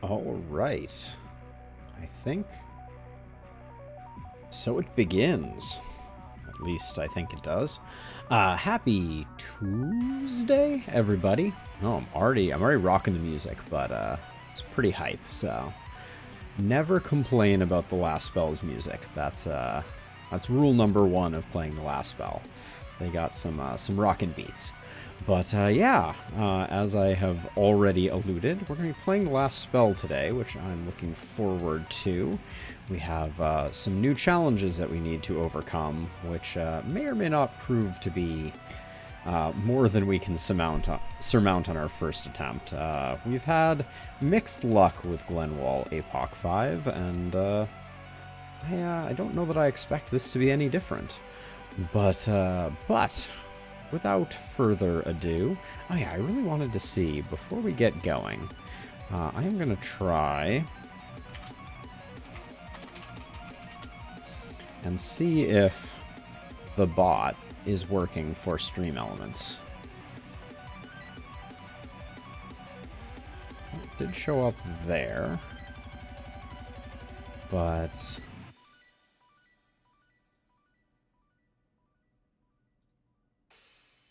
All right. I think so it begins. At least I think it does. Happy Tuesday, everybody. Oh, I'm already rocking the music, but it's pretty hype, so never complain about the last spell's music. That's rule number one of playing the last spell. They got some rockin' beats. But yeah, as I have already alluded, we're going to be playing the last spell today, which I'm looking forward to. We have some new challenges that we need to overcome, which may or may not prove to be more than we can surmount on our first attempt. We've had mixed luck with Glenwald Apoc 5, and I don't know that I expect this to be any different. But without further ado, oh yeah, I really wanted to see, before we get going, I am going to try and see if the bot is working for Stream Elements. It did show up there, but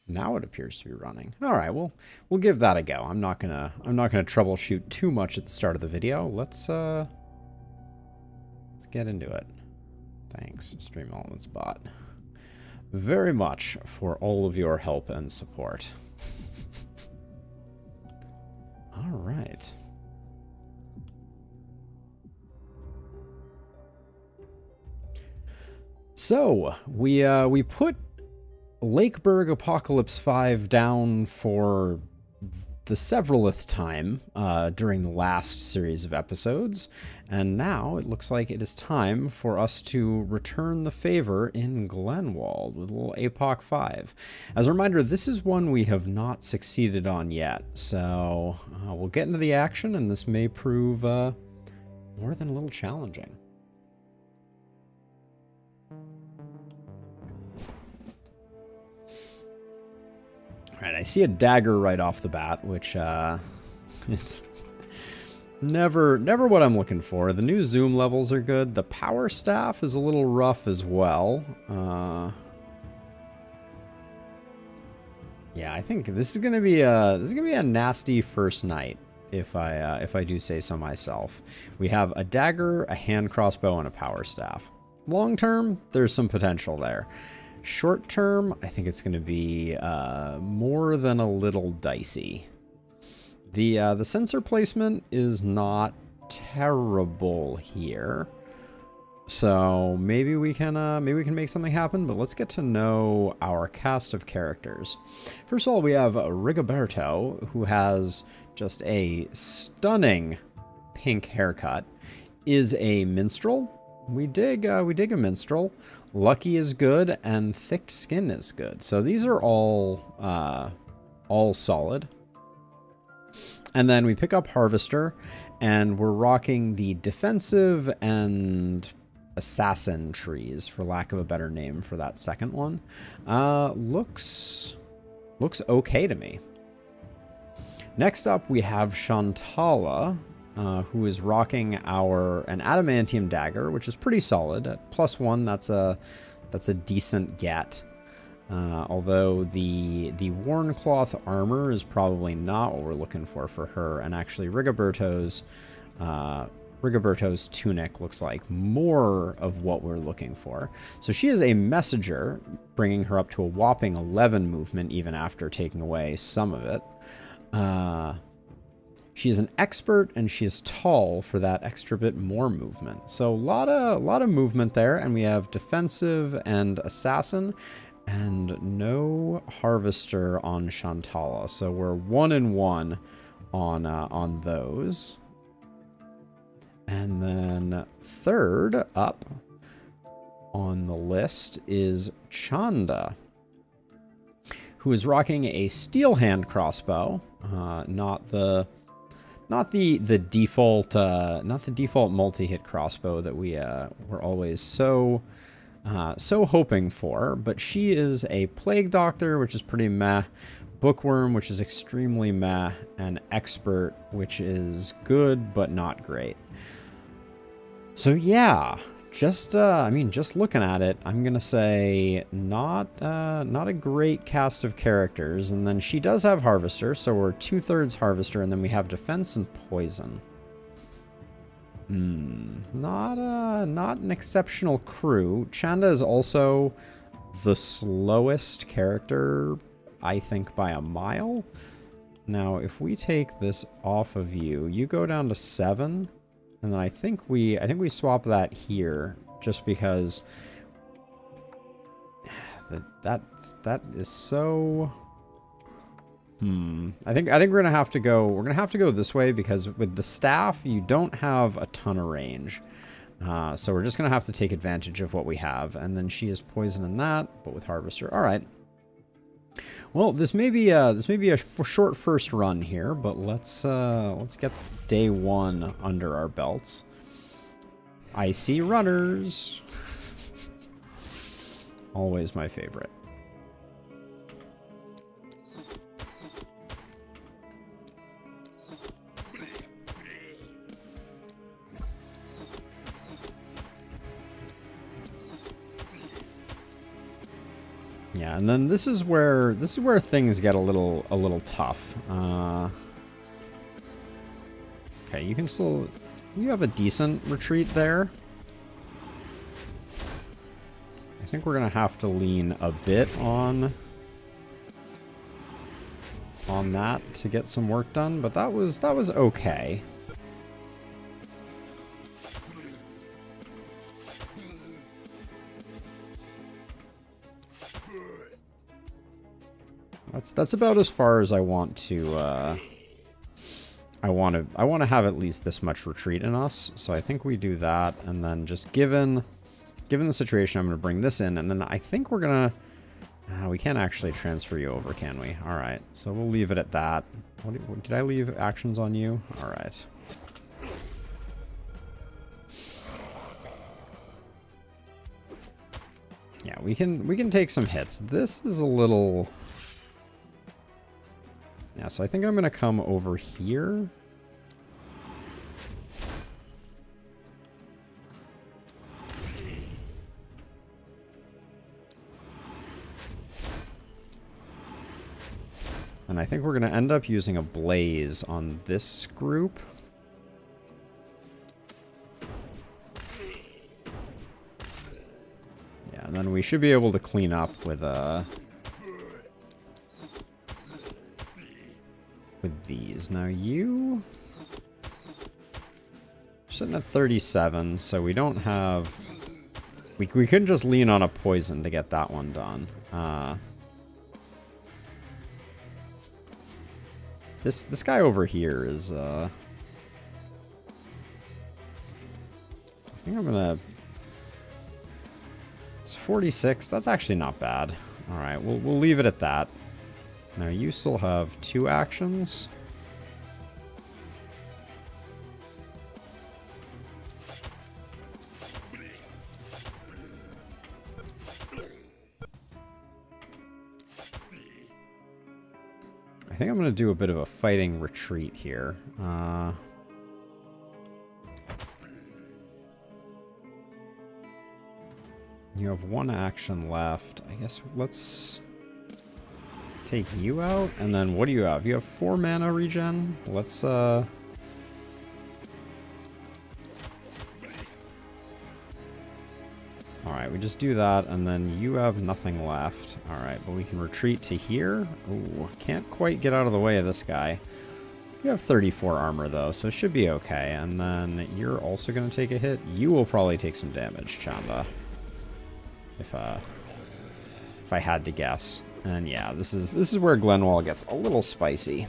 now it appears to be running. All right, well, we'll give that a go. I'm not gonna troubleshoot too much at the start of the video. Let's get into it. Thanks, Stream Elements bot, very much for all of your help and support. All right. So we put Lakeburg Apocalypse 5 down for the severalth time during the last series of episodes, and now it looks like it is time for us to return the favor in Glenwald with a little Apoc 5. As a reminder, this is one we have not succeeded on yet, so we'll get into the action, and this may prove more than a little challenging. Alright, I see a dagger right off the bat, which is never what I'm looking for. The new zoom levels are good. The power staff is a little rough as well. Yeah, I think this is gonna be a nasty first night, if I do say so myself. We have a dagger, a hand crossbow, and a power staff. Long term, there's some potential there. Short term, I think it's going to be more than a little dicey. The sensor placement is not terrible here, so maybe we can make something happen. But let's get to know our cast of characters. First of all, we have Rigoberto, who has just a stunning pink haircut, is a minstrel. We dig a minstrel. Lucky is good, and thick skin is good. So these are all solid. And then we pick up Harvester, and we're rocking the defensive and assassin trees, for lack of a better name for that second one. Looks okay to me. Next up, we have Shantala, who is rocking an adamantium dagger, which is pretty solid. At +1, that's a decent get. Although the worn cloth armor is probably not what we're looking for her. And actually, Rigoberto's tunic looks like more of what we're looking for. So she is a messenger, bringing her up to a whopping 11 movement, even after taking away some of it. She is an expert, and she is tall for that extra bit more movement. So a lot of movement there, and we have defensive and assassin, and no harvester on Shantala. So we're 1-1 on those. And then third up on the list is Chanda, who is rocking a steel hand crossbow, not the default multi-hit crossbow that we're always so hoping for. But she is a plague doctor, which is pretty meh. Bookworm, which is extremely meh, and Expert, which is good but not great. So yeah, just I mean, just looking at it, I'm gonna say not a great cast of characters. And then she does have Harvester, so we're 2/3 Harvester, and then we have Defense and Poison. Not an exceptional crew. Chanda is also the slowest character, I think, by a mile. Now, if we take this off of you, you go down to 7, and then I think we swap that here, just because that is so. I think we're gonna have to go. We're gonna have to go this way, because with the staff, you don't have a ton of range. So we're just gonna have to take advantage of what we have. And then she is poison in that, but with Harvester. All right. Well, this may be a short first run here, but let's get day 1 under our belts. I see runners. Always my favorite. Yeah, and then this is where things get a little tough. Okay, you have a decent retreat there. I think we're gonna have to lean a bit on that to get some work done, but that was okay. That's about as far as I want to. I want to have at least this much retreat in us, so I think we do that, and then just given the situation, I'm going to bring this in, and then I think we're gonna. We can't actually transfer you over, can we? All right, so we'll leave it at that. Did I leave actions on you? All right. Yeah, we can take some hits. This is a little. Yeah, so I think I'm going to come over here. And I think we're going to end up using a blaze on this group. Yeah, and then we should be able to clean up with these. Now you're sitting at 37, so we don't have. We couldn't just lean on a poison to get that one done. This guy over here is. I think I'm gonna. It's 46. That's actually not bad. All right, we'll leave it at that. Now you still have 2 actions. I think I'm going to do a bit of a fighting retreat here. You have 1 action left. I guess let's take you out, and then what do you have? You have 4 mana regen. Let's Alright, we just do that, and then you have nothing left. Alright, but we can retreat to here. Ooh, can't quite get out of the way of this guy. You have 34 armor, though, so it should be okay. And then you're also going to take a hit. You will probably take some damage, Chanda. If I had to guess. And yeah, this is where Glenwald gets a little spicy.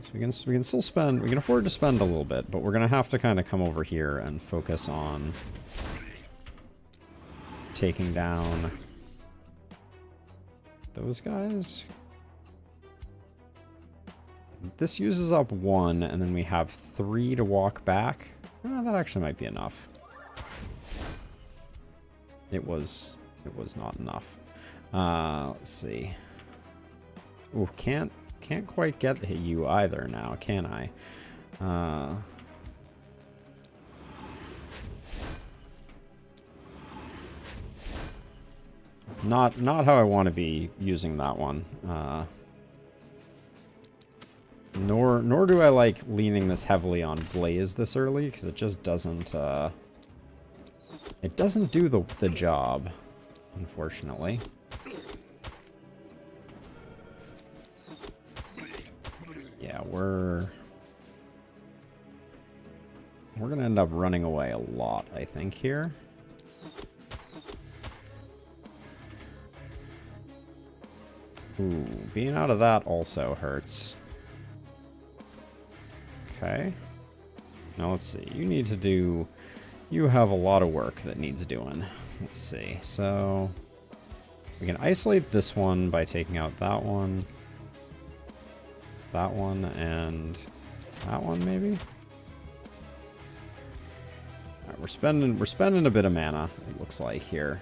So we can still spend, we can afford to spend a little bit, but we're gonna have to kind of come over here and focus on taking down those guys. This uses up 1, and then we have 3 to walk back. That actually might be enough. It was It was not enough. Let's see. Ooh, can't quite get you either now, can I? Not how I want to be using that one. Nor do I like leaning this heavily on Blaze this early, because it just doesn't it doesn't do the job, unfortunately. Yeah, we're gonna end up running away a lot, I think, here. Ooh, being out of that also hurts. Okay. Now let's see. You have a lot of work that needs doing. Let's see. So we can isolate this one by taking out that one, and that one maybe. All right, we're spending a bit of mana, it looks like here.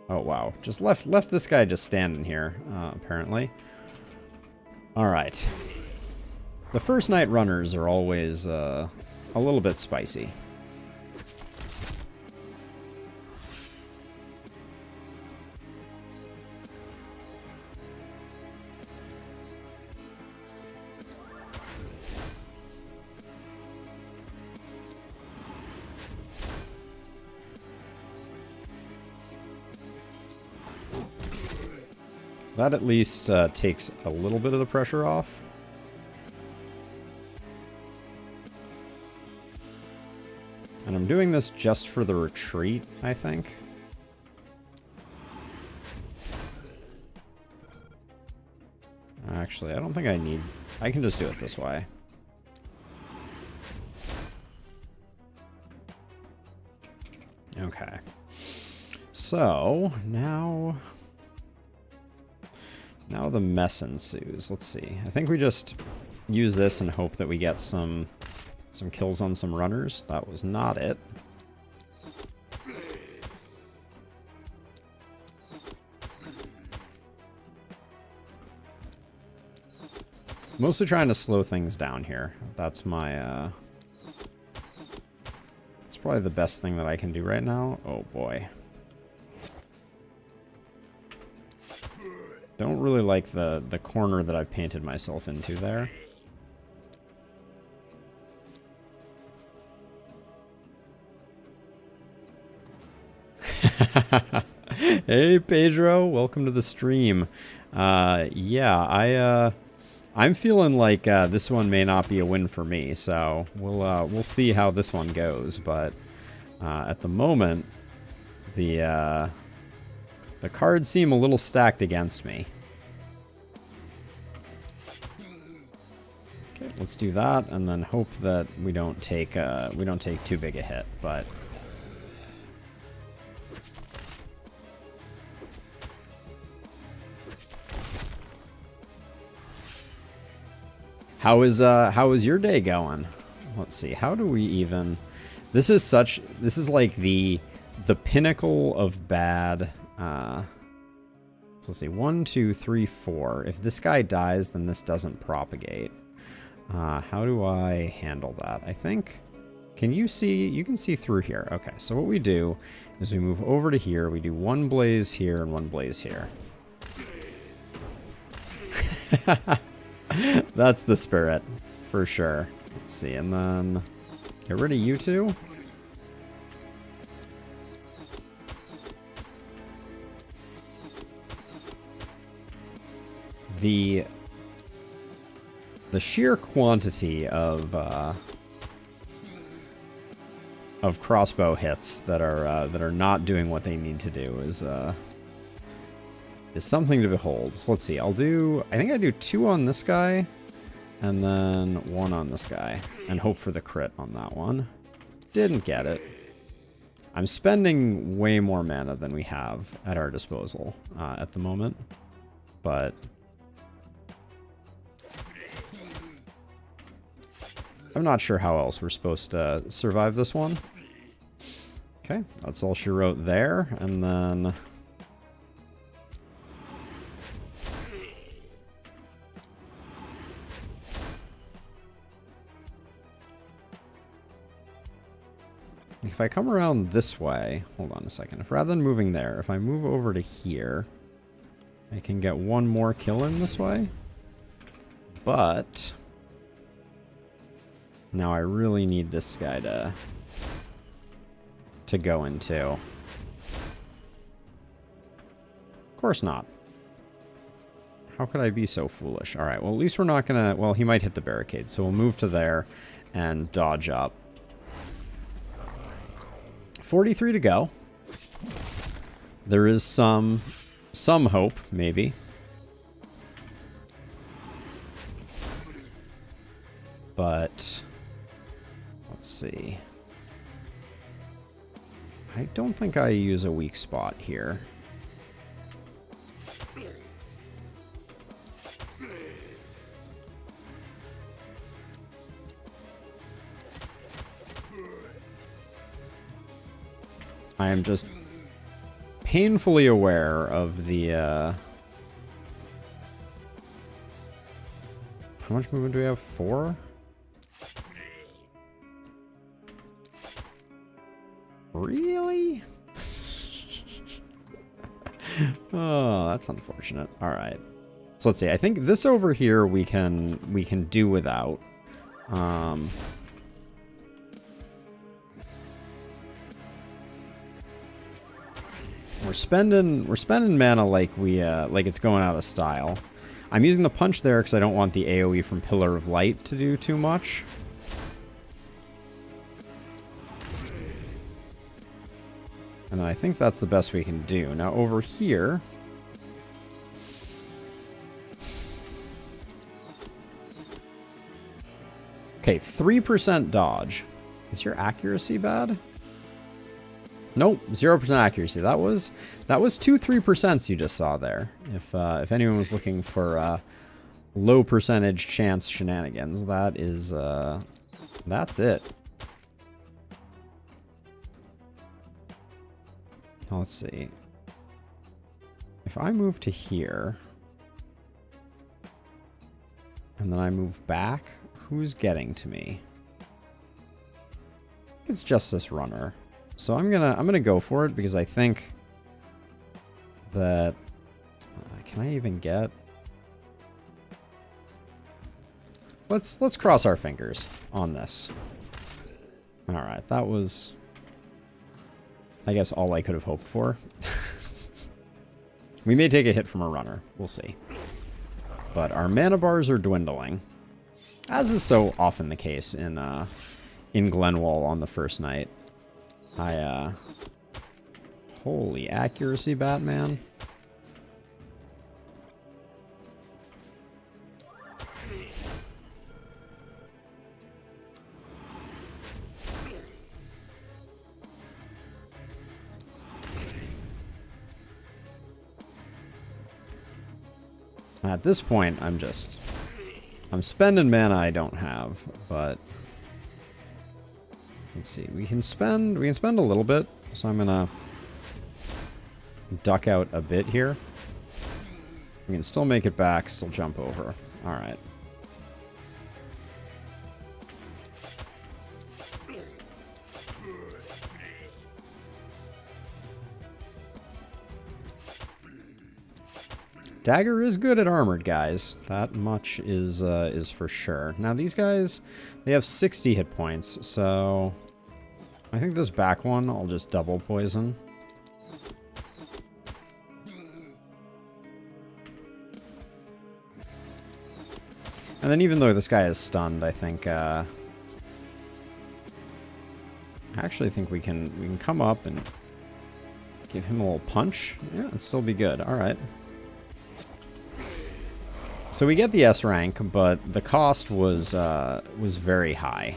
Oh, wow. Just left this guy just standing here, apparently. Alright. The first night runners are always a little bit spicy. That at least takes a little bit of the pressure off. And I'm doing this just for the retreat, I think. Actually, I don't think I need... I can just do it this way. Okay. So, now the mess ensues. Let's see. I think we just use this and hope that we get some kills on some runners. That was not it. Mostly trying to slow things down here. That's my, it's probably the best thing that I can do right now. Oh boy. Don't really like the corner that I've painted myself into there. Hey Pedro, welcome to the stream. Yeah, I'm feeling like this one may not be a win for me, so we'll see how this one goes. But at the moment, the cards seem a little stacked against me. Okay, let's do that, and then hope that we don't take too big a hit. But how is your day going? Let's see. How do we even? This is like the pinnacle of bad. So let's see, 1, 2, 3, 4. If this guy dies, then this doesn't propagate. How do I handle that? I think, can you see? You can see through here. Okay, so what we do is we move over to here. We do one blaze here and one blaze here. That's the spirit, for sure. Let's see, and then get rid of you two. The sheer quantity of crossbow hits that are not doing what they need to do is something to behold. So let's see. I think I do 2 on this guy, and then 1 on this guy, and hope for the crit on that one. Didn't get it. I'm spending way more mana than we have at our disposal at the moment. But I'm not sure how else we're supposed to survive this one. Okay, that's all she wrote there. And then... if I come around this way, hold on a second. If rather than moving there, if I move over to here, I can get one more kill in this way. But now I really need this guy to go into. Of course not. How could I be so foolish? All right, well, at least we're not gonna... well, he might hit the barricade, so we'll move to there and dodge up. 43 to go. There is some hope, maybe. But let's see. I don't think I use a weak spot here. I am just painfully aware of the, how much movement do we have? 4? Really? Oh, that's unfortunate. All right. So let's see. I think this over here we can do without. We're spending mana like it's going out of style. I'm using the punch there because I don't want the AoE from Pillar of Light to do too much. And I think that's the best we can do. Now over here... okay, 3% dodge. Is your accuracy bad? Nope, 0% accuracy. That was 2 3% you just saw there. If anyone was looking for low percentage chance shenanigans, that is that's it. Now, let's see. If I move to here and then I move back, who's getting to me? It's just this runner. So I'm gonna go for it because I think that can I even get? Let's cross our fingers on this. All right, that was, I guess, all I could have hoped for. We may take a hit from a runner. We'll see. But our mana bars are dwindling, as is so often the case in Glenwald on the first night. Holy accuracy, Batman. At this point, I'm spending mana I don't have, but let's see. We can spend a little bit, so I'm gonna duck out a bit here. We can still make it back, still jump over. All right. Dagger is good at armored guys. That much is for sure. Now these guys, they have 60 hit points, so I think this back one I'll just double poison. And then even though this guy is stunned, I think I actually think we can come up and give him a little punch. Yeah, and still be good. All right. So we get the S rank, but the cost was very high.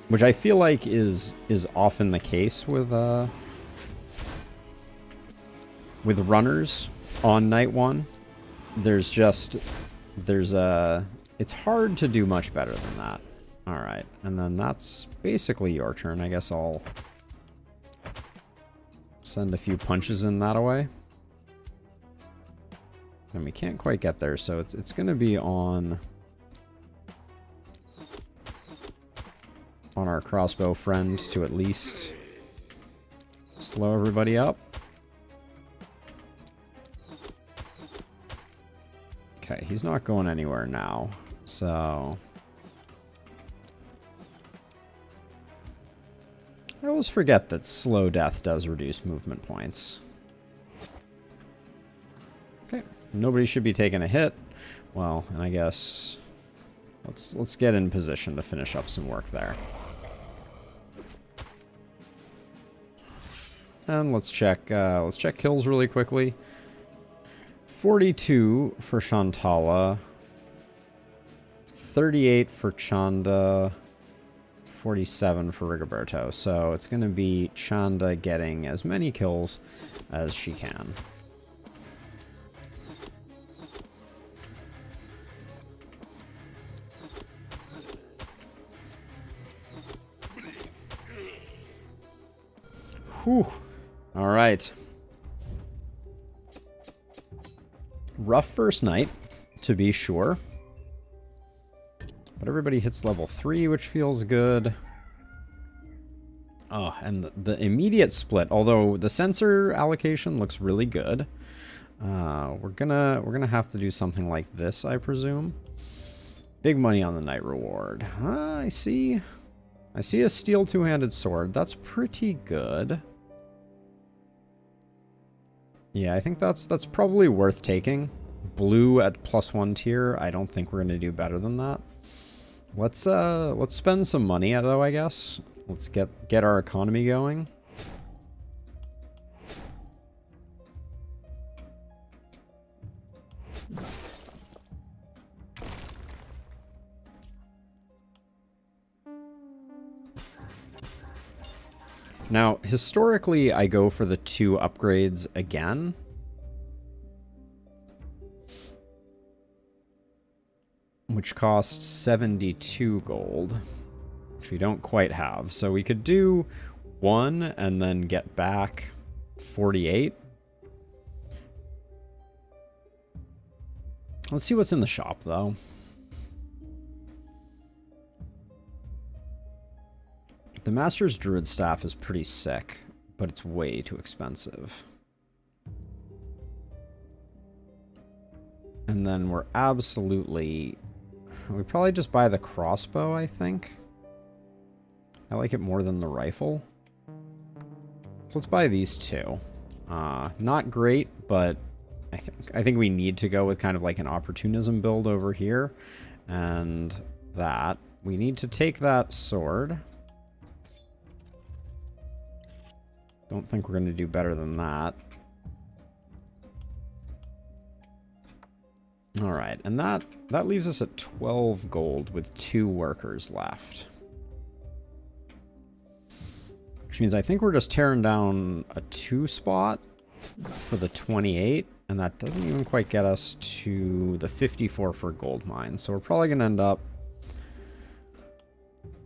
which I feel like is often the case with runners on night one. It's hard to do much better than that. All right, and then that's basically your turn. I guess I'll send a few punches in that way. And we can't quite get there, so it's going to be on our crossbow friend to at least slow everybody up. Okay, he's not going anywhere now, so I always forget that slow death does reduce movement points. Okay, nobody should be taking a hit. Well, and I guess let's get in position to finish up some work there. And let's check kills really quickly. 42 for Shantala, 38 for Chanda, 47 for Rigoberto. So it's going to be Chanda getting as many kills as she can. Whew. All right. Rough first night, to be sure. But everybody hits level 3, which feels good. Oh, and the immediate split, although the sensor allocation looks really good. We're gonna have to do something like this, I presume. Big money on the night reward. I see a steel two-handed sword. That's pretty good. Yeah, I think that's probably worth taking. Blue at +1 tier. I don't think we're gonna do better than that. Let's spend some money though, I guess. Let's get our economy going. Now, historically, I go for the 2 upgrades again. Which costs 72 gold. Which we don't quite have. So we could do 1 and then get back 48. Let's see what's in the shop, though. The Master's Druid Staff is pretty sick, but it's way too expensive. And then we're absolutely... We probably just buy the crossbow, I think. I like it more than the rifle. So let's buy these 2. Not great, but I think we need to go with kind of like an opportunism build over here. And that. We need to take that sword. Don't think we're going to do better than that. All right, and that leaves us at 12 gold with 2 workers left. Which means I think we're just tearing down a 2 spot for the 28, and that doesn't even quite get us to the 54 for gold mines. So we're probably going to end up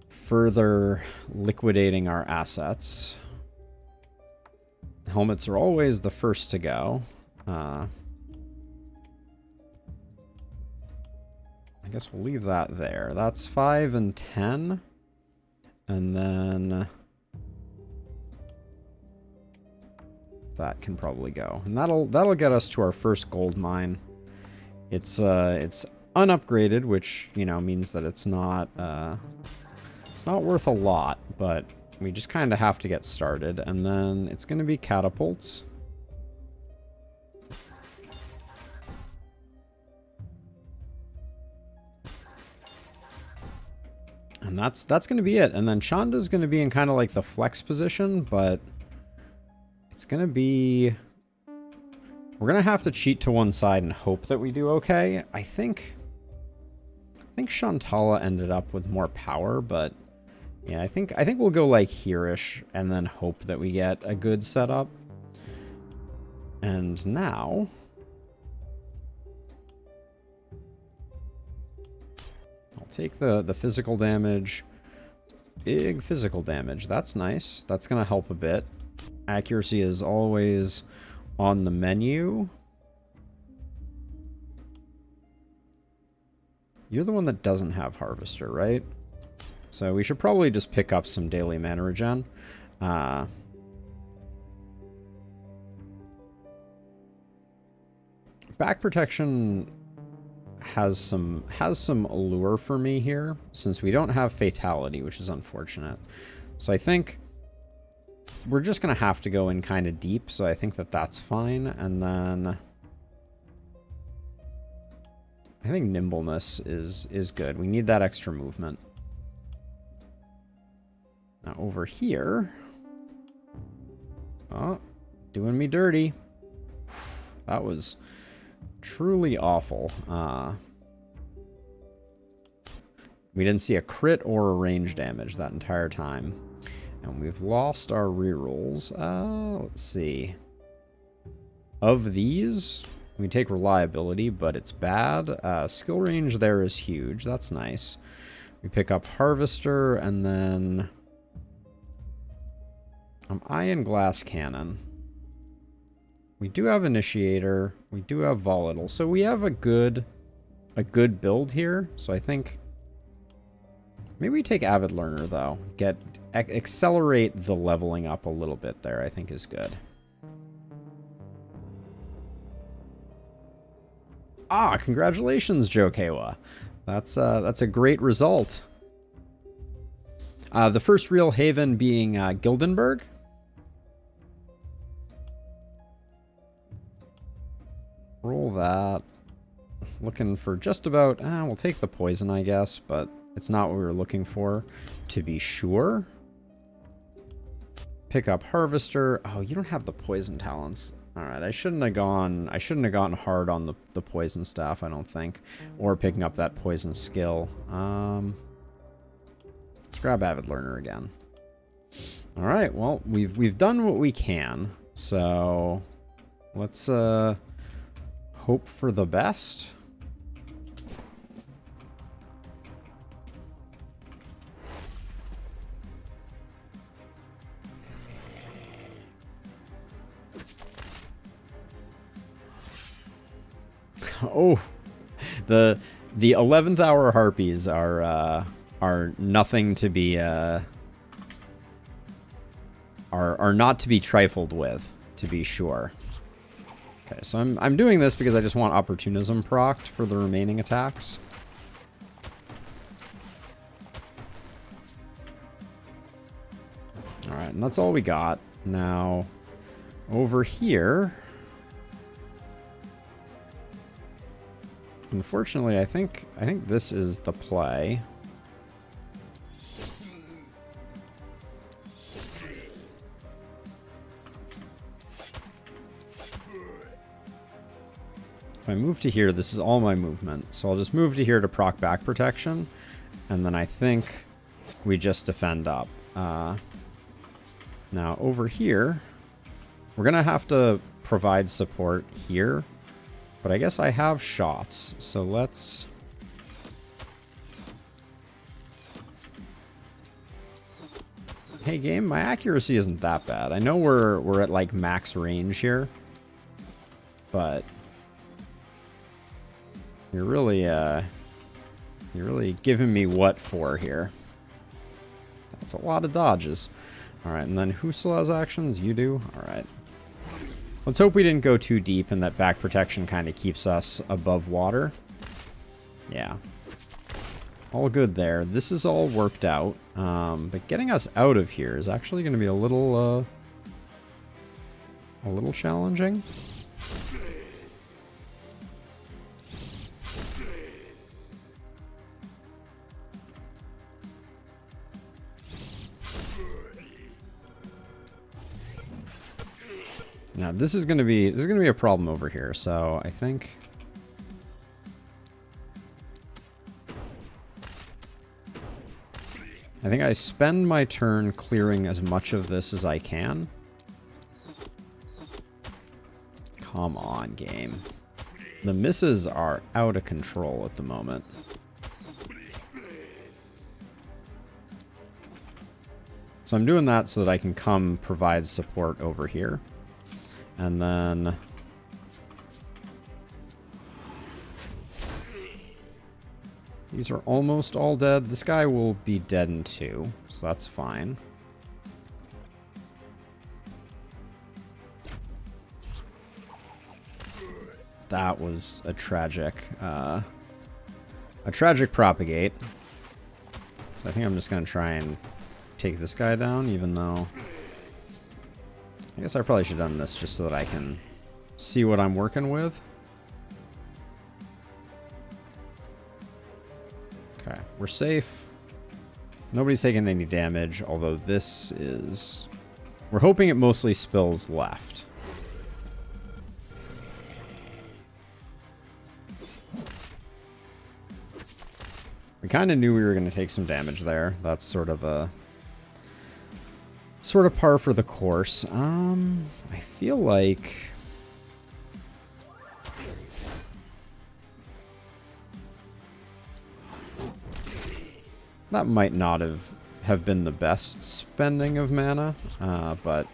further liquidating our assets. Helmets are always the first to go. I guess we'll leave that there. That's 5 and 10. And then that can probably go. And that'll get us to our first gold mine. It's unupgraded, which, you know, means that it's not worth a lot, but we just kind of have to get started. And then it's going to be catapults. And that's going to be it. And then Chanda's going to be in kind of like the flex position, but it's going to be... We're going to have to cheat to one side and hope that we do okay. I think Shantala ended up with more power, but Yeah, I think we'll go like here-ish and then hope that we get a good setup. And now I'll take the physical damage. Big physical damage. That's nice. That's going to help a bit. Accuracy is always on the menu. You're the one that doesn't have Harvester, right? So we should probably just pick up some daily mana regen. Back protection has some allure for me here, since we don't have fatality, which is unfortunate. So I think we're just gonna have to go in kind of deep, so I think that's fine. And then I think nimbleness is good. We need that extra movement. Now over here, oh, doing me dirty. That was truly awful. We didn't see a crit or a range damage that entire time. And we've lost our rerolls. Let's see. Of these, we take reliability, but it's bad. Skill range there is huge. That's nice. We pick up Harvester, and then Iron Glass Cannon. We do have Initiator. We do have Volatile. So we have a good build here. So I think maybe we take Avid Learner, though. Accelerate the leveling up a little bit there, I think is good. Ah, congratulations, Jokewa. That's a great result. The first real haven being Gildenberg. Roll that. Looking for just about... we'll take the poison, I guess, but it's not what we were looking for, to be sure. Pick up Harvester. Oh, you don't have the poison talents. All right, I shouldn't have gone hard on the poison staff, I don't think, or picking up that poison skill. Let's grab Avid Learner again. All right, well, we've done what we can, so let's hope for the best. Oh, the 11th hour harpies are nothing to be are not to be trifled with, to be sure. Okay, so I'm doing this because I just want opportunism procced for the remaining attacks. All right, and that's all we got. Now, over here, unfortunately, I think this is the play. If I move to here, this is all my movement. So I'll just move to here to proc back protection. And then I think we just defend up. Now over here, we're going to have to provide support here. But I guess I have shots. So let's... Hey game, my accuracy isn't that bad. I know we're at like max range here. But... You're really giving me what for here. That's a lot of dodges. Alright, and then who still has actions? You do? Alright. Let's hope we didn't go too deep and that back protection kind of keeps us above water. Yeah. All good there. This is all worked out. But getting us out of here is actually going to be a little challenging. Now this is gonna be a problem over here, so I think I think I spend my turn clearing as much of this as I can. Come on, game. The misses are out of control at the moment. So I'm doing that so that I can come provide support over here. And then... these are almost all dead. This guy will be dead in 2, so that's fine. That was a tragic propagate. So I think I'm just gonna try and take this guy down, even though I guess I probably should have done this just so that I can see what I'm working with. Okay, we're safe. Nobody's taking any damage, although this is... we're hoping it mostly spills left. We kind of knew we were going to take some damage there. That's sort of par for the course. I feel like... that might not have been the best spending of mana, but...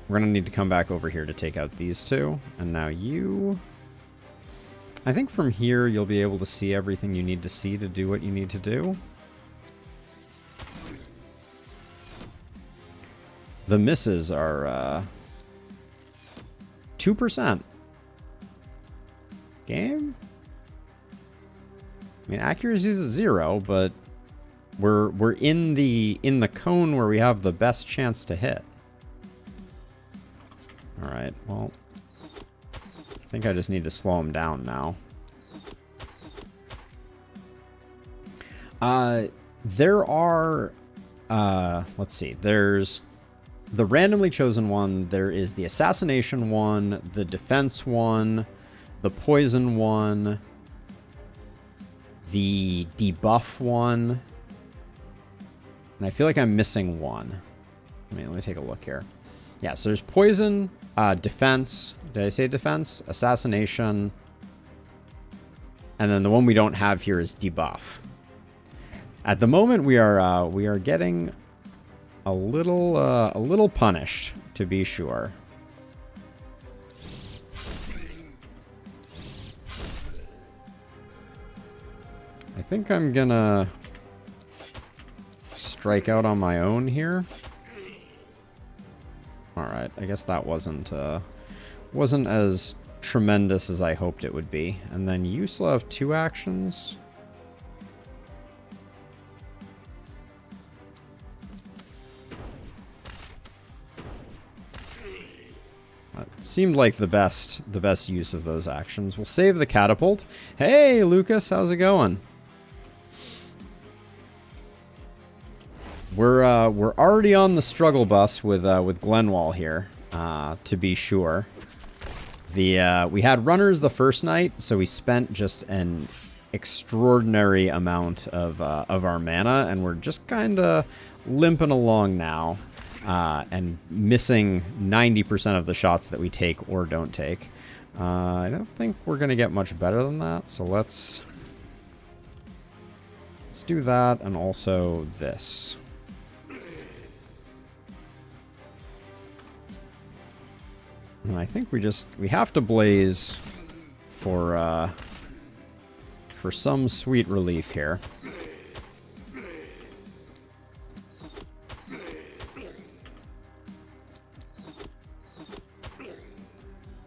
we're going to need to come back over here to take out these two. And now you... I think from here you'll be able to see everything you need to see to do what you need to do. The misses are 2%. Game? I mean, accuracy is 0, but we're in the cone where we have the best chance to hit. All right, well, I think I just need to slow him down now. There are, let's see, there's the randomly chosen one, there is the assassination one, the defense one, the poison one, the debuff one, and I feel like I'm missing one. Let me take a look here. Yeah, so there's poison, defense, did I say defense? Assassination, and then the one we don't have here is debuff. At the moment, we are getting a little punished, to be sure. I think I'm gonna strike out on my own here. All right, I guess that wasn't as tremendous as I hoped it would be. And then you still have 2 actions. That seemed like the best use of those actions. We'll save the catapult. Hey, Lucas, how's it going? We're already on the struggle bus with Glenwald here, to be sure. We had runners the first night, so we spent just an extraordinary amount of our mana, and we're just kind of limping along now, and missing 90% of the shots that we take or don't take. I don't think we're gonna get much better than that, so let's do that, and also this. And I think we have to blaze for some sweet relief here.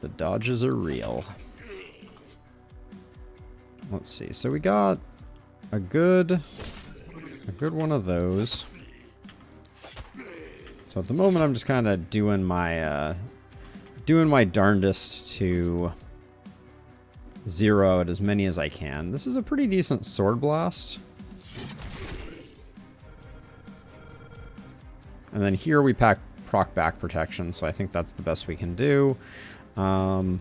The dodges are real. Let's see. So we got a good one of those. So at the moment, I'm just kind of doing my darndest to zero out as many as I can. This is a pretty decent sword blast. And then here we proc back protection, so I think that's the best we can do. We're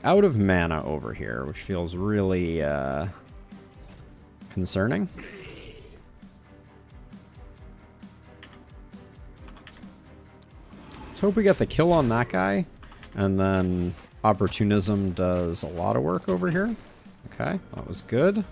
out of mana over here, which feels really concerning. Let's hope we get the kill on that guy, and then Opportunism does a lot of work over here. Okay, that was good.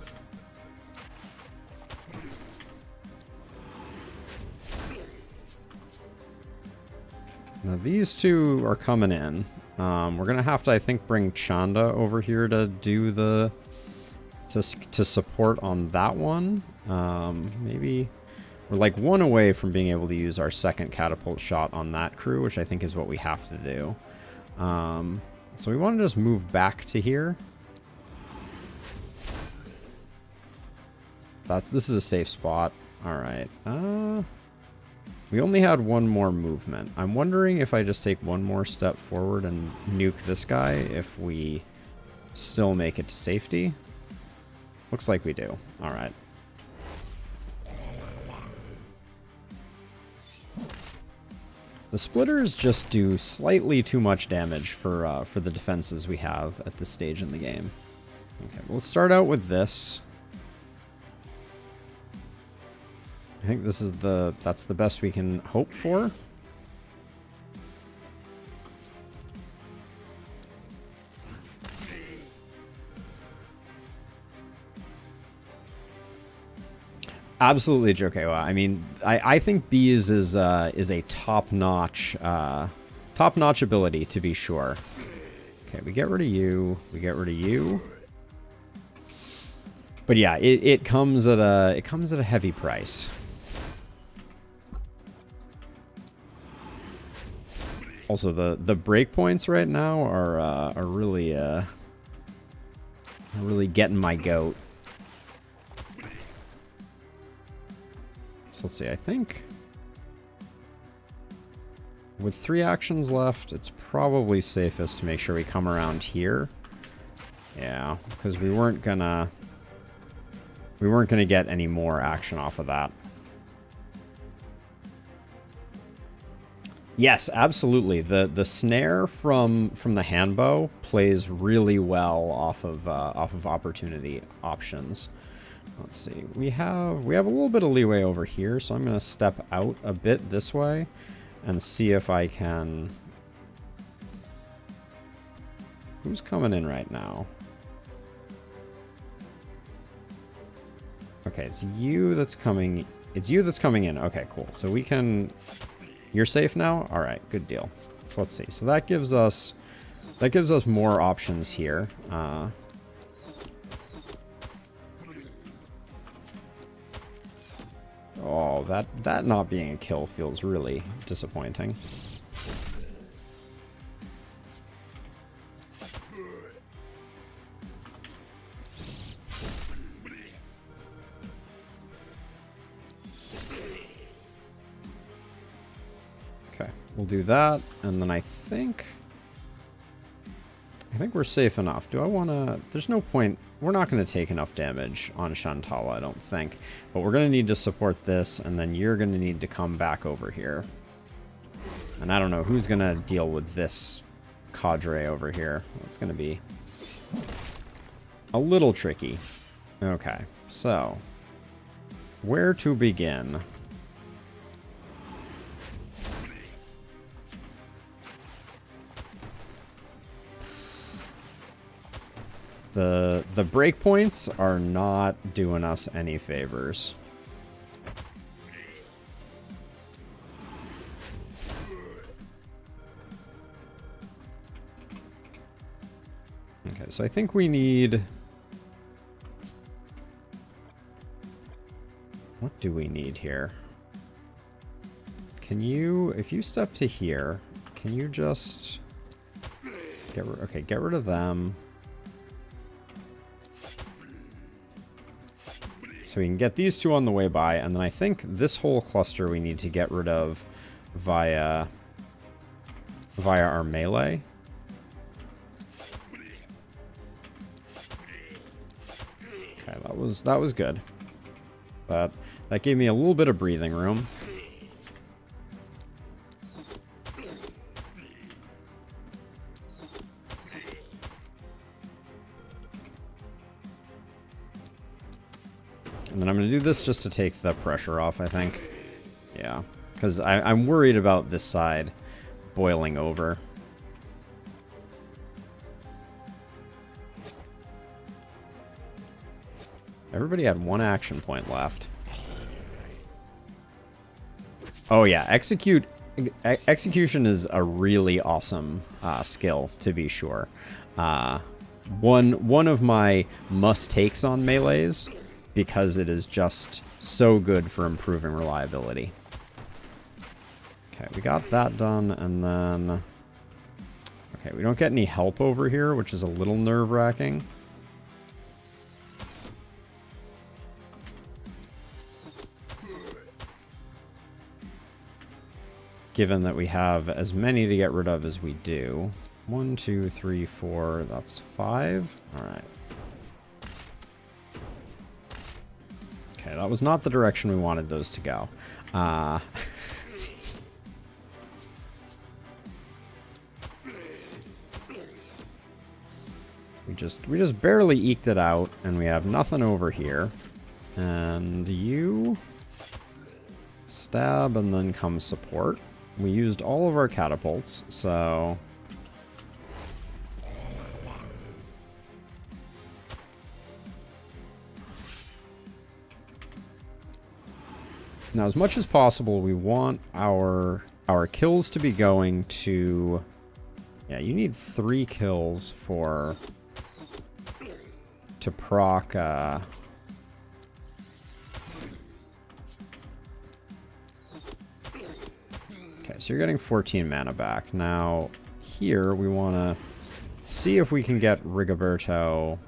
Now these two are coming in. We're gonna have to, I think, bring Chanda over here to do the to support on that one. Maybe we're like one away from being able to use our second catapult shot on that crew, which I think is what we have to do. So we want to just move back to here. This is a safe spot. All right. We only had one more movement. I'm wondering if I just take one more step forward and nuke this guy, if we still make it to safety. Looks like we do. All right. The splitters just do slightly too much damage for the defenses we have at this stage in the game. Okay, we'll start out with this. I think this is that's the best we can hope for. Absolutely, Jokewa. I mean, I think Bees is a top-notch ability, to be sure. Okay, we get rid of you. We get rid of you. But yeah, it comes at a heavy price. Also, the breakpoints right now are really getting my goat. So let's see, I think with 3 actions left, it's probably safest to make sure we come around here. Yeah, because we weren't gonna get any more action off of that. Yes, absolutely. The snare from the handbow plays really well off of opportunity options. Let's see. We have a little bit of leeway over here, so I'm going to step out a bit this way and see if I can. Who's coming in right now? Okay, it's you that's coming. It's you that's coming in. Okay, cool. So we can. You're safe now? All right, good deal. So let's see. So that gives us more options here. Oh, that not being a kill feels really disappointing. Okay, we'll do that, and then I think we're safe enough. Do I want to... There's no point... We're not going to take enough damage on Shantala, I don't think. But we're going to need to support this, and then you're going to need to come back over here. And I don't know who's going to deal with this cadre over here. It's going to be a little tricky. Okay, so where to begin? The breakpoints are not doing us any favors. Okay, so I think we need... What do we need here? Can you, if you step to here, can you just get rid of them. So we can get these two on the way by, and then I think this whole cluster we need to get rid of via our melee. Okay, that was good. But that gave me a little bit of breathing room. And then I'm going to do this just to take the pressure off, I think. Yeah, because I'm worried about this side boiling over. Everybody had one action point left. Oh yeah, execution is a really awesome skill, to be sure. One of my must-takes on melees, because it is just so good for improving reliability. Okay, we got that done, and then... Okay, we don't get any help over here, which is a little nerve-wracking. Given that we have as many to get rid of as we do. 1, 2, 3, 4, that's 5. Alright. Okay, that was not the direction we wanted those to go. We just barely eked it out, and we have nothing over here. And you stab and then come support. We used all of our catapults, so... Now, as much as possible, we want our kills to be going to... Yeah, you need 3 kills to proc... Okay, so you're getting 14 mana back. Now, here we want to see if we can get Rigoberto...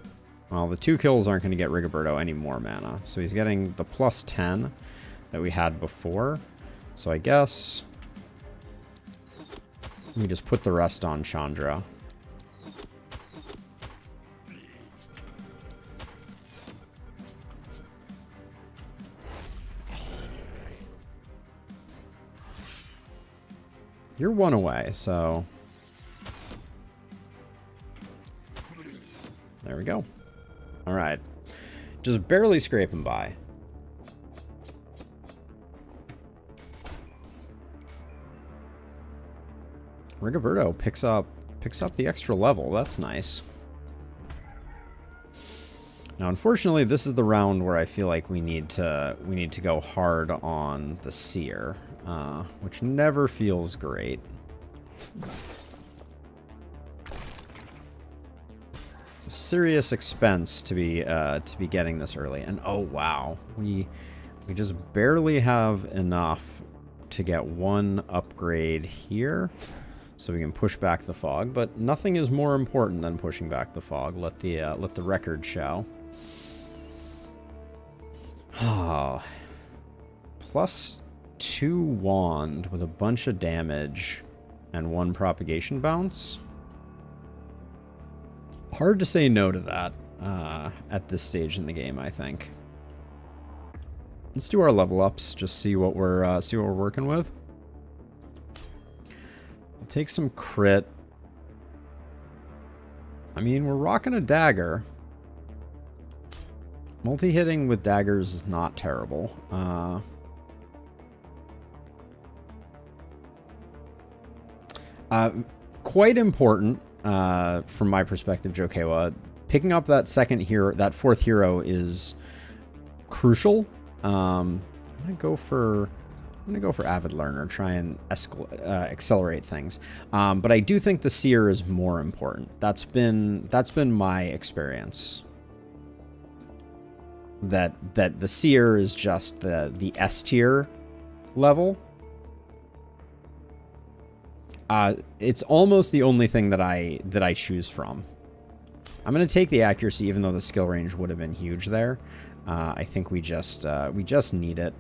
Well, the 2 kills aren't going to get Rigoberto any more mana. So he's getting the plus 10 that we had before. So I guess we just put the rest on Chandra. You're 1 away, so... There we go. Alright. Just barely scraping by. Rigoberto picks up the extra level. That's nice. Now, unfortunately, this is the round where I feel like we need to go hard on the Seer, which never feels great. It's a serious expense to be getting this early. And oh wow, we just barely have enough to get 1 upgrade here, so we can push back the fog. But nothing is more important than pushing back the fog. Let the record show. Oh, plus 2 wand with a bunch of damage and 1 propagation bounce. Hard to say no to that at this stage in the game, I think. Let's do our level ups. Just see what we're working with. I'll take some crit. I mean, we're rocking a dagger. Multi-hitting with daggers is not terrible. Quite important from my perspective, Jokewa. Picking up that second hero, that 4th hero, is crucial. I'm gonna go for Avid Learner, try and accelerate things. But I do think the Seer is more important. That's been my experience. That the Seer is just the S tier level. It's almost the only thing that I choose from. I'm gonna take the accuracy, even though the skill range would have been huge there. I think we just need it,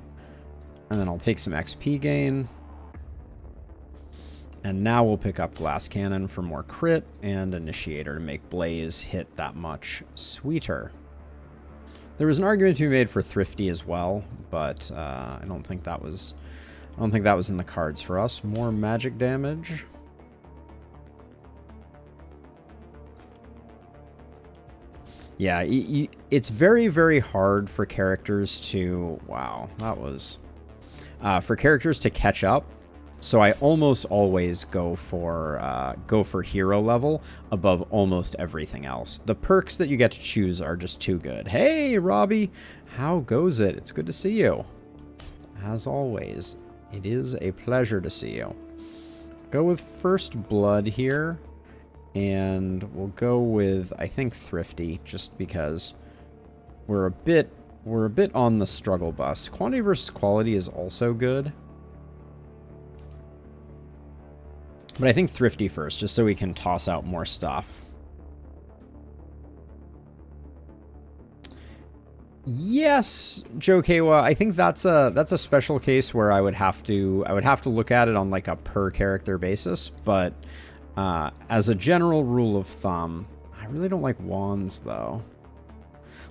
and then I'll take some XP gain. And now we'll pick up Glass Cannon for more crit and Initiator to make Blaze hit that much sweeter. There was an argument to be made for Thrifty as well, but I don't think that was in the cards for us. More magic damage. Yeah, it's very, very hard for characters to... Wow, that was... for characters to catch up. So I almost always go for hero level above almost everything else. The perks that you get to choose are just too good. Hey, Robbie! How goes it? It's good to see you. As always, it is a pleasure to see you. Go with First Blood here. And we'll go with, I think, Thrifty, just because we're a bit on the struggle bus. Quantity versus quality is also good. But I think Thrifty first, just so we can toss out more stuff. Yes, Joe Kawa, I think that's a special case where I would have to look at it on like a per character basis, but as a general rule of thumb, I really don't like wands though.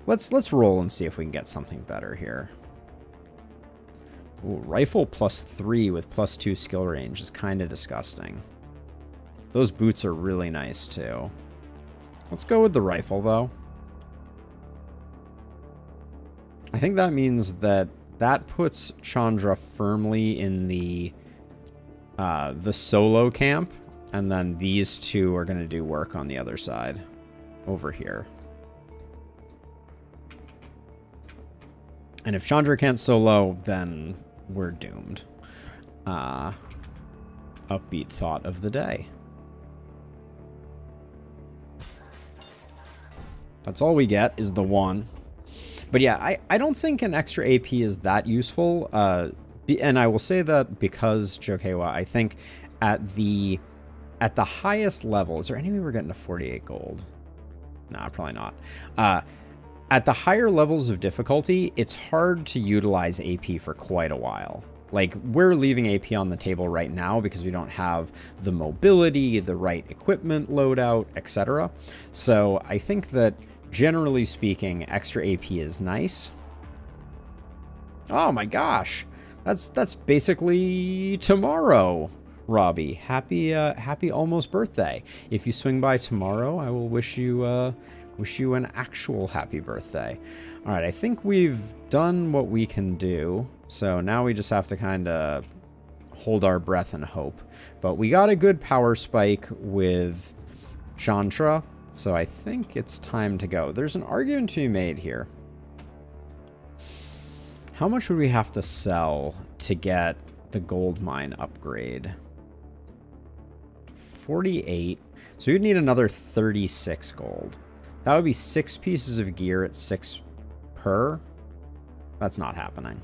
Let's roll and see if we can get something better here. Ooh, rifle +3 with +2 skill range is kind of disgusting. Those boots are really nice too. Let's go with the rifle though. I think that means that puts Chandra firmly in the solo camp. And then these two are going to do work on the other side, over here. And if Chandra can't solo, then we're doomed. Upbeat thought of the day. That's all we get is the one. But yeah, I don't think an extra AP is that useful. And I will say that because, Jokewa, I think at the highest level, is there any way we're getting to 48 gold? Nah, probably not. At the higher levels of difficulty, it's hard to utilize AP for quite a while. Like, we're leaving AP on the table right now because we don't have the mobility, the right equipment loadout, etc. So I think that, generally speaking, extra AP is nice. Oh my gosh! That's basically tomorrow. Robbie, happy almost birthday. If you swing by tomorrow, I will wish you an actual happy birthday. All right, I think we've done what we can do. So now we just have to kind of hold our breath and hope. But we got a good power spike with Chandra, so I think it's time to go. There's an argument to be made here. How much would we have to sell to get the gold mine upgrade? 48. So you'd need another 36 gold. That would be 6 pieces of gear at 6 per. That's not happening.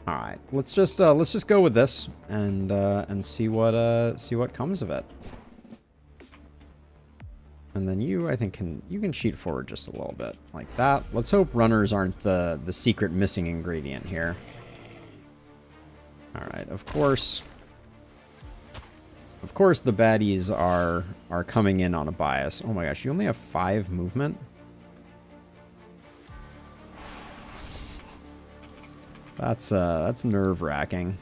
All right, let's just go with this and see what comes of it. And then you, I think, you can cheat forward just a little bit like that. Let's hope runners aren't the secret missing ingredient here. All right, of course. Of course, the baddies are coming in on a bias. Oh my gosh, you only have 5 movement? That's nerve-wracking.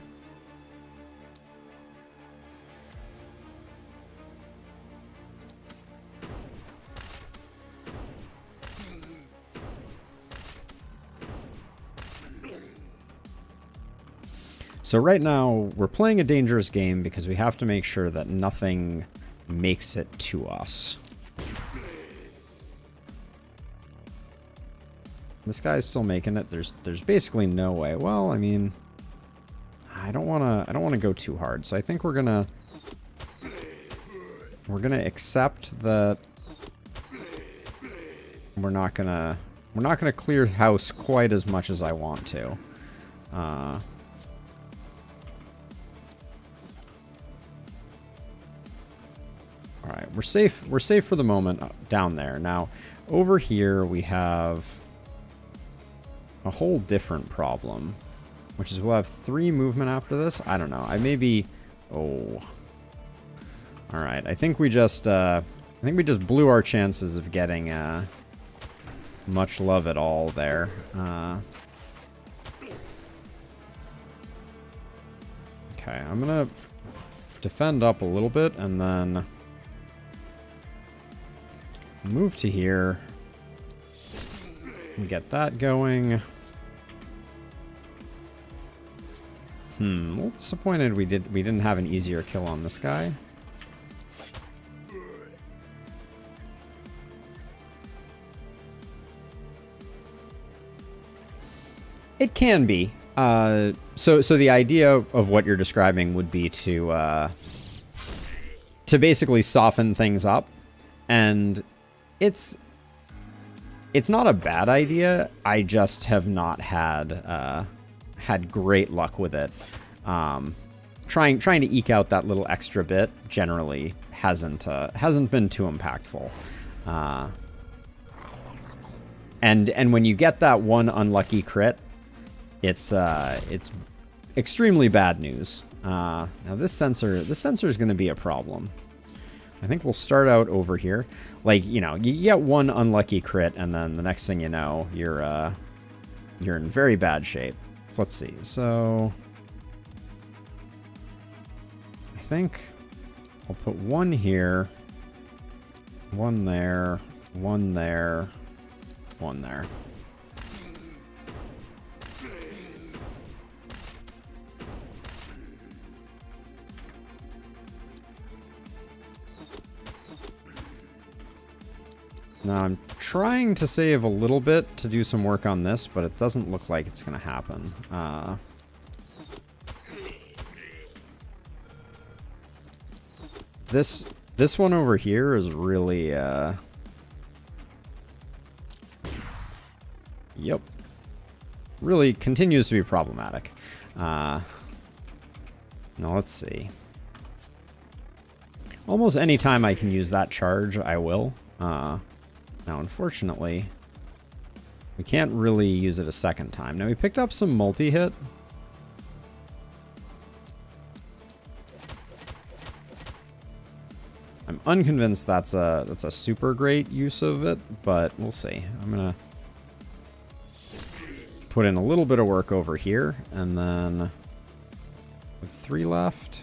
So right now, we're playing a dangerous game because we have to make sure that nothing makes it to us. This guy's still making it. There's basically no way. Well, I mean, I don't wanna go too hard. So I think we're gonna accept that we're not gonna clear house quite as much as I want to. All right, we're safe. We're safe for the moment down there. Now, over here we have a whole different problem, which is we'll have 3 movement after this. I don't know. I may be. Oh. All right. I think we just blew our chances of getting much love at all there. Okay, I'm gonna defend up a little bit and then Move to here. And get that going. A little disappointed we didn't have an easier kill on this guy. It can be. So the idea of what you're describing would be to basically soften things up, and it's not a bad idea. I just have not had great luck with it. Trying to eke out that little extra bit generally hasn't been too impactful. And when you get that one unlucky crit, it's extremely bad news. Now this sensor is going to be a problem. I think we'll start out over here. Like, you know, you get one unlucky crit, and then the next thing you know, you're in very bad shape. So let's see. So I think I'll put one here, one there, one there, one there. Now I'm trying to save a little bit to do some work on this, but it doesn't look like it's going to happen. This one over here is really, yep, really continues to be problematic. Now let's see. Almost any time I can use that charge, I will. Now, unfortunately, we can't really use it a second time. Now, we picked up some multi-hit. I'm unconvinced that's a super great use of it, but we'll see. I'm gonna put in a little bit of work over here, and then with 3 left.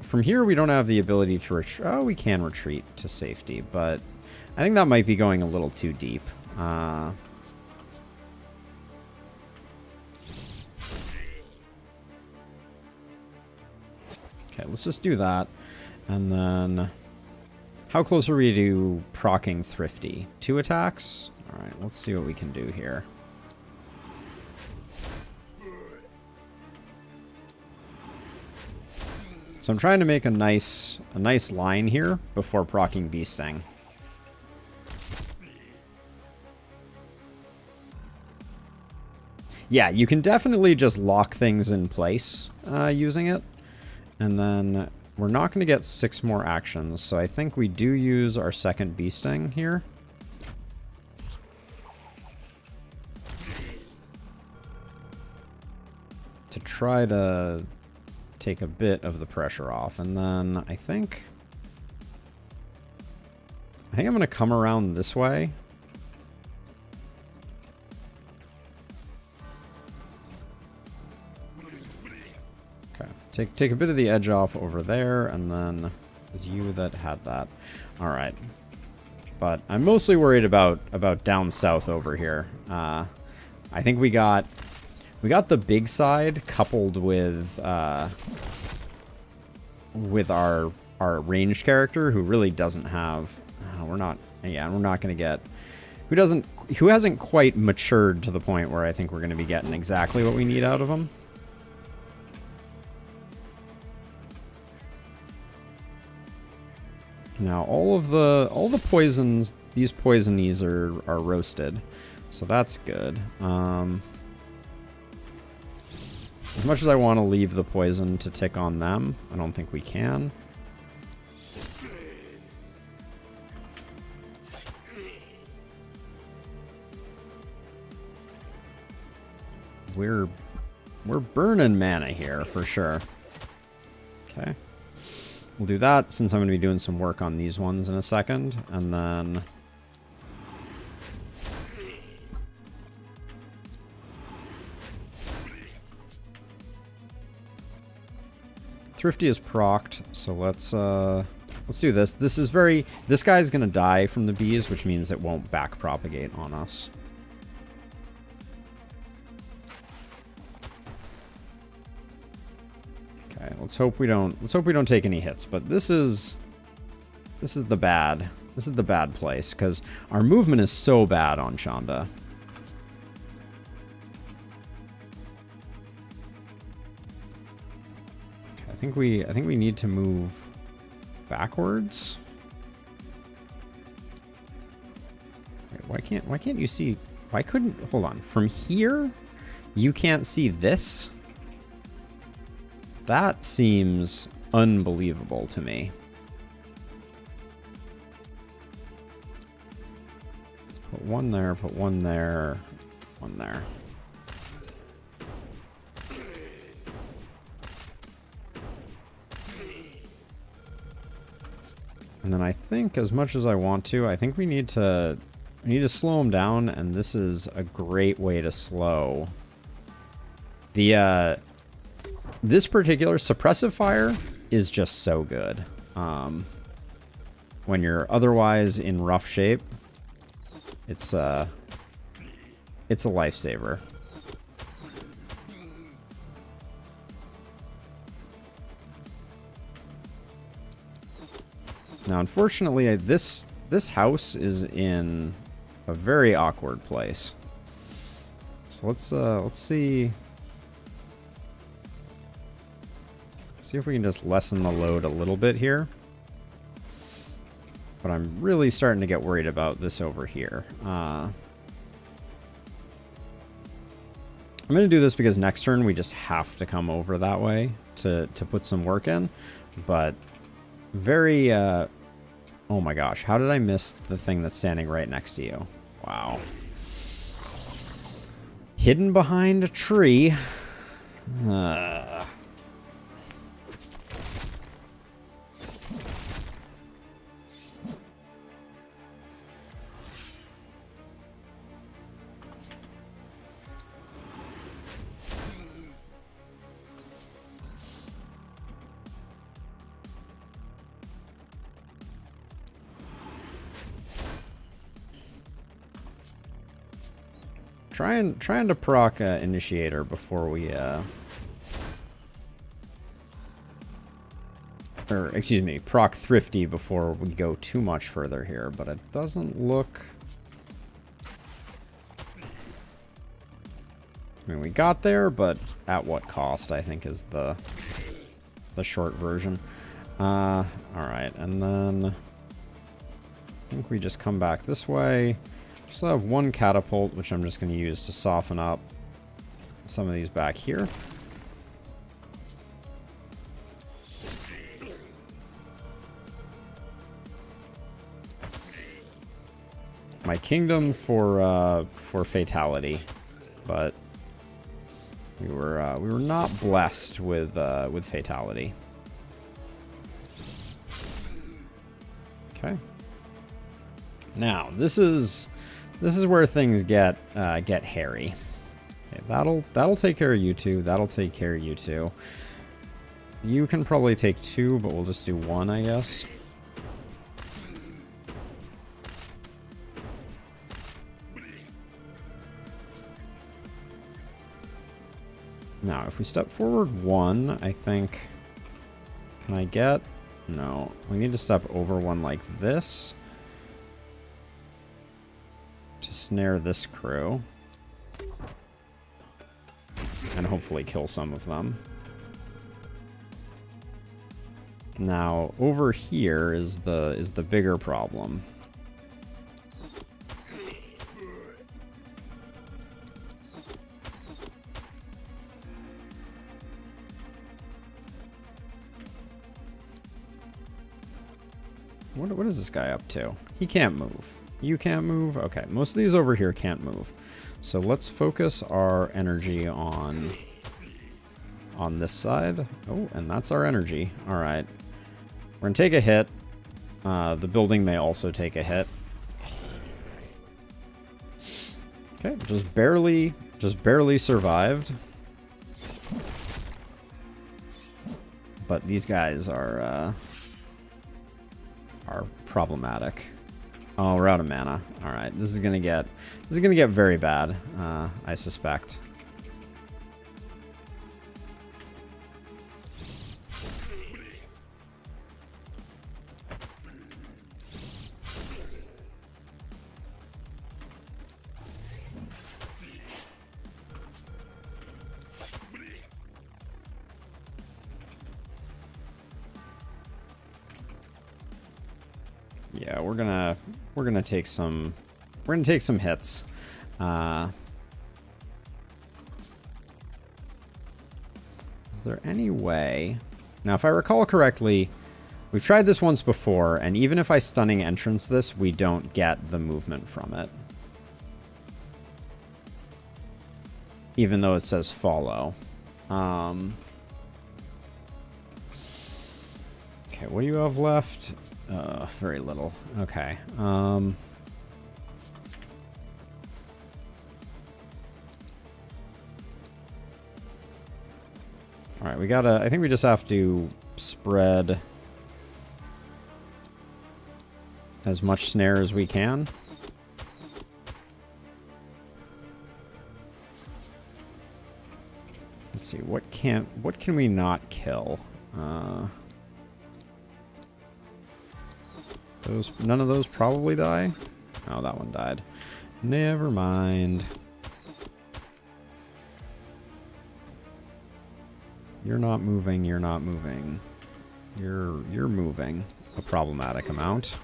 From here, we don't have the ability to retreat. Oh, we can retreat to safety, but I think that might be going a little too deep. Okay, let's just do that. And then, how close are we to proccing Thrifty? 2 attacks? All right, let's see what we can do here. So I'm trying to make a nice line here before proccing Bee Sting. Yeah, you can definitely just lock things in place using it. And then we're not going to get 6 more actions, so I think we do use our second Bee Sting here. To try to take a bit of the pressure off, and then I think I'm going to come around this way. Okay, take a bit of the edge off over there, and then it was you that had that. All right, but I'm mostly worried about down south over here. I think we got the big side coupled with our ranged character, who really doesn't have. We're not going to get. Who hasn't quite matured to the point where I think we're going to be getting exactly what we need out of him. Now all the poisons, these poisonies are roasted, so that's good. As much as I want to leave the poison to tick on them, I don't think we can. We're burning mana here for sure. Okay. We'll do that since I'm going to be doing some work on these ones in a second, and then Thrifty is procced, so let's do this. This guy's gonna die from the bees, which means it won't back propagate on us. Okay, let's hope we don't take any hits, but this is the bad place, because our movement is so bad on Shanda. Okay, I think we need to move backwards. Wait, why can't you see? Why couldn't, hold on, from here you can't see this? That seems unbelievable to me. Put one there, put one there, one there. And then I think, as much as I want to, I think we need to slow him down, and this is a great way to slow. This particular suppressive fire is just so good. When you're otherwise in rough shape, it's a lifesaver. Now, unfortunately, this house is in a very awkward place. So let's see if we can just lessen the load a little bit here. But I'm really starting to get worried about this over here. I'm going to do this because next turn we just have to come over that way to put some work in. But very... oh my gosh, how did I miss the thing that's standing right next to you? Wow. Hidden behind a tree. Trying to proc Initiator before we or excuse me, proc Thrifty before we go too much further here, but it doesn't look... I mean, we got there, but at what cost, I think, is the short version. Alright, and then I think we just come back this way. Still have one catapult, which I'm just going to use to soften up some of these back here. My kingdom for fatality, but we were not blessed with fatality. Okay. Now this is where things get hairy. Okay, that'll take care of you two. That'll take care of you two. You can probably take two, but we'll just do one, I guess. Now, if we step forward one, I think... Can I get... No. We need to step over one like this. To snare this crew. And hopefully kill some of them. Now, over here is the bigger problem. What is this guy up to? He can't move. You can't move? Okay, most of these over here can't move. So let's focus our energy on this side. Oh, and that's our energy. All right. We're going to take a hit. The building may also take a hit. Okay, just barely survived. But these guys are problematic. Oh, we're out of mana. All right, this is gonna get very bad. I suspect. Yeah, we're gonna take some hits. Is there any way? Now, if I recall correctly, we've tried this once before, and even if I stunning entrance this, we don't get the movement from it. Even though it says follow. Okay, what do you have left? Very little. Okay. All right, we gotta... I think we just have to spread as much snare as we can. Let's see, what can we not kill? None of those probably die? Oh, that one died. Never mind. You're not moving, you're not moving. You're moving a problematic amount.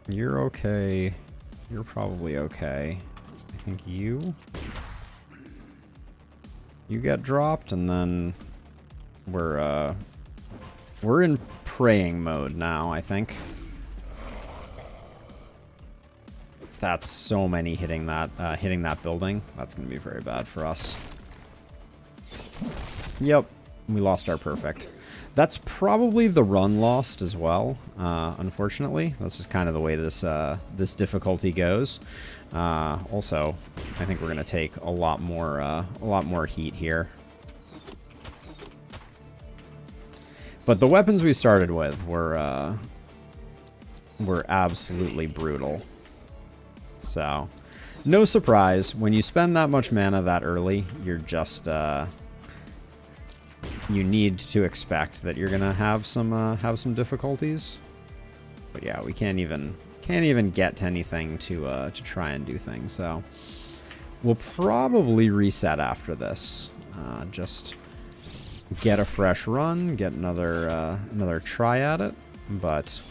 You're okay. You're probably okay. I think you get dropped, and then we're in praying mode now, I think. That's so many hitting that building. That's gonna be very bad for us. Yep, we lost our perfect. That's probably the run lost as well, unfortunately. That's just kind of the way this difficulty goes. Also, I think we're gonna take a lot more heat here. But the weapons we started with were absolutely brutal. So, no surprise when you spend that much mana that early, you're just you need to expect that you're gonna have some difficulties. But yeah, we can't even get to anything to try and do things. So we'll probably reset after this. Just get a fresh run, get another try at it, but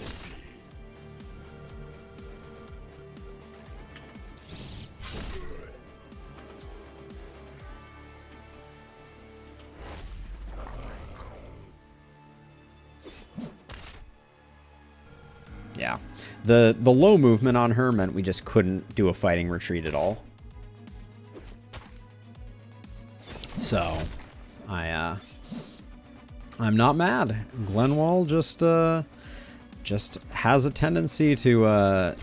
yeah, the low movement on her meant we just couldn't do a fighting retreat at all. So I'm not mad. Glenwald just has a tendency to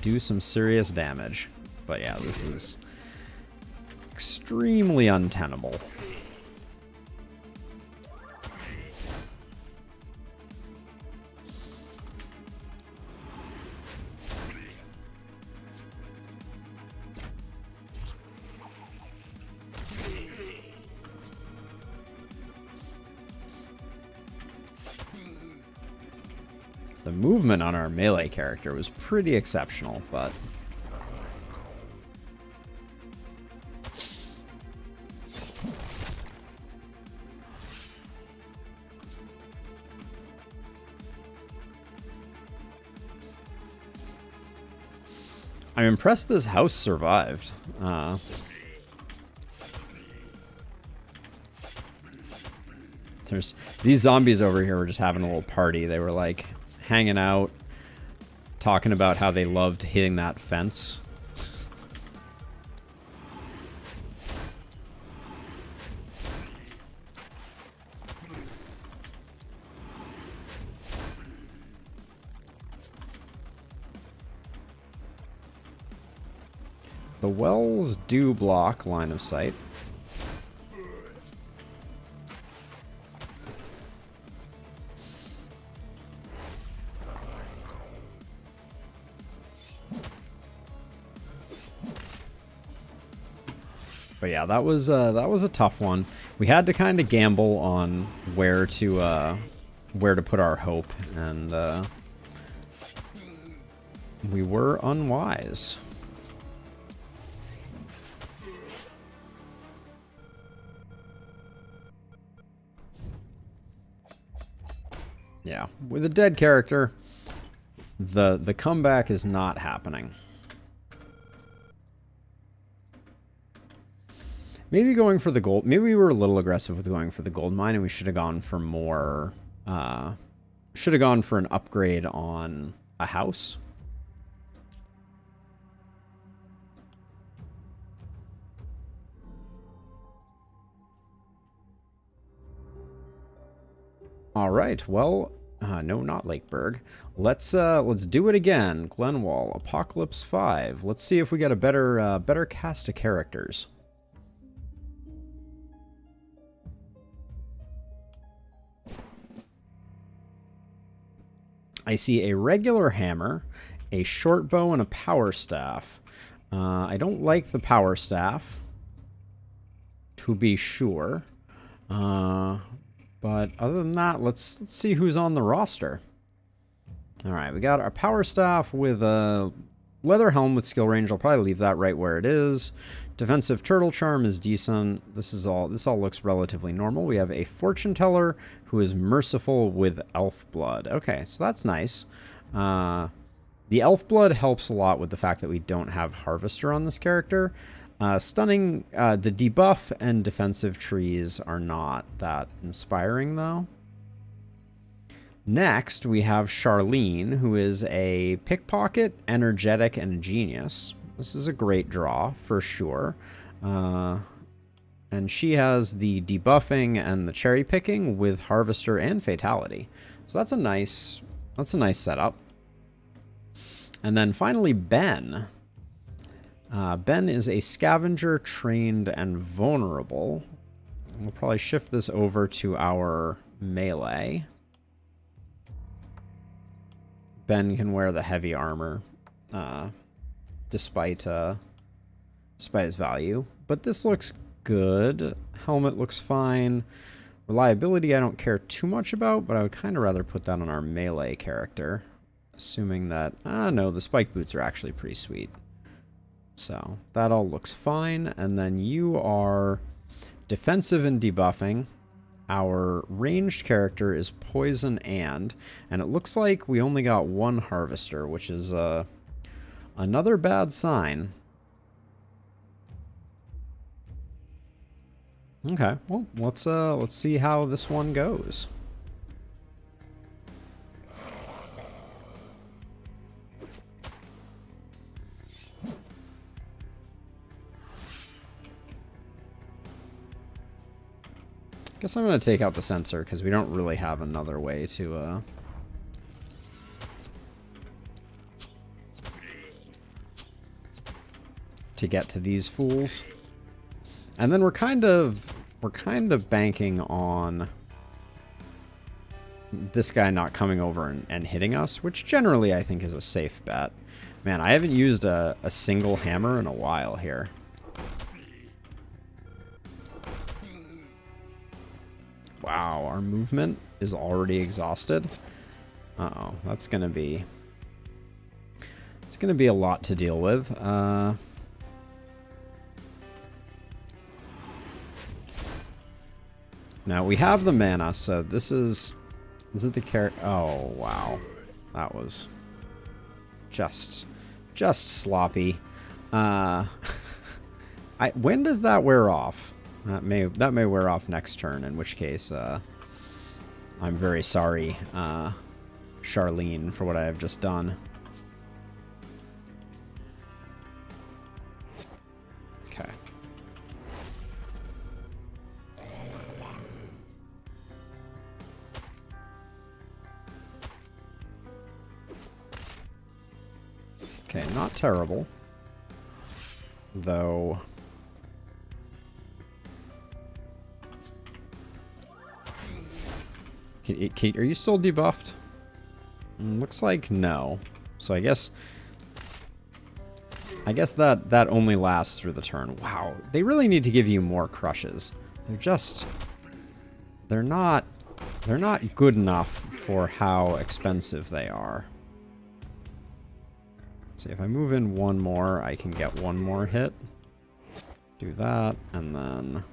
do some serious damage. But yeah, this is extremely untenable. The movement on our melee character was pretty exceptional, but I'm impressed this house survived. There's these zombies over here were just having a little party. They were like hanging out, talking about how they loved hitting that fence. The wells do block line of sight. But yeah, that was a tough one. We had to kind of gamble on where to put our hope, and we were unwise. Yeah, with a dead character, the comeback is not happening. Maybe going for the gold. Maybe we were a little aggressive with going for the gold mine, and we should have gone for more. Should have gone for an upgrade on a house. All right. Well, no, not Lakeburg. Let's do it again. Glenwald, Apocalypse 5. Let's see if we get a better cast of characters. I see a regular hammer, a short bow, and a power staff. I don't like the power staff, to be sure. But other than that, let's see who's on the roster. All right, we got our power staff with a leather helm with skill range. I'll probably leave that right where it is. Defensive turtle charm is decent. This all looks relatively normal. We have a fortune teller who is merciful with elf blood. Okay, so that's nice. The elf blood helps a lot with the fact that we don't have harvester on this character. Stunning, the debuff and defensive trees are not that inspiring though. Next, we have Charlene, who is a pickpocket, energetic, and genius. This is a great draw, for sure. And she has the debuffing and the cherry picking with Harvester and Fatality. So that's a nice setup. And then finally, Ben. Ben is a scavenger, trained, and vulnerable. We'll probably shift this over to our melee. Ben can wear the heavy armor. Despite his value. But this looks good. Helmet looks fine. Reliability I don't care too much about, but I would kind of rather put that on our melee character. Assuming that, no, the spike boots are actually pretty sweet. So that all looks fine. And then you are defensive and debuffing. Our ranged character is poison and it looks like we only got one harvester, which is another bad sign. Okay, well, let's see how this one goes. Guess I'm going to take out the sensor because we don't really have another way to get to these fools. And then we're kind of banking on this guy not coming over and hitting us, which generally I think is a safe bet. Man, I haven't used a single hammer in a while here. Wow, our movement is already exhausted. Uh-oh, it's gonna be a lot to deal with. Now we have the mana, so this is the character. Oh wow, that was just sloppy. When does that wear off? That may wear off next turn, in which case I'm very sorry, Charlene, for what I have just done. Okay. Okay, not terrible. though. Kate, are you still debuffed? Looks like no. So I guess that only lasts through the turn. Wow, they really need to give you more crushes. They're not good enough for how expensive they are. See, if I move in one more, I can get one more hit. Do that, and then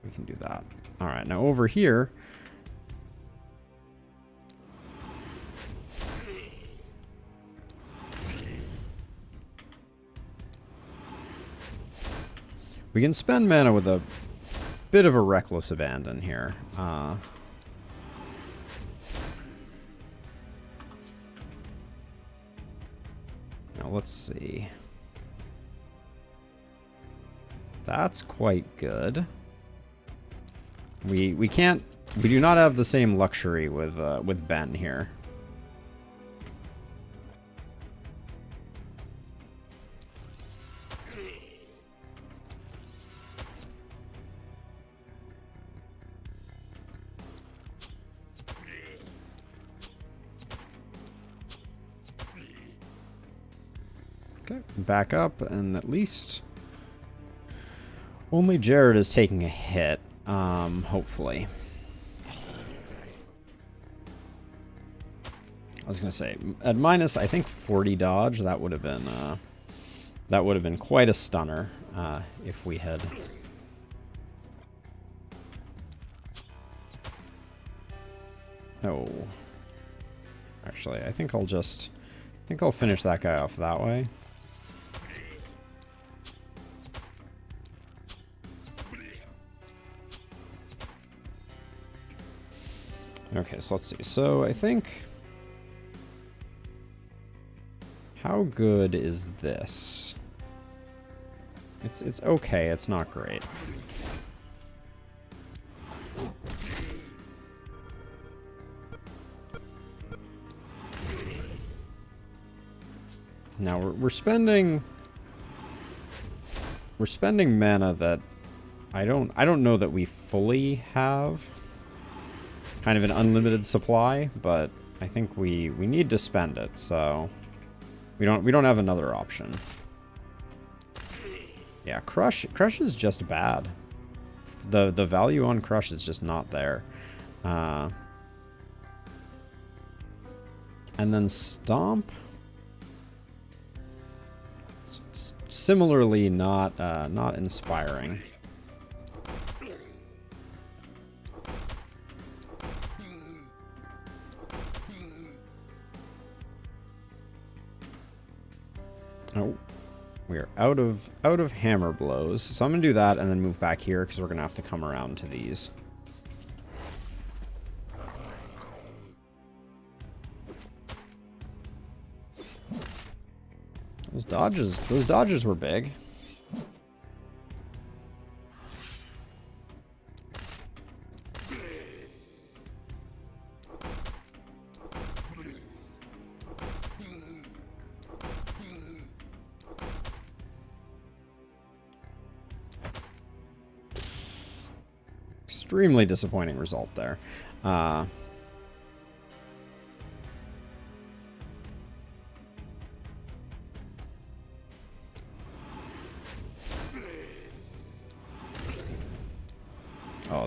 we can do that. All right, now over here, we can spend mana with a bit of a reckless abandon here. Now let's see. That's quite good. We do not have the same luxury with Ben here. Okay, back up, and at least only Jared is taking a hit, hopefully. I was gonna say, at minus, I think 40 dodge, that would have been quite a stunner, if we had. Oh. Actually, I think I'll finish that guy off that way. Okay, so let's see. So I think, how good is this? It's okay. It's not great. Now we're spending mana that I don't know that we fully have. Kind of an unlimited supply, but I think we need to spend it, so we don't have another option. Yeah, Crush is just bad. The value on Crush is just not there. And then Stomp, similarly not inspiring. Oh, we are out of hammer blows. So I'm gonna do that and then move back here because we're gonna have to come around to these. Those dodges were big. Extremely disappointing result there. Oh,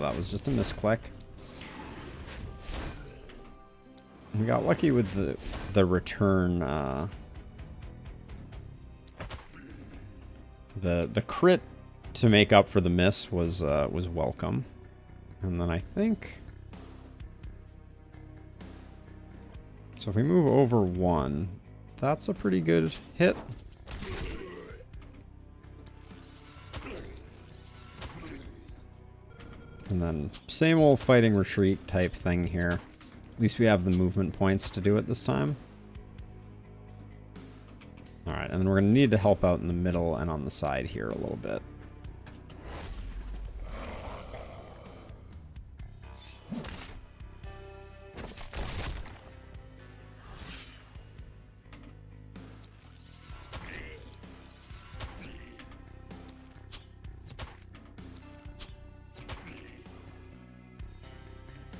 that was just a misclick. We got lucky with the return. The crit to make up for the miss was welcome. And then I think, so if we move over one, that's a pretty good hit. And then same old fighting retreat type thing here. At least we have the movement points to do it this time. All right, and then we're gonna need to help out in the middle and on the side here a little bit.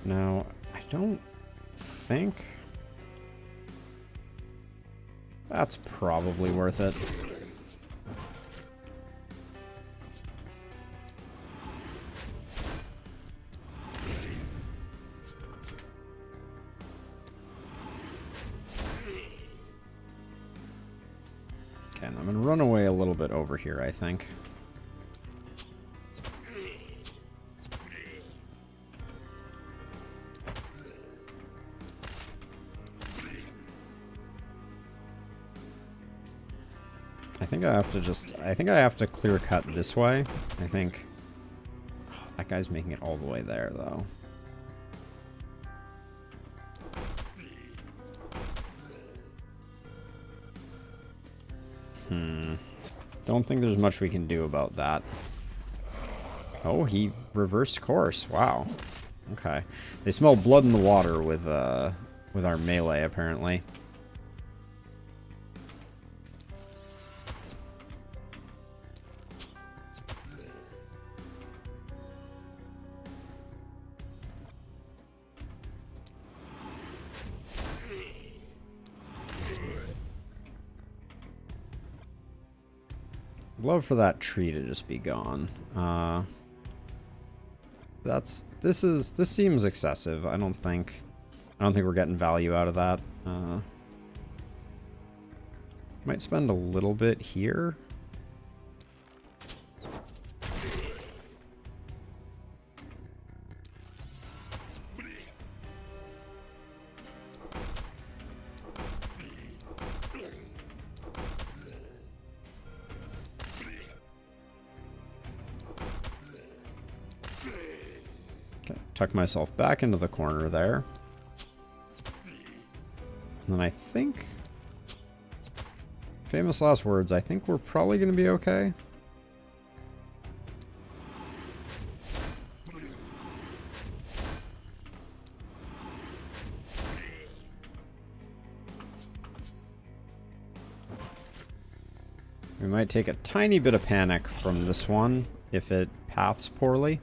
Now, I don't think that's probably worth it. Okay, I'm gonna run away a little bit over here, I think. I think I have to clear cut this way. I think that guy's making it all the way there, though. Don't think there's much we can do about that. Oh, he reversed course. Wow. Okay. They smell blood in the water with our melee, apparently. Love for that tree to just be gone. This seems excessive. I don't think we're getting value out of that. Might spend a little bit here. Tuck myself back into the corner there. And then I think, famous last words, I think we're probably going to be okay. We might take a tiny bit of panic from this one if it paths poorly.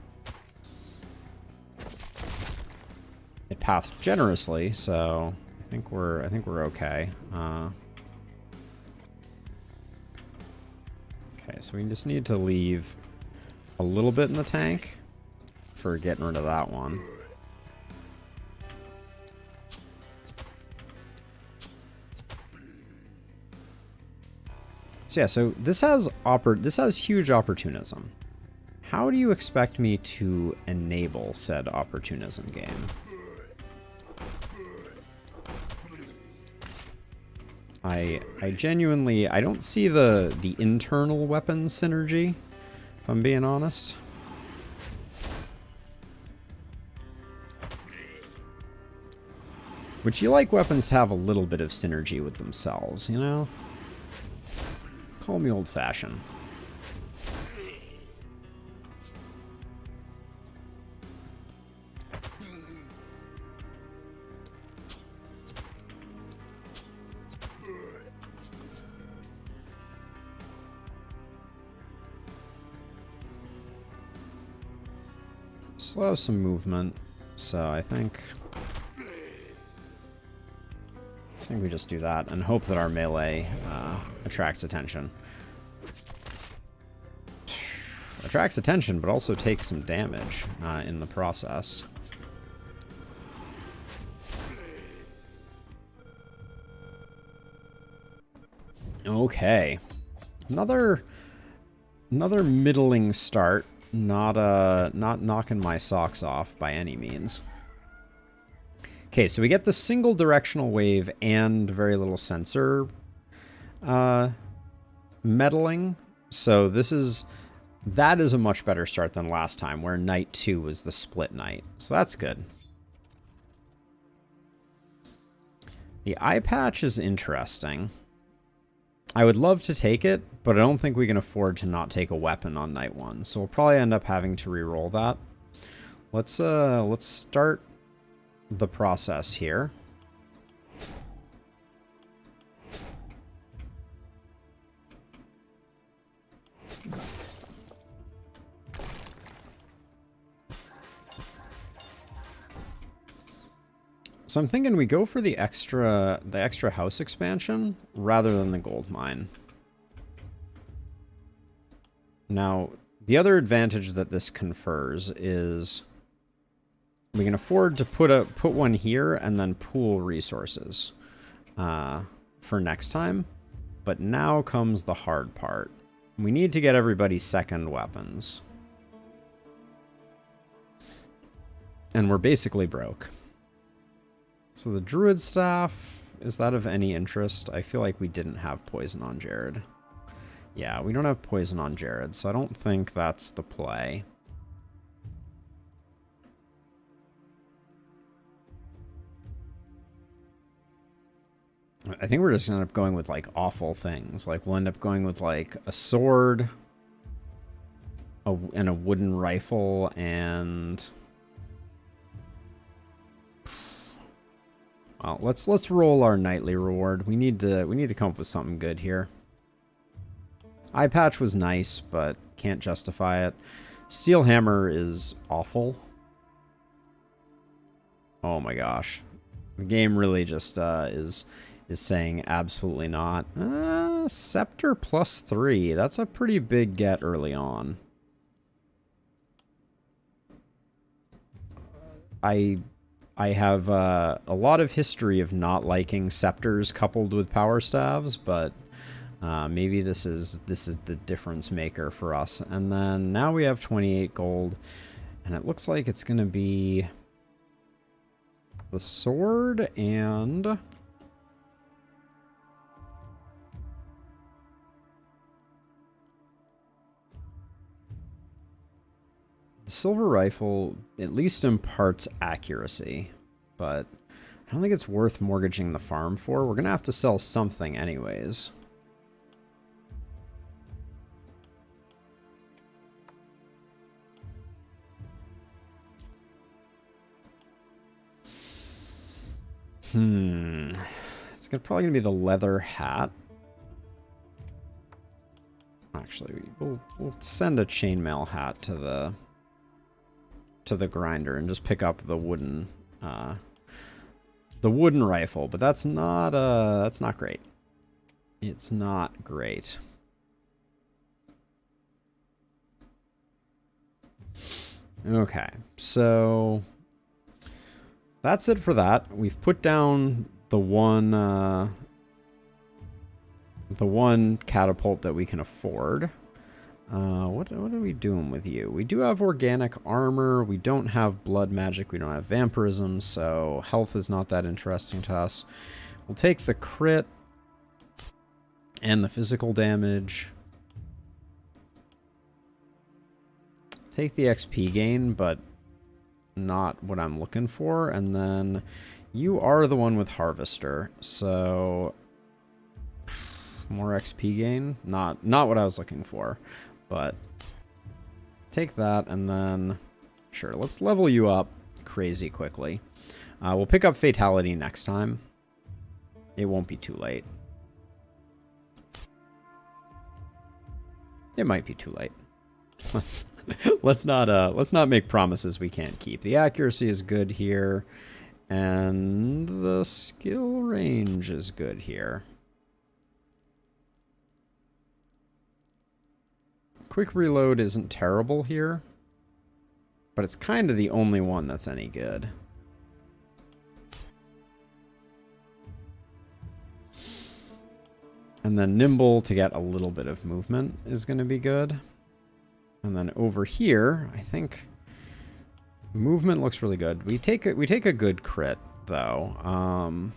It pathed generously, so I think we're okay. Okay, so we just need to leave a little bit in the tank for getting rid of that one. So yeah, so this has huge opportunism. How do you expect me to enable said opportunism game? I genuinely, I don't see the internal weapon synergy, if I'm being honest. Which you like weapons to have a little bit of synergy with themselves, you know? Call me old-fashioned. Still have some movement, so I think we just do that and hope that our melee attracts attention. Attracts attention, but also takes some damage in the process. Okay, another middling start. Not knocking my socks off by any means. Okay, so we get the single directional wave and very little sensor meddling. So that is a much better start than last time, where night 2 was the split night. So that's good. The eye patch is interesting. I would love to take it, but I don't think we can afford to not take a weapon on night 1. So we'll probably end up having to re-roll that. Let's start the process here. So I'm thinking we go for the extra house expansion rather than the gold mine. Now, the other advantage that this confers is we can afford to put one here and then pool resources for next time. But now comes the hard part. We need to get everybody second weapons. And we're basically broke. So the druid staff, is that of any interest? I feel like we didn't have poison on Jared. Yeah, we don't have poison on Jared, so I don't think that's the play. I think we're just going to end up going with, like, awful things. Like, we'll end up going with, like, a sword, and a wooden rifle, and... Well, let's roll our nightly reward. We need to come up with something good here. Eye patch was nice, but can't justify it. Steel hammer is awful. Oh my gosh. The game really just is saying absolutely not. Scepter +3. That's a pretty big get early on. I have a lot of history of not liking scepters coupled with power staves, but maybe this is the difference maker for us. And then now we have 28 gold, and it looks like it's going to be the sword and the silver rifle at least imparts accuracy, but I don't think it's worth mortgaging the farm for. We're going to have to sell something anyways. It's probably going to be the leather hat. Actually, we'll send a chainmail hat to the grinder and just pick up the wooden rifle, but that's not great. It's not great. Okay, so that's it for that. We've put down the one catapult that we can afford. What are we doing with you? We do have organic armor. We don't have blood magic. We don't have vampirism, so health is not that interesting to us. We'll take the crit and the physical damage. Take the XP gain, but not what I'm looking for. And then you are the one with Harvester, so more XP gain. Not what I was looking for. But take that, and then, sure, let's level you up crazy quickly. We'll pick up Fatality next time. It won't be too late. It might be too late. Let's not make promises we can't keep. The accuracy is good here, and the skill range is good here. Quick reload isn't terrible here, but it's kind of the only one that's any good. And then nimble to get a little bit of movement is going to be good. And then over here, I think movement looks really good. We take a good crit though.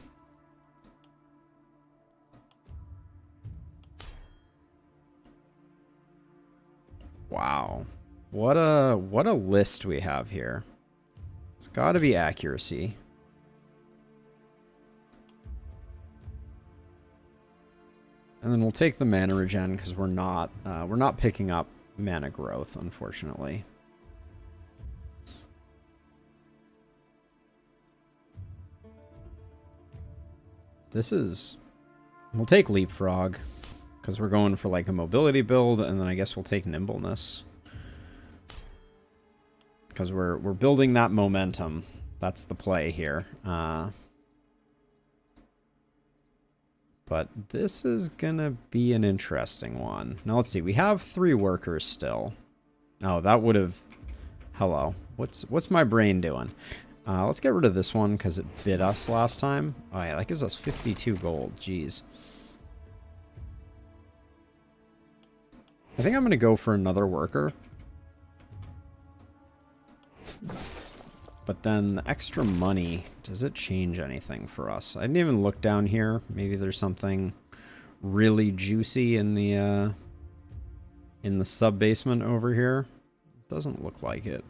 Wow. What a list we have here. It's got to be accuracy. And then we'll take the mana regen because we're not picking up mana growth, unfortunately. We'll take leapfrog. Because we're going for like a mobility build, and then I guess we'll take nimbleness. Because we're building that momentum. That's the play here. But this is gonna be an interesting one. Now let's see, we have 3 workers still. Oh, that would have... Hello. What's my brain doing? Let's get rid of this one because it bit us last time. Oh yeah, that gives us 52 gold. Jeez. I think I'm gonna go for another worker. But then the extra money, does it change anything for us? I didn't even look down here. Maybe there's something really juicy in the sub-basement over here. Doesn't look like it.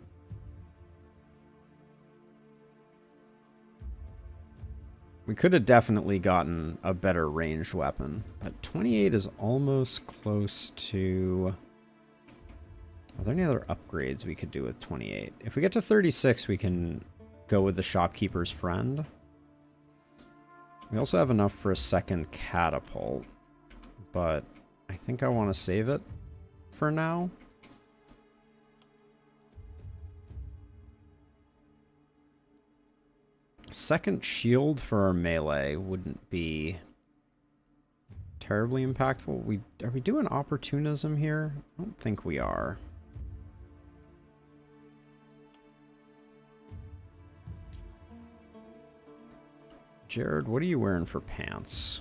We could have definitely gotten a better ranged weapon, but 28 is almost close to... Are there any other upgrades we could do with 28? If we get to 36, we can go with the shopkeeper's friend. We also have enough for a second catapult, but I think I want to save it for now. Second shield for our melee wouldn't be terribly impactful. Are we doing opportunism here? I don't think we are. Jared, what are you wearing for pants?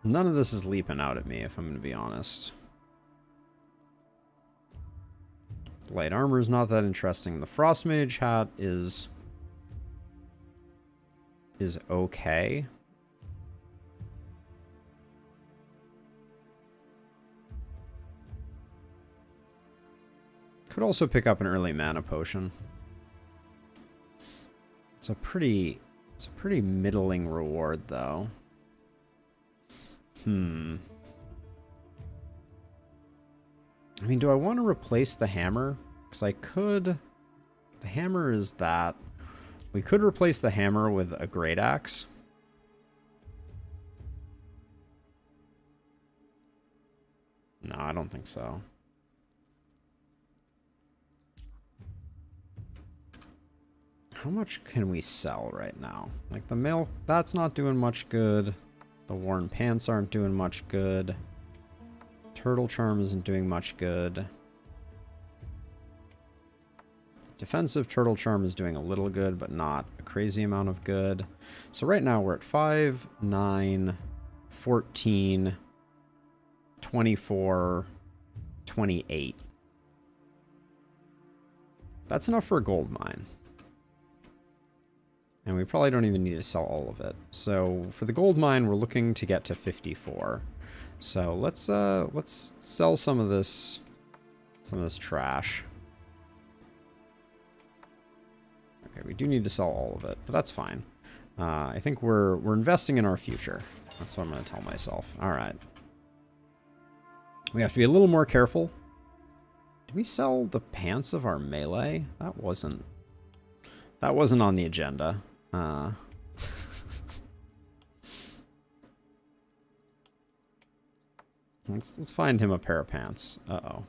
None of this is leaping out at me, if I'm going to be honest. Light armor is not that interesting. The Frost Mage hat is okay. Could also pick up an early mana potion. It's a pretty middling reward though. I mean, do I want to replace the hammer? Because I could... The hammer is that. We could replace the hammer with a great axe. No, I don't think so. How much can we sell right now? Like the mail, that's not doing much good. The worn pants aren't doing much good. Turtle charm isn't doing much good. Defensive turtle charm is doing a little good, but not a crazy amount of good. So right now we're at 5, 9, 14, 24, 28. That's enough for a gold mine. And we probably don't even need to sell all of it. So for the gold mine, we're looking to get to 54. So let's sell some of this trash. Okay, we do need to sell all of it, but that's fine. I think we're investing in our future. That's what I'm going to tell myself. All right. We have to be a little more careful. Did we sell the pants of our melee? That wasn't on the agenda. Let's find him a pair of pants. Uh-oh.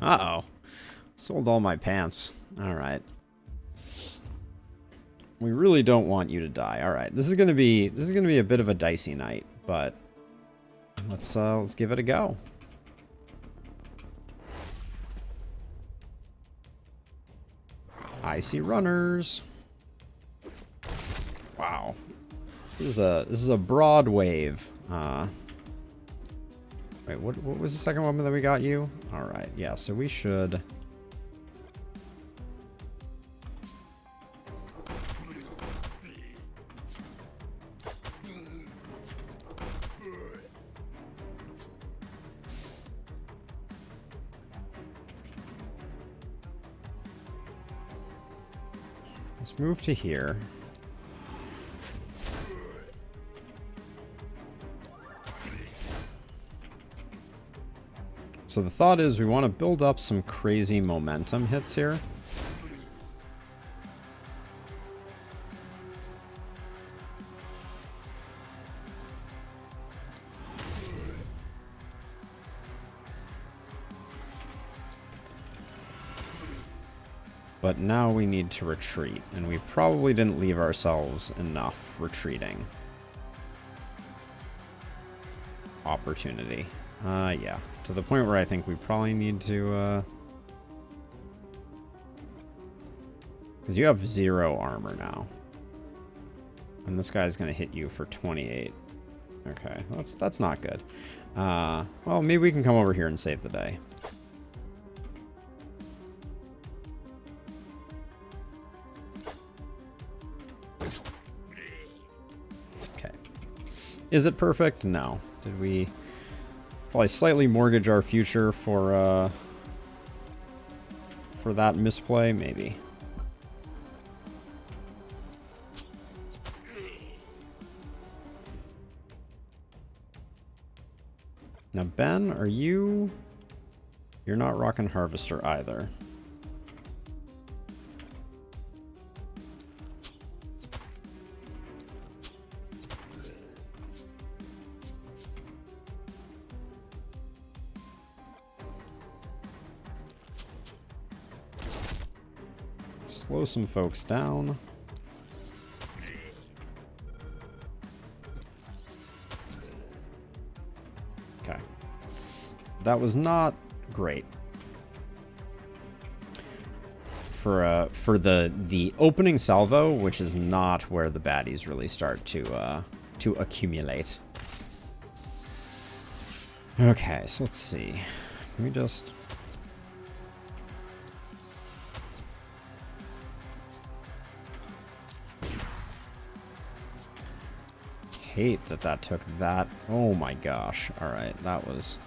Uh-oh. Sold all my pants. All right. We really don't want you to die. All right. This is going to be a bit of a dicey night, but let's give it a go. I see runners. Wow. This is a broad wave. Wait, what was the second weapon that we got you? All right. Yeah, so we should... Let's move to here. So the thought is we want to build up some crazy momentum hits here. But now we need to retreat, and we probably didn't leave ourselves enough retreating opportunity. Yeah, to the point where I think we probably need to, because you have 0 armor now. And this guy's going to hit you for 28. Okay, that's not good. Well, maybe we can come over here and save the day. Okay. Is it perfect? No. Did we probably slightly mortgage our future for that misplay? Maybe. Now, Ben, are you... You're not rocking Harvester either. Slow some folks down. Okay. That was not great. For the opening salvo, which is not where the baddies really start to accumulate. Okay, so let's see. Let me just... hate that took that. Oh my gosh. All right, that was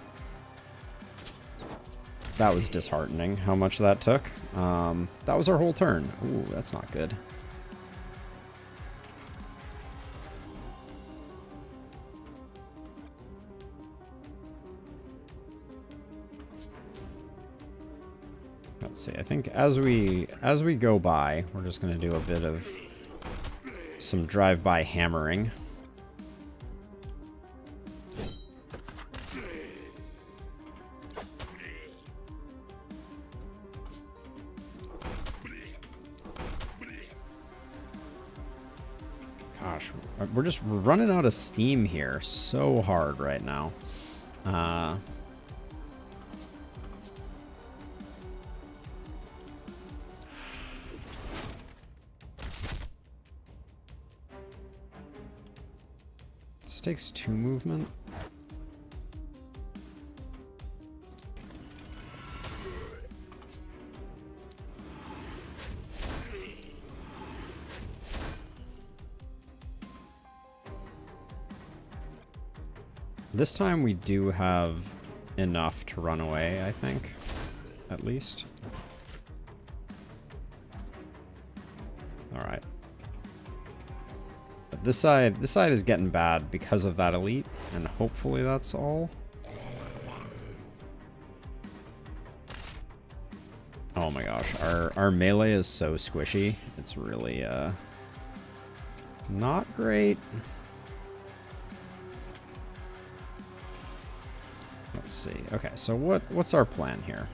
disheartening how much that took. That was our whole turn. Ooh, that's not good. Let's see. I think as we go by, we're just going to do a bit of some drive-by hammering. Gosh, we're running out of steam here so hard right now. This takes 2 movement. This time we do have enough to run away, I think, at least. All right. But this side is getting bad because of that elite, and hopefully that's all. Oh my gosh, our melee is so squishy. It's really not great. Let's see. Okay, so what's our plan here?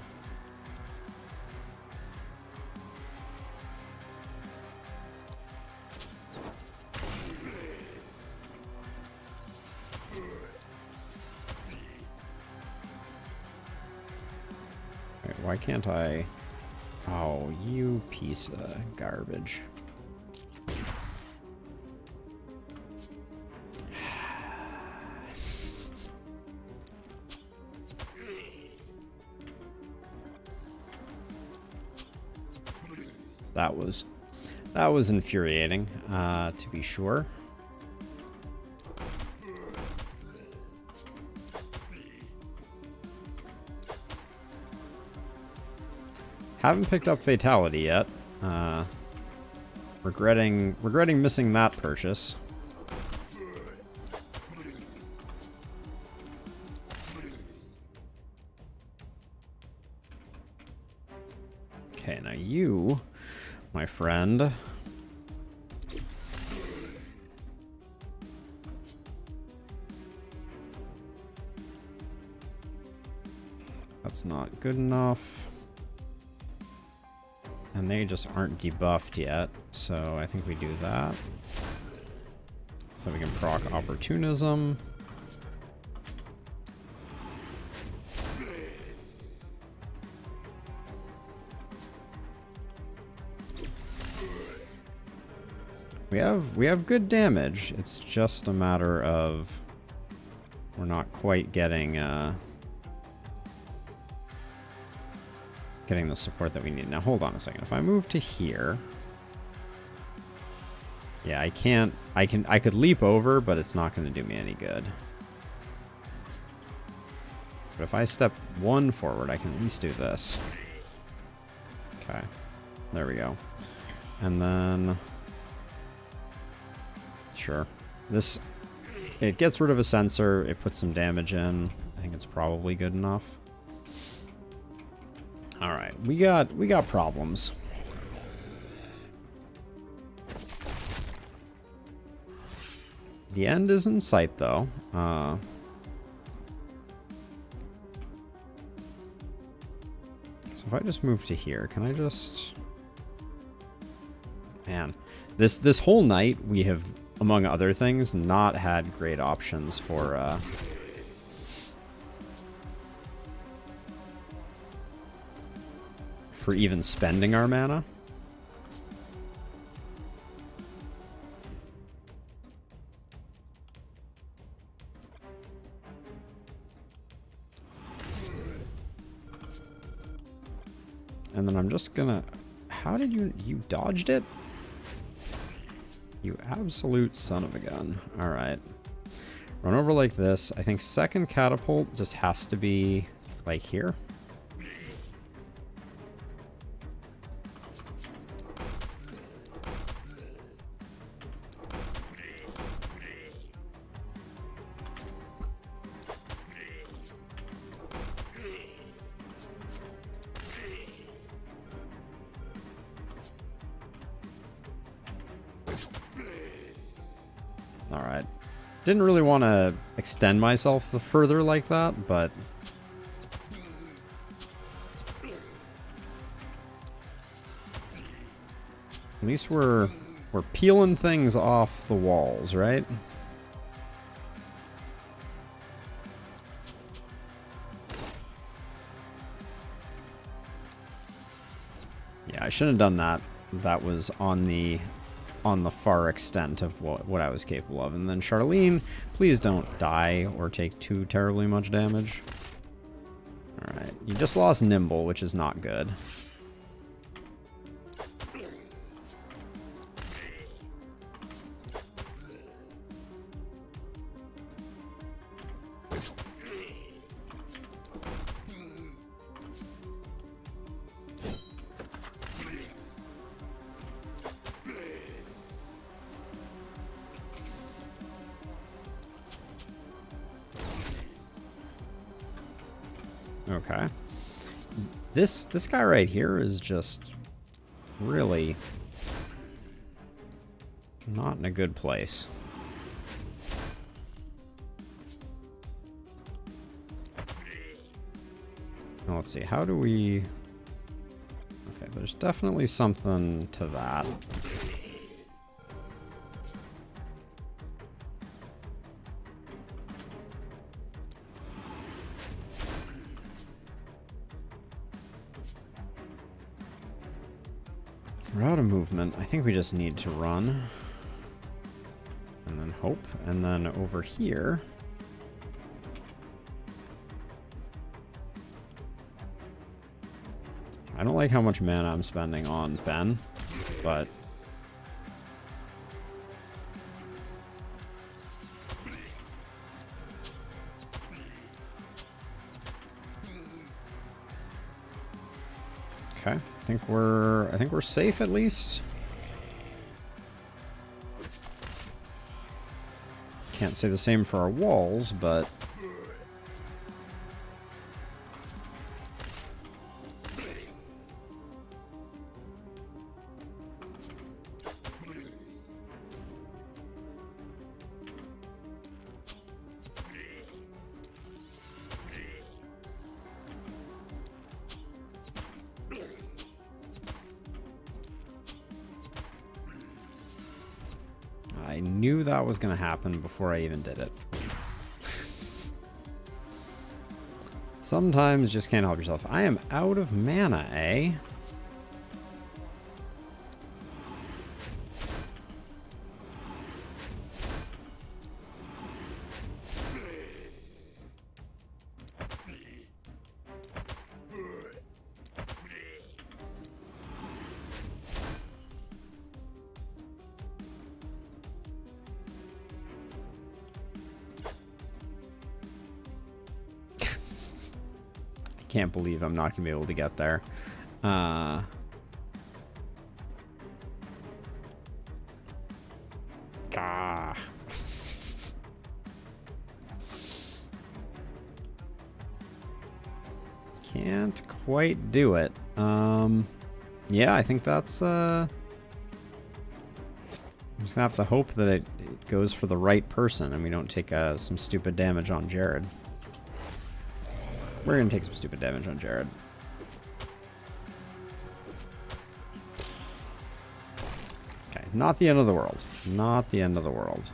Wait, why can't I? Oh, you piece of garbage. That was infuriating, to be sure. Haven't picked up Fatality yet. Regretting missing that purchase. Okay, now you, my friend. That's not good enough. And they just aren't debuffed yet, so I think we do that. So we can proc Opportunism. We have good damage. It's just a matter of we're not quite getting getting the support that we need. Now hold on a second. If I move to here, yeah, I can't. I could leap over, but it's not going to do me any good. But if I step one forward, I can at least do this. Okay, there we go. And then. Sure. It gets rid of a sensor, it puts some damage in. I think it's probably good enough. Alright, we got problems. The end is in sight though. So if I just move to here, can I just... Man, this whole night we have, among other things, not had great options for even spending our mana. And then I'm just gonna... How did you dodged it? You absolute son of a gun. Alright. Run over like this. I think second catapult just has to be like here. Alright. Didn't really want to extend myself further like that, but... At least we're peeling things off the walls, right? Yeah, I shouldn't have done that. That was on the far extent of what I was capable of. And then Charlene, please don't die or take too terribly much damage. Alright, you just lost Nimble, which is not good. Okay. This guy right here is just really not in a good place. Now let's see, how do we... Okay, there's definitely something to that. We're out of movement. I think we just need to run. And then hope. And then over here... I don't like how much mana I'm spending on Ben, but... Okay, I think we're safe at least. Can't say the same for our walls, but knew that was going to happen before I even did it. Sometimes just can't help yourself. I am out of mana, eh? Can't believe I'm not gonna be able to get there. Can't quite do it. Yeah, I think that's I'm just gonna have to hope that it goes for the right person and we don't take some stupid damage on Jared. We're going to take some stupid damage on Jared. Okay, not the end of the world. Not the end of the world.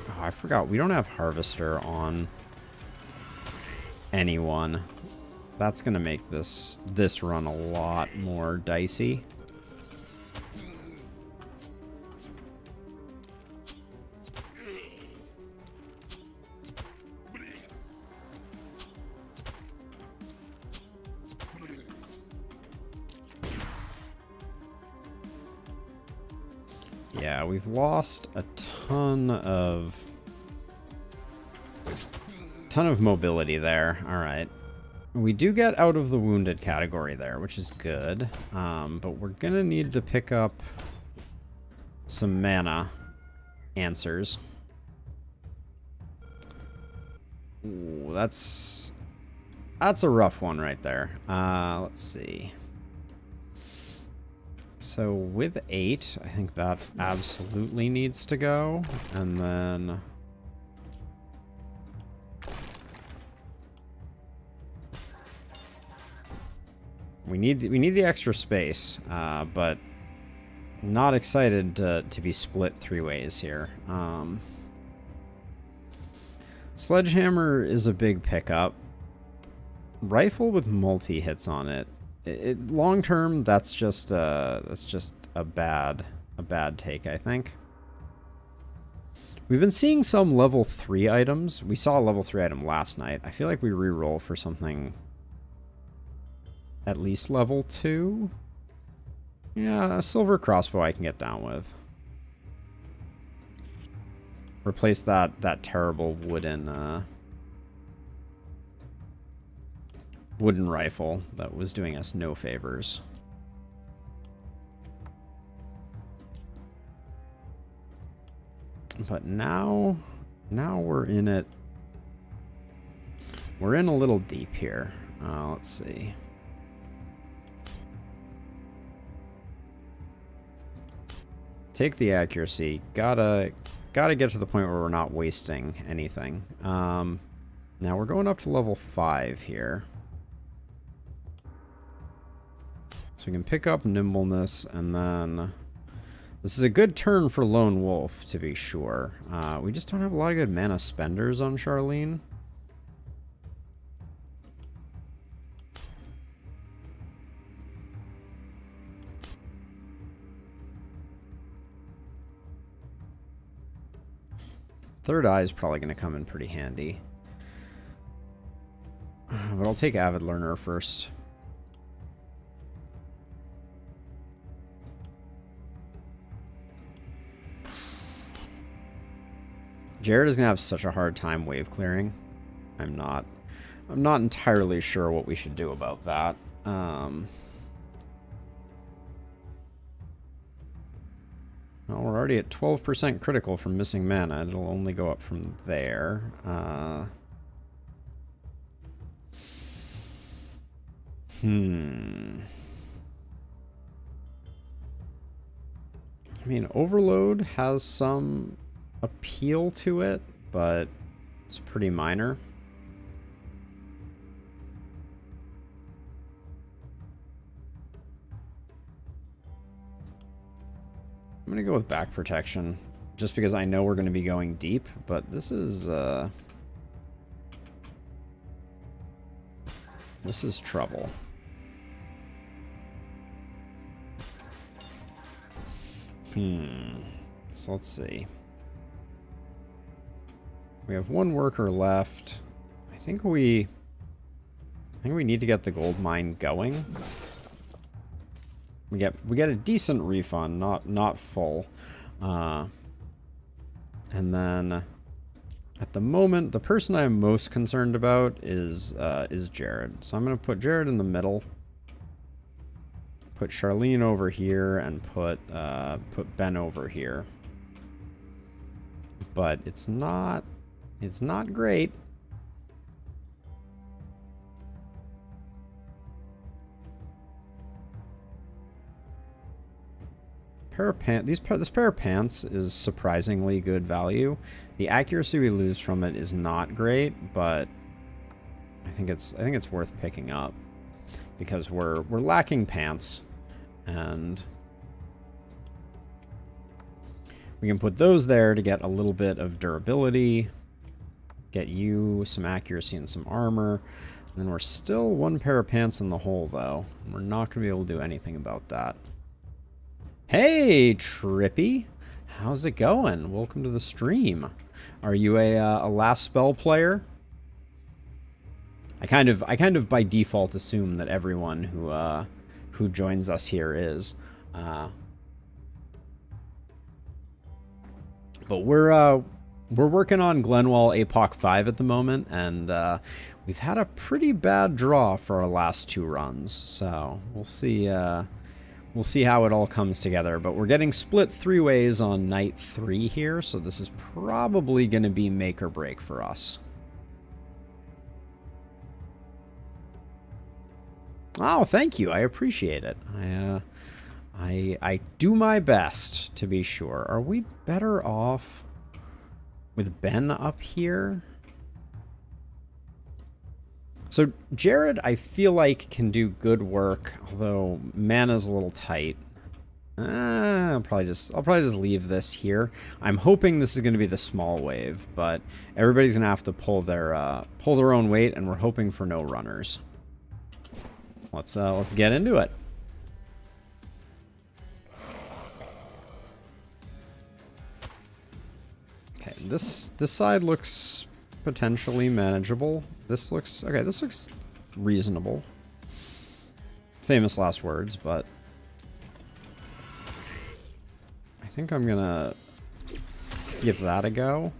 Oh, I forgot. We don't have Harvester on anyone. That's going to make this run a lot more dicey. Yeah, we've lost a ton of mobility there. All right. We do get out of the wounded category there, which is good. But we're going to need to pick up some mana answers. Ooh, that's a rough one right there. Let's see. So with 8, I think that absolutely needs to go. And then... We need the extra space, but not excited to be split 3 ways here. Sledgehammer is a big pickup. Rifle with multi-hits on it. Long term, that's just a bad take, I think. We've been seeing some level 3 items. We saw a level 3 item last night. I feel like we reroll for something at least level 2. Yeah, a silver crossbow I can get down with. Replace that terrible wooden rifle that was doing us no favors. But now we're in it. We're in a little deep here. Let's see. Take the accuracy. Gotta get to the point where we're not wasting anything. Now we're going up to level 5 here. So we can pick up nimbleness, and then this is a good turn for Lone Wolf, to be sure. We just don't have a lot of good mana spenders on Charlene. Third Eye is probably going to come in pretty handy. But I'll take Avid Learner first. Jared is going to have such a hard time wave clearing. I'm not entirely sure what we should do about that. Well, we're already at 12% critical from missing mana. It'll only go up from there. I mean, Overload has some appeal to it, but it's pretty minor. I'm going to go with back protection, just because I know we're going to be going deep, but this is trouble. So let's see. We have one worker left. I think we need to get the gold mine going. We get a decent refund, not full. And then at the moment, the person I'm most concerned about is Jared. So I'm gonna put Jared in the middle. Put Charlene over here and put Ben over here. But it's not great. This pair of pants is surprisingly good value. The accuracy we lose from it is not great, but I think it's worth picking up because we're lacking pants, and we can put those there to get a little bit of durability, get you some accuracy and some armor, and then we're still one pair of pants in the hole though. And we're not gonna be able to do anything about that. Hey, Trippy. How's it going? Welcome to the stream. Are you a last spell player? I kind of by default assume that everyone who joins us here is. But we're working on Glenwald Apoc 5 at the moment, and we've had a pretty bad draw for our last 2 runs. So we'll see. We'll see how it all comes together, but we're getting split 3 ways on night 3 here, so this is probably going to be make or break for us. Oh, thank you. I appreciate it. I do my best, to be sure. Are we better off with Ben up here? So Jared, I feel like, can do good work, although mana's a little tight. I'll probably just leave this here. I'm hoping this is going to be the small wave, but everybody's going to have to pull their own weight, and we're hoping for no runners. Let's get into it. Okay, this side looks potentially manageable. This looks okay. This looks reasonable. Famous last words, but I think I'm gonna give that a go.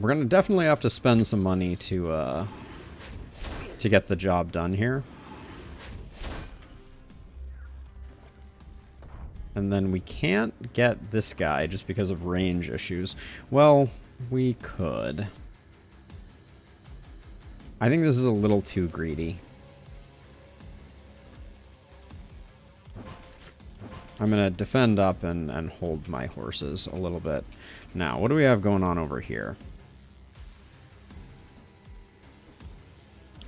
We're gonna definitely have to spend some money to get the job done here. And then we can't get this guy just because of range issues. Well, we could. I think this is a little too greedy. I'm going to defend up and hold my horses a little bit. Now, what do we have going on over here?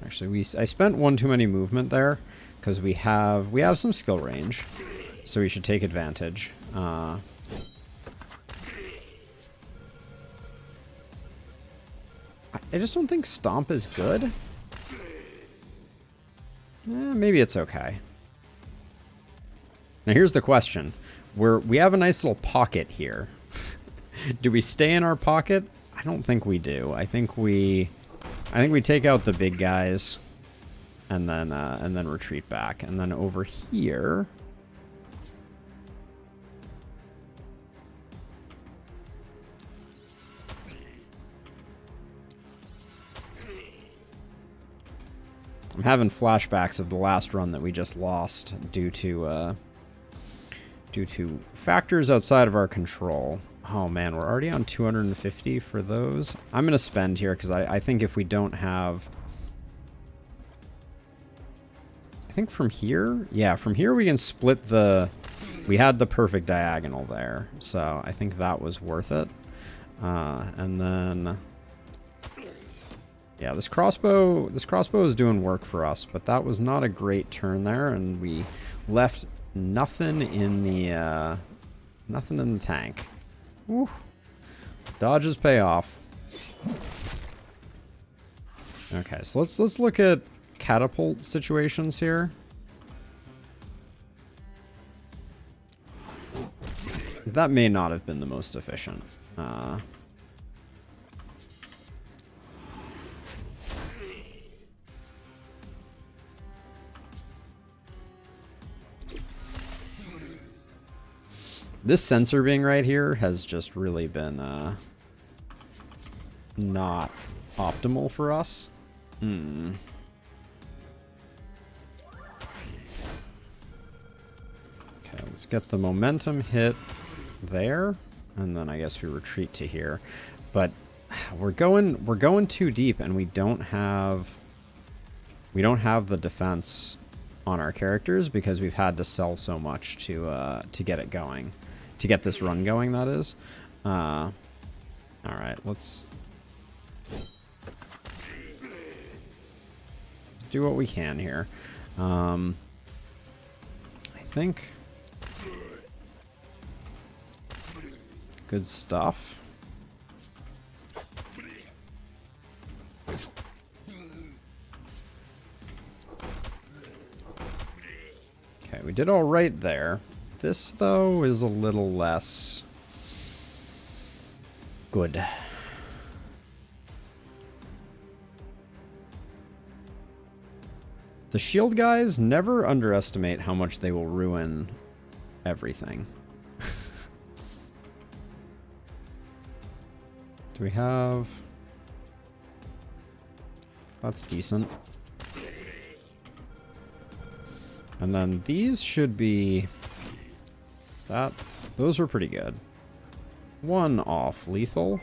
Actually, I spent one too many movement there because we have some skill range. So we should take advantage. I just don't think Stomp is good. Maybe it's okay. Now here's the question. We have a nice little pocket here. Do we stay in our pocket? I don't think we do. I think we take out the big guys and then retreat back. And then over here, I'm having flashbacks of the last run that we just lost due to factors outside of our control. Oh man, we're already on 250 for those. I'm gonna spend here because I think if we don't have, I think from here, yeah, from here we can split the. We had the perfect diagonal there, so I think that was worth it. And then Yeah, this crossbow is doing work for us, but that was not a great turn there, and we left nothing in the tank. Woo. Dodges pay off. Okay, so let's look at catapult situations here. That may not have been the most efficient. This sensor being right here has just really been not optimal for us. Okay, let's get the momentum hit there, and then I guess we retreat to here. But we're going too deep, and we don't have the defense on our characters because we've had to sell so much to get it going. To get this run going, that is. Alright, let's do what we can here. I think... Good stuff. Okay, we did all right there. This, though, is a little less good. The shield guys, never underestimate how much they will ruin everything. Do we have... That's decent. And then these should be... Those were pretty good. One off lethal.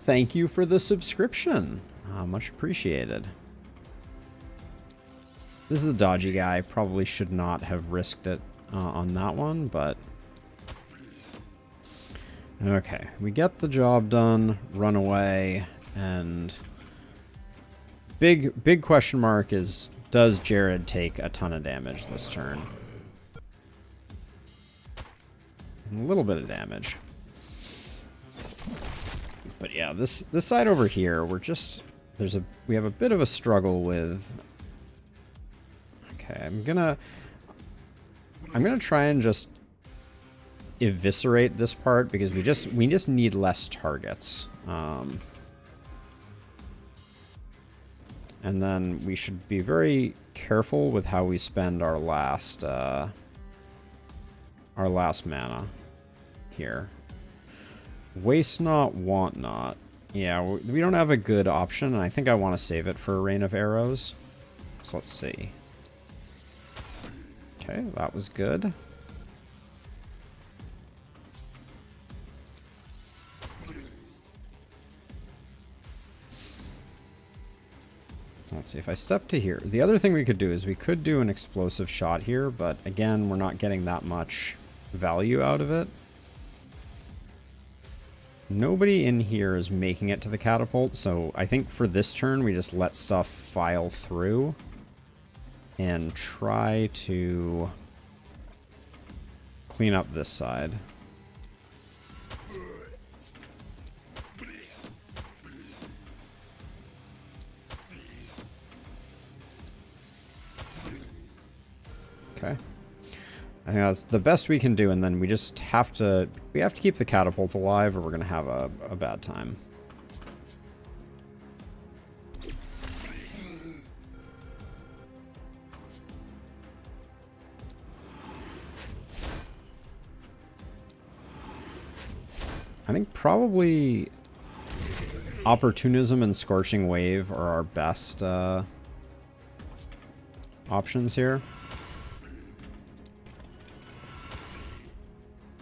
Thank you for the subscription. Much appreciated. This is a dodgy guy. Probably should not have risked it on that one, but... Okay, we get the job done, run away, and... Big question mark is... Does Jared take a ton of damage this turn? A little bit of damage. But yeah, this side over here, we have a bit of a struggle with. Okay, I'm gonna try and just eviscerate this part because we just need less targets. And then we should be very careful with how we spend our last mana here. Waste not, want not. Yeah, we don't have a good option, and I think I want to save it for a rain of arrows. So let's see. Okay, that was good. Let's see, if I step to here. The other thing we could do is we could do an explosive shot here, but again, we're not getting that much value out of it. Nobody in here is making it to the catapult, so I think for this turn, we just let stuff file through and try to clean up this side. Okay. I think that's the best we can do, and then we just have to keep the catapult alive or we're gonna have a bad time. I think probably Opportunism and Scorching Wave are our best options here.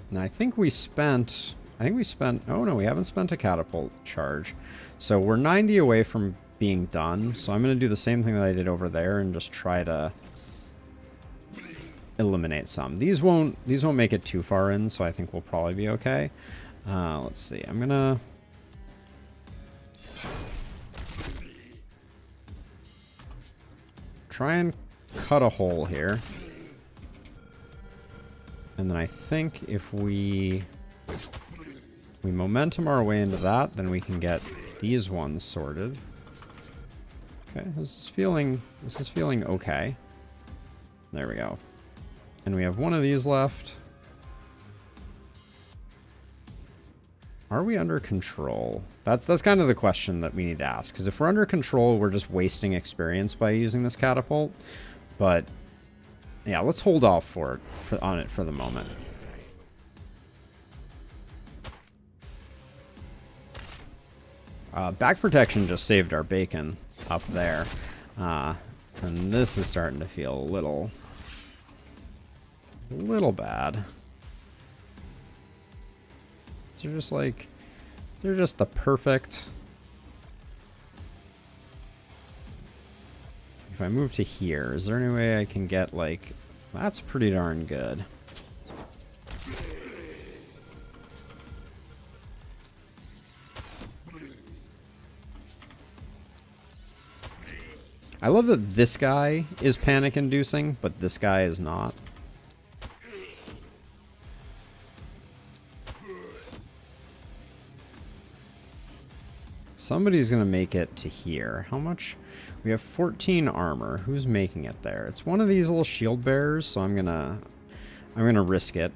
And I think we spent, oh no, we haven't spent a catapult charge. So we're 90 away from being done. So I'm going to do the same thing that I did over there and just try to eliminate some. These won't make it too far in, so I think we'll probably be okay. Let's see, I'm going to try and cut a hole here. And then I think if we momentum our way into that, then we can get these ones sorted. Okay, this is feeling okay. There we go. And we have one of these left. Are we under control? That's kind of the question that we need to ask. Because if we're under control, we're just wasting experience by using this catapult. But yeah, let's hold off on it for the moment. Back protection just saved our bacon up there. And this is starting to feel a little bad. They're just like, they're just the perfect. If I move to here, is there any way I can get like, that's pretty darn good. I love that this guy is panic inducing, but this guy is not. Somebody's gonna make it to here. How much? We have 14 armor. Who's making it there? It's one of these little shield bearers, so I'm gonna risk it.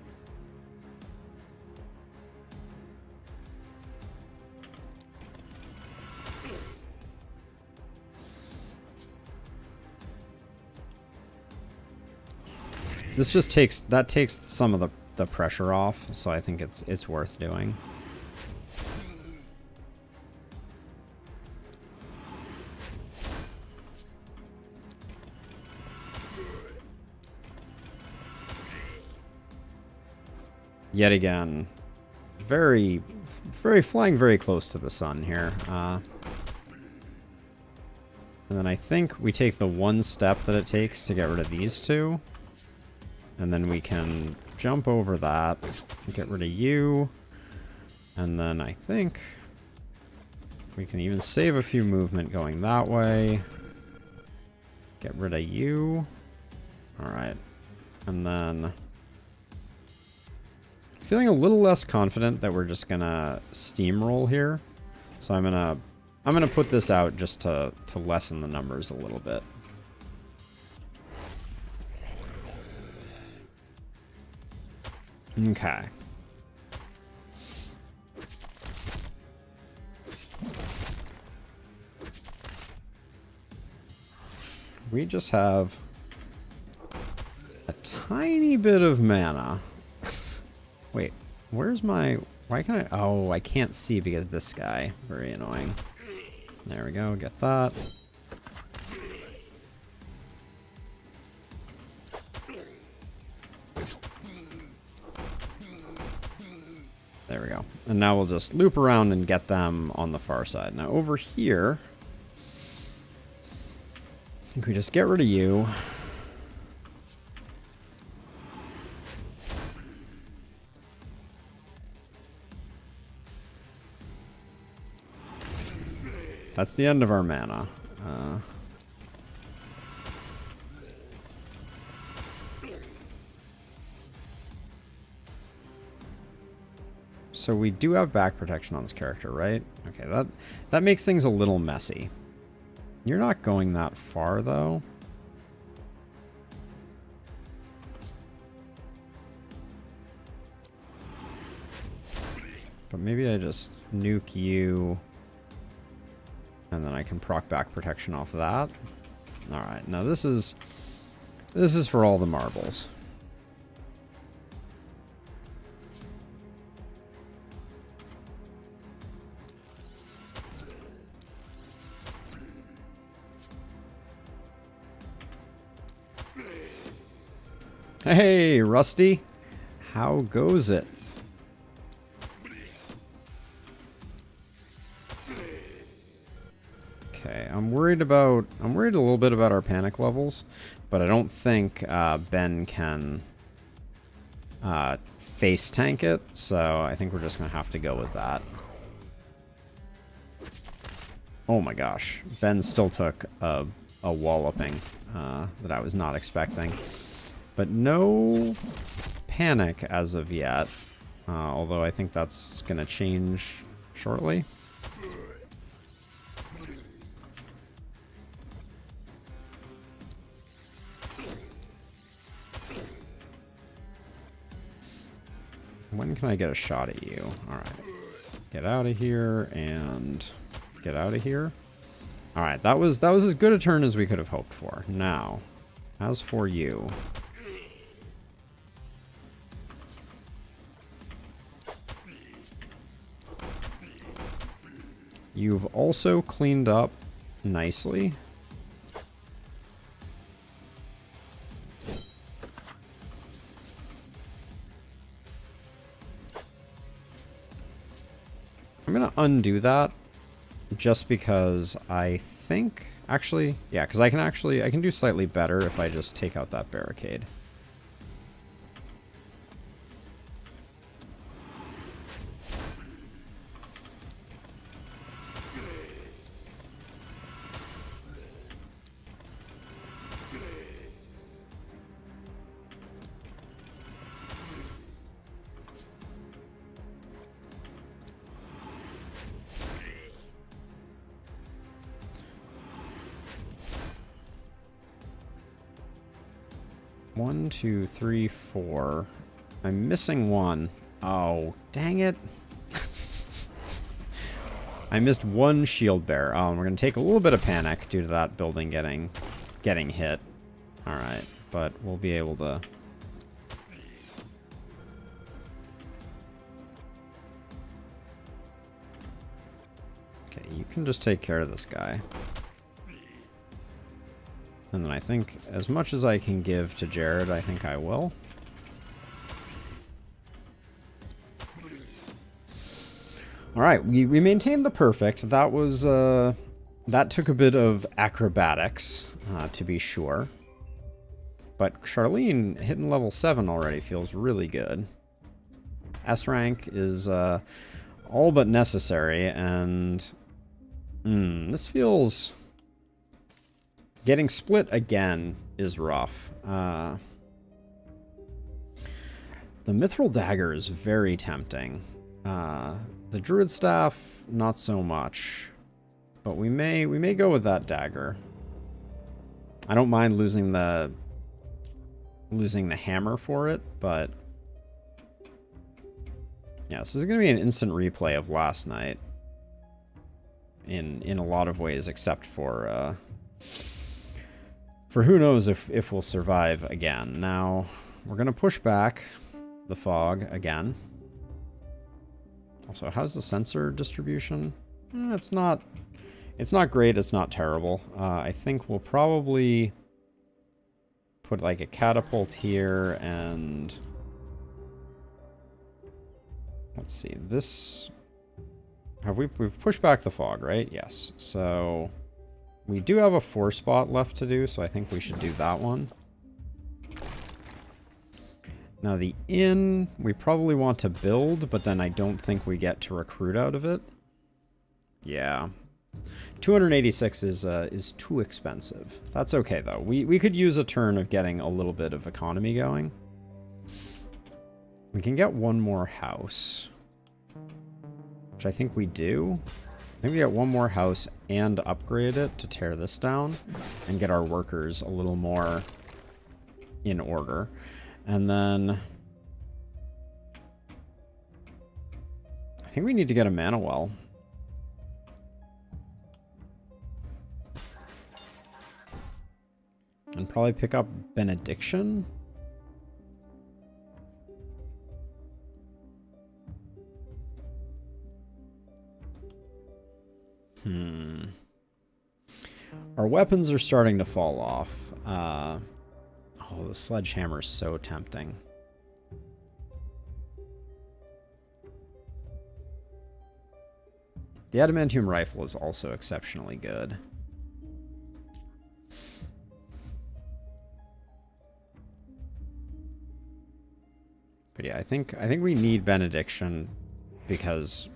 This just takes some of the pressure off, so I think it's worth doing. Yet again, very flying very close to the sun here. And then I think we take the one step that it takes to get rid of these two. And then we can jump over that, get rid of you. And then I think we can even save a few movement going that way. Get rid of you. All right. And then feeling a little less confident that we're just gonna steamroll here. So I'm gonna put this out just to lessen the numbers a little bit. Okay. We just have a tiny bit of mana. Wait, where's my... Why can't I... Oh, I can't see because this guy. Very annoying. There we go, get that. There we go. And now we'll just loop around and get them on the far side. Now over here, I think we just get rid of you. That's the end of our mana. So we do have back protection on this character, right? Okay, that makes things a little messy. You're not going that far, though. But maybe I just nuke you. And then I can proc back protection off of that. Alright, now this is for all the marbles. Hey, Rusty. How goes it? Okay, I'm worried a little bit about our panic levels, but I don't think Ben can face tank it, so I think we're just gonna have to go with that. Oh my gosh, Ben still took a a walloping that I was not expecting. But no panic as of yet, although I think that's going to change shortly. When can I get a shot at you? Alright. Get out of here and get out of here. Alright, that was as good a turn as we could have hoped for. Now, as for you. You've also cleaned up nicely. I'm gonna undo that just because I think actually, yeah, because I can do slightly better if I just take out that barricade. One, two, three, four. I'm missing one. Oh, dang it. I missed one shield bear. Oh, and we're going to take a little bit of panic due to that building getting hit. Alright, but we'll be able to... Okay, you can just take care of this guy. And then I think as much as I can give to Jared, I think I will. Alright, we maintained the perfect. That was, that took a bit of acrobatics, to be sure. But Charlene hitting level 7 already feels really good. S rank is, all but necessary, and... this feels... Getting split again is rough. The Mithril Dagger is very tempting. The Druid Staff, not so much. But we may go with that dagger. I don't mind losing the hammer for it, but yeah, this is gonna be an instant replay of last night. In a lot of ways, except for who knows if we'll survive again. Now, we're going to push back the fog again. Also, how's the sensor distribution? It's not great, it's not terrible. I think we'll probably put like a catapult here and... Let's see, this... We've pushed back the fog, right? Yes. So... We do have a 4 spot left to do, so I think we should do that one. Now the inn, we probably want to build, but then I don't think we get to recruit out of it. Yeah. 286 is too expensive. That's okay, though. We could use a turn of getting a little bit of economy going. We can get one more house, which I think we do. I think we get one more house and upgrade it to tear this down and get our workers a little more in order. And then I think we need to get a mana well. And probably pick up Benediction. Our weapons are starting to fall off. Oh, the sledgehammer is so tempting. The adamantium rifle is also exceptionally good. But yeah, I think we need Benediction because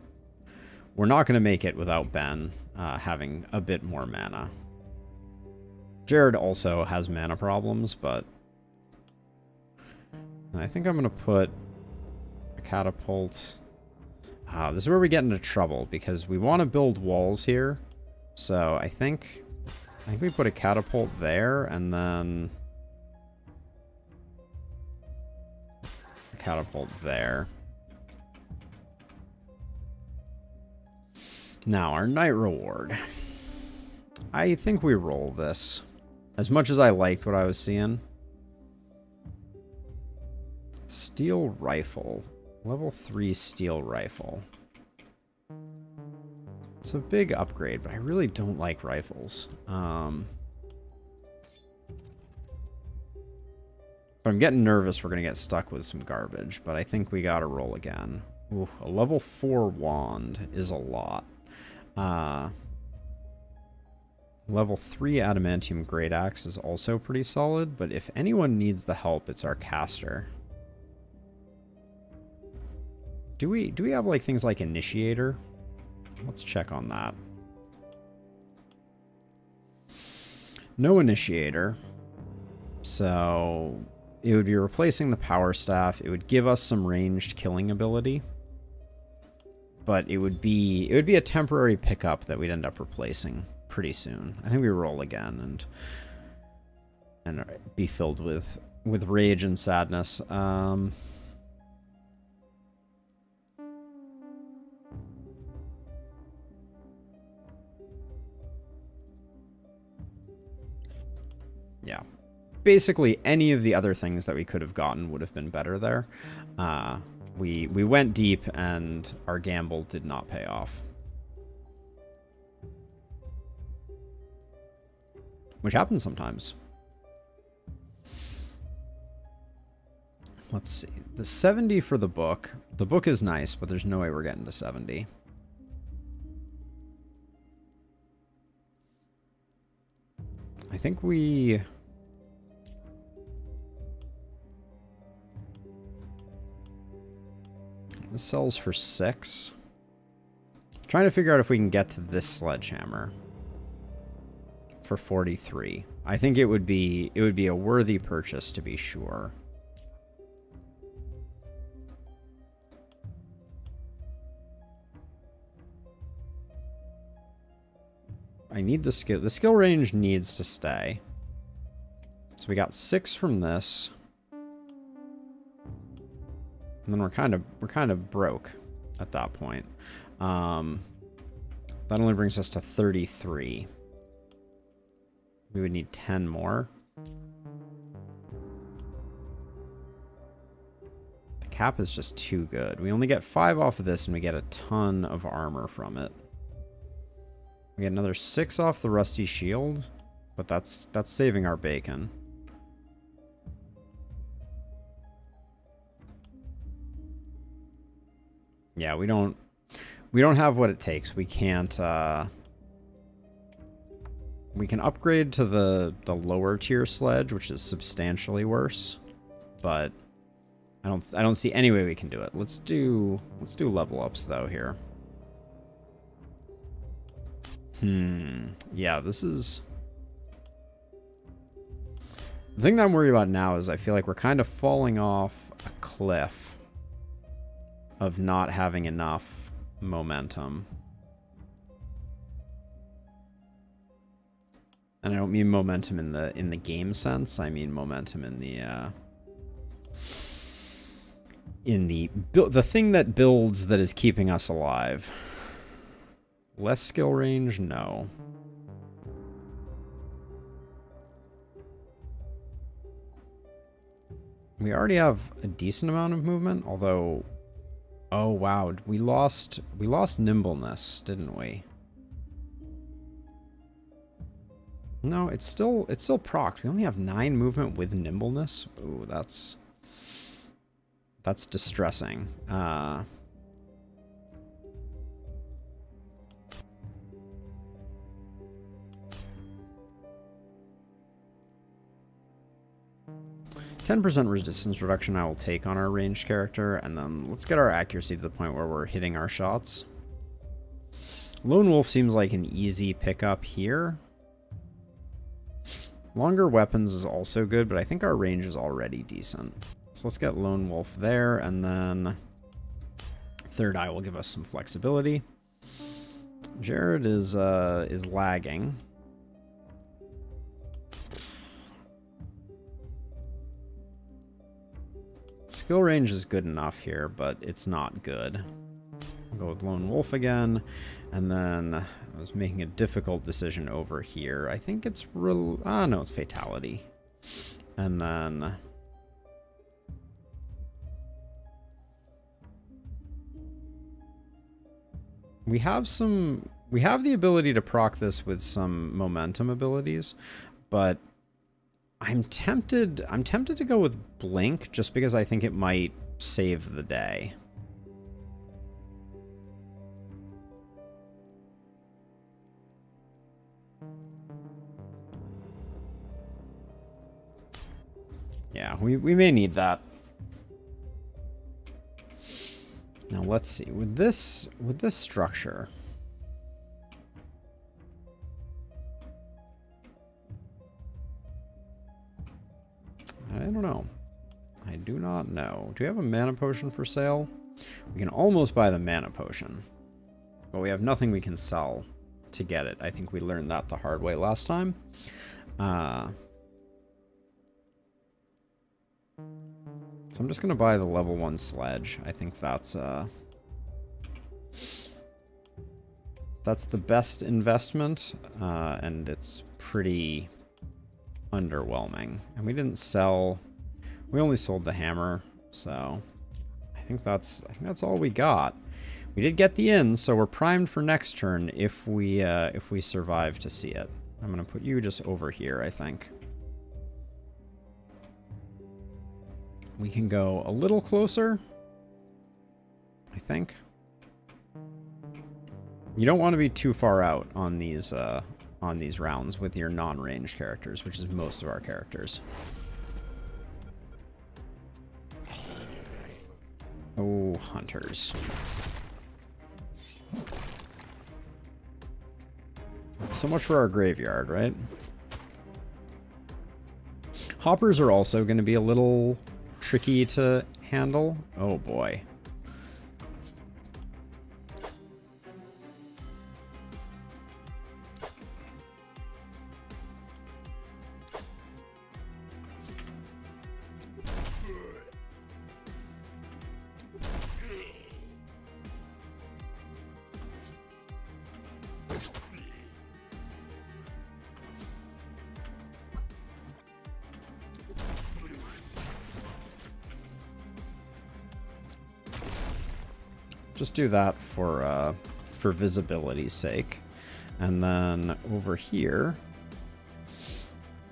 we're not going to make it without Ben having a bit more mana. Jared also has mana problems, but I think I'm going to put a catapult. This is where we get into trouble because we want to build walls here. So I think we put a catapult there and then a catapult there. Now, our night reward. I think we roll this. As much as I liked what I was seeing. Steel rifle. Level 3 steel rifle. It's a big upgrade, but I really don't like rifles. But I'm getting nervous we're going to get stuck with some garbage, but I think we got to roll again. Oof, a level 4 wand is a lot. Level 3 adamantium great axe is also pretty solid, but if anyone needs the help, it's our caster. Do we have like things like initiator? Let's check on that. No initiator. So it would be replacing the power staff. It would give us some ranged killing ability. But it would be a temporary pickup that we'd end up replacing pretty soon. I think we roll again and be filled with rage and sadness. Yeah. Basically, any of the other things that we could have gotten would have been better there. We went deep, and our gamble did not pay off. Which happens sometimes. Let's see. The 70 for the book. The book is nice, but there's no way we're getting to 70. I think we... This sells for 6. Trying to figure out if we can get to this sledgehammer for 43. I think it would be a worthy purchase to be sure. I need the skill. The skill range needs to stay. So we got 6 from this. And then we're kind of broke at that point. That only brings us to 33. We would need 10 more. The cap is just too good. We only get 5 off of this, and we get a ton of armor from it. We get another 6 off the rusty shield, but that's saving our bacon. Yeah, we don't have what it takes. We can't we can upgrade to the lower tier sledge, which is substantially worse, but I don't see any way we can do it. Let's do level ups though here. Yeah, this is... The thing that I'm worried about now is I feel like we're kind of falling off a cliff of not having enough momentum. And I don't mean momentum in the game sense. I mean momentum in the thing that builds, that is keeping us alive. Less skill range? No. We already have a decent amount of movement, although... Oh, wow. We lost nimbleness, didn't we? No, it's still procced. We only have 9 movement with nimbleness. Ooh, that's distressing. 10% resistance reduction I will take on our ranged character, and then let's get our accuracy to the point where we're hitting our shots. Lone Wolf seems like an easy pickup here. Longer weapons is also good, but I think our range is already decent. So let's get Lone Wolf there, and then Third Eye will give us some flexibility. Jared is lagging. Skill range is good enough here, but it's not good. I'll go with Lone Wolf again, and then I was making a difficult decision over here. I think it's real. Ah, no, it's Fatality. And then we have the ability to proc this with some momentum abilities, but I'm tempted to go with Blink just because I think it might save the day. Yeah, we may need that. Now let's see, with this structure. I don't know. I do not know. Do we have a mana potion for sale? We can almost buy the mana potion, but we have nothing we can sell to get it. I think we learned that the hard way last time. So I'm just going to buy the level 1 sledge. I think that's the best investment, and it's pretty underwhelming. And we didn't sell, we only sold the hammer, so I think that's all we got. We did get the inn, so we're primed for next turn if we survive to see it. I'm going to put you just over here, I think. We can go a little closer, I think. You don't want to be too far out on these rounds with your non-range characters, which is most of our characters. Oh, hunters. So much for our graveyard, right? Hoppers are also going to be a little tricky to handle. Oh boy. Just do that for visibility's sake. And then over here,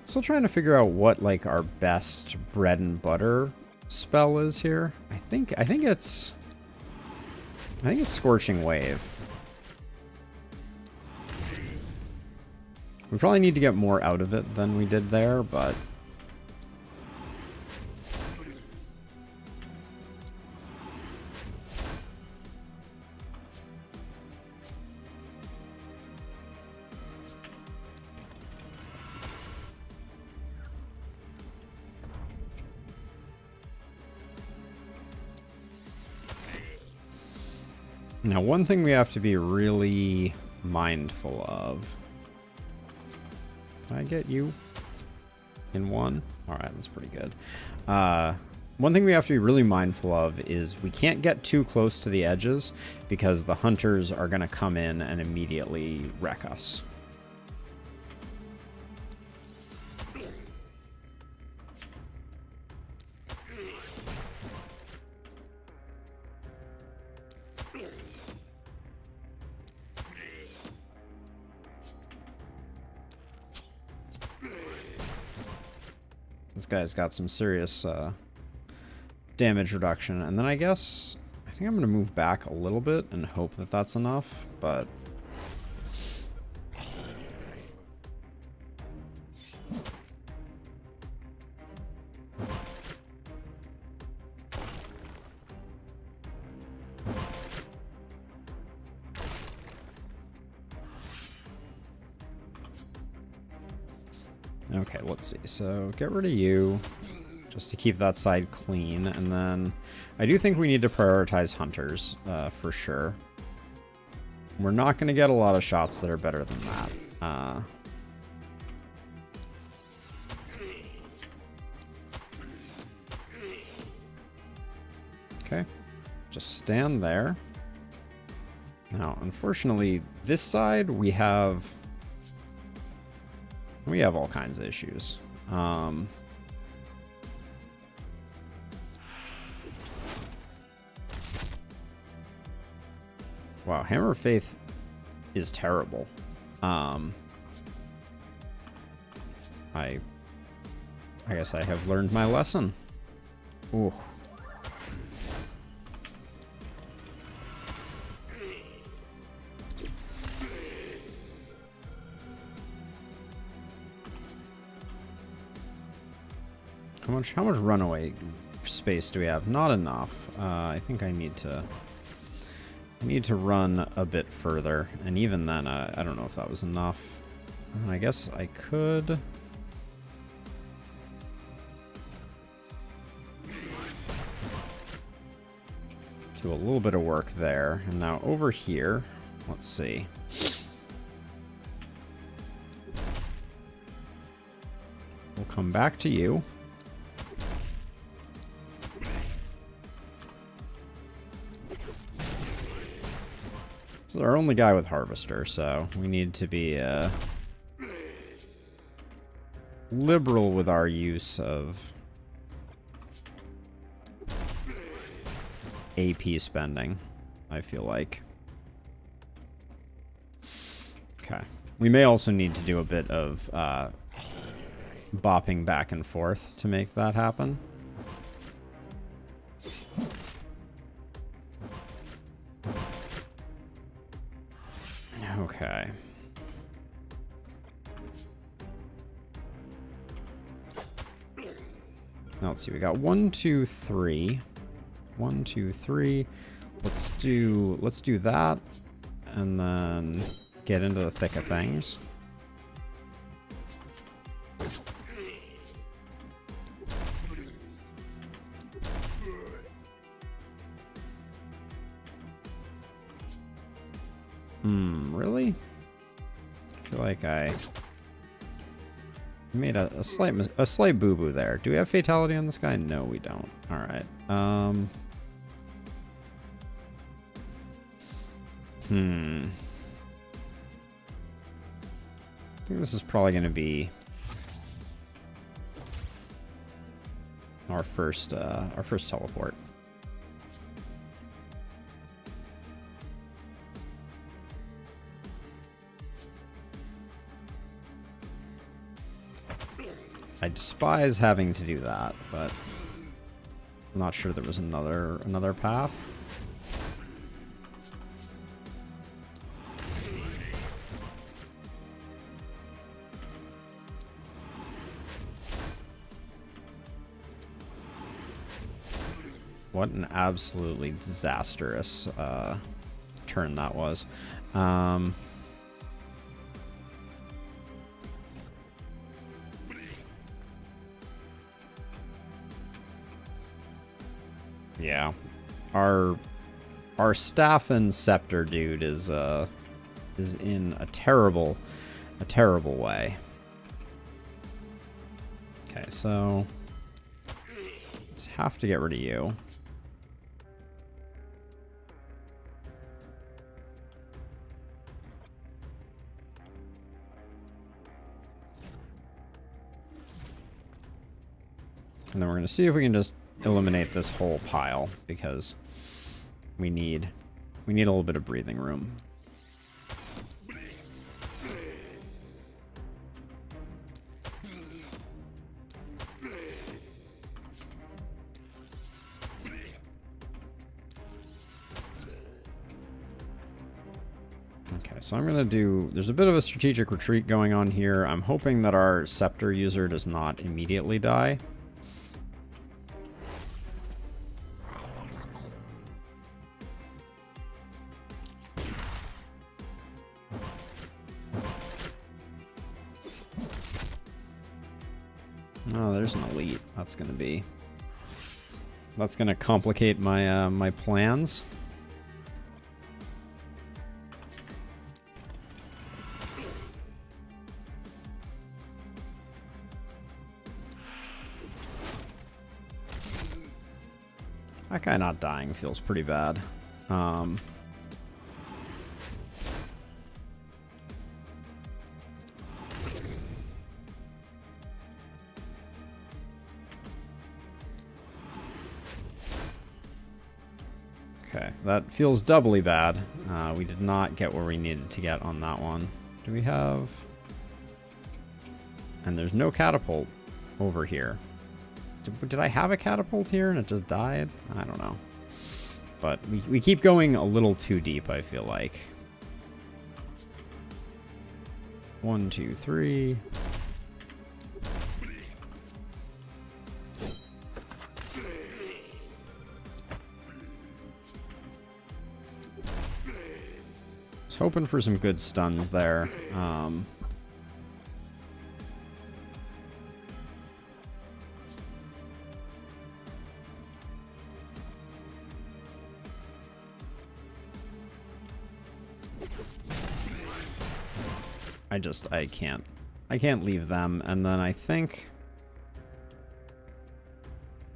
still trying to figure out what like our best bread and butter spell is here. I think it's Scorching Wave. We probably need to get more out of it than we did there, but now, one thing we have to be really mindful of. Can I get you in one? All right, that's pretty good. One thing we have to be really mindful of is we can't get too close to the edges because the hunters are going to come in and immediately wreck us. This guy's got some serious damage reduction. And then I guess, I think I'm going to move back a little bit and hope that that's enough, but Okay, let's see. So get rid of you, just to keep that side clean. And then I do think we need to prioritize hunters, for sure. We're not going to get a lot of shots that are better than that. Okay, just stand there. Now, unfortunately, this side we have all kinds of issues. Wow, Hammer of Faith is terrible. I guess I have learned my lesson. Ooh. How much runaway space do we have? Not enough. I think I need to run a bit further, and even then, I don't know if that was enough. I guess I could. Do a little bit of work there, and now over here, let's see. We'll come back to you. This is our only guy with Harvester, so we need to be liberal with our use of AP spending, I feel like. Okay. We may also need to do a bit of bopping back and forth to make that happen. Okay. Now let's see, we got 1, 2, 3. 1, 2, 3. Let's do that, and then get into the thick of things. Really? I feel like I made a slight boo-boo there. Do we have fatality on this guy? No, we don't. All right. I think this is probably going to be our first teleport. I despise having to do that, but I'm not sure there was another path. What an absolutely disastrous turn that was. Yeah, our staff and scepter dude is in a terrible way. Okay, so just have to get rid of you. And then we're going to see if we can just eliminate this whole pile, because we need a little bit of breathing room. Okay, so I'm going to do... There's a bit of a strategic retreat going on here. I'm hoping that our scepter user does not immediately die. Oh, there's an elite. That's gonna complicate my my plans. That guy not dying feels pretty bad. Okay, that feels doubly bad. We did not get where we needed to get on that one. Do we have... And there's no catapult over here. Did I have a catapult here and it just died? I don't know. But we keep going a little too deep, I feel like. 1, 2, 3. Was hoping for some good stuns there. I can't leave them, and then I think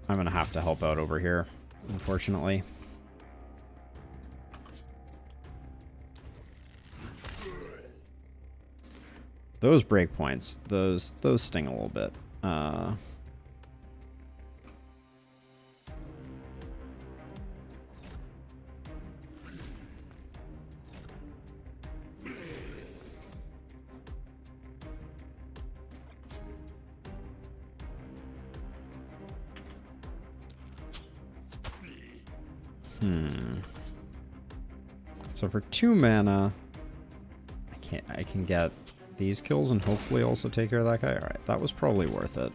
I'm gonna have to help out over here, unfortunately. Those breakpoints, those sting a little bit. So for 2 mana, I can get these kills and hopefully also take care of that guy. Alright, that was probably worth it.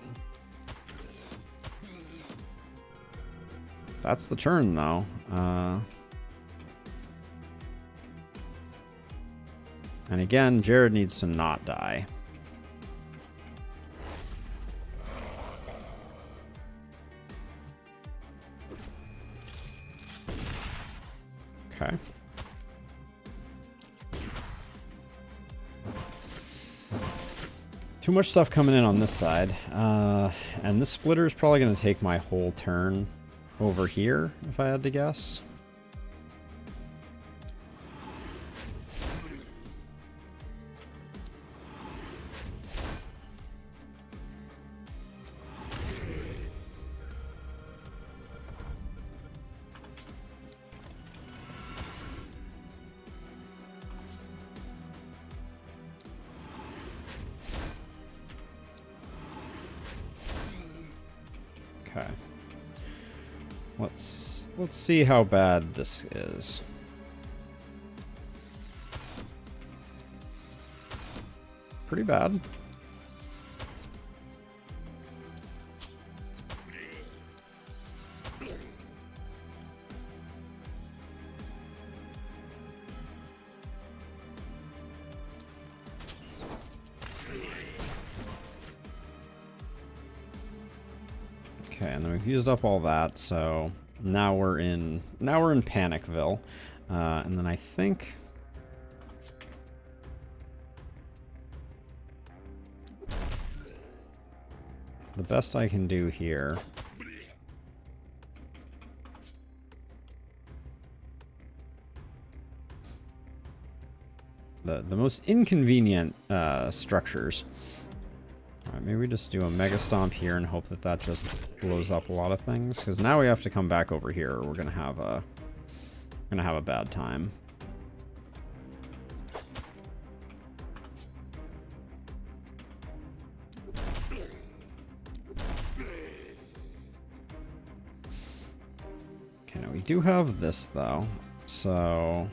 That's the turn though. And again, Jared needs to not die. Okay. Too much stuff coming in on this side. And this splitter is probably going to take my whole turn over here, if I had to guess. Okay. Let's see how bad this is. Pretty bad. Okay, and then we've used up all that, so now we're in Panicville, and then I think the best I can do here the most inconvenient structures. Alright, maybe we just do a Mega Stomp here and hope that that just blows up a lot of things. Because now we have to come back over here or we're gonna have a bad time. Okay, now we do have this though. So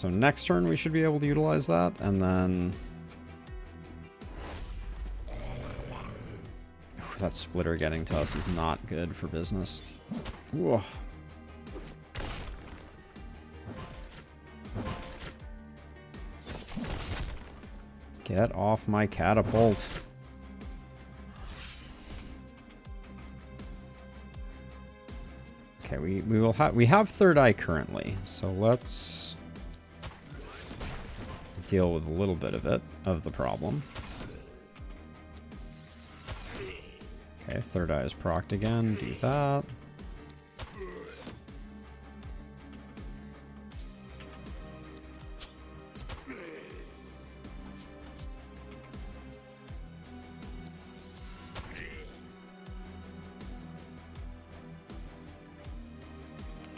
next turn we should be able to utilize that, and then that splitter getting to us is not good for business. Whoa. Get off my catapult. Okay, we have third eye currently, so let's deal with a little bit of the problem. Okay, third eye is procced again. Do that.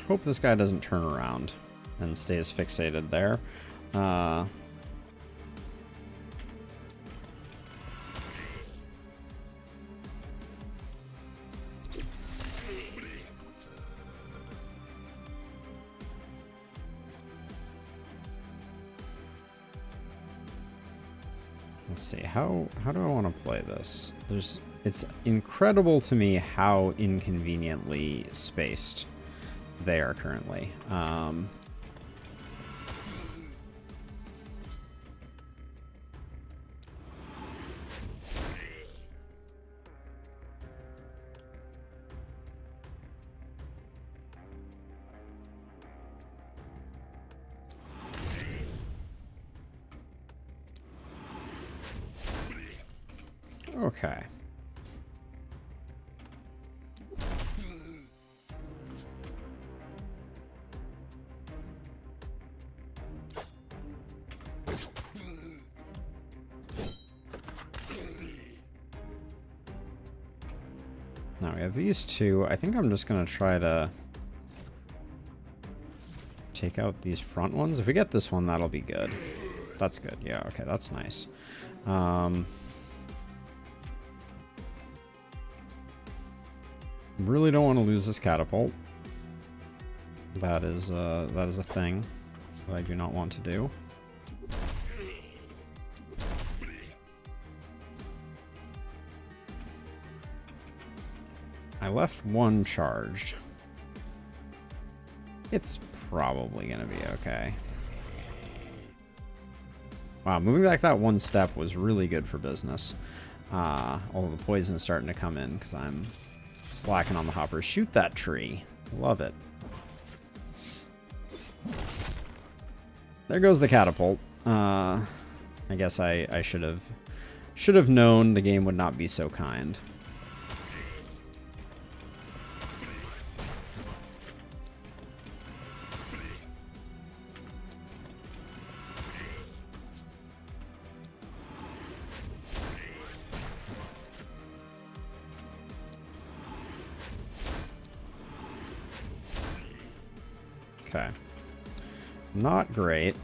Hope this guy doesn't turn around and stays fixated there. Let's see, how do I want to play this? It's incredible to me how inconveniently spaced they are currently. Okay. Now we have these two. I think I'm just going to try to take out these front ones. If we get this one, that'll be good. That's good. Yeah, okay, that's nice. Really don't want to lose this catapult. That is a thing that I do not want to do. I left one charged. It's probably gonna be okay. Wow, moving back that one step was really good for business. Although the poison is starting to come in because I'm slacking on the hoppers. Shoot that tree. Love it. There goes the catapult. I guess I should have known the game would not be so kind. Okay. Not great.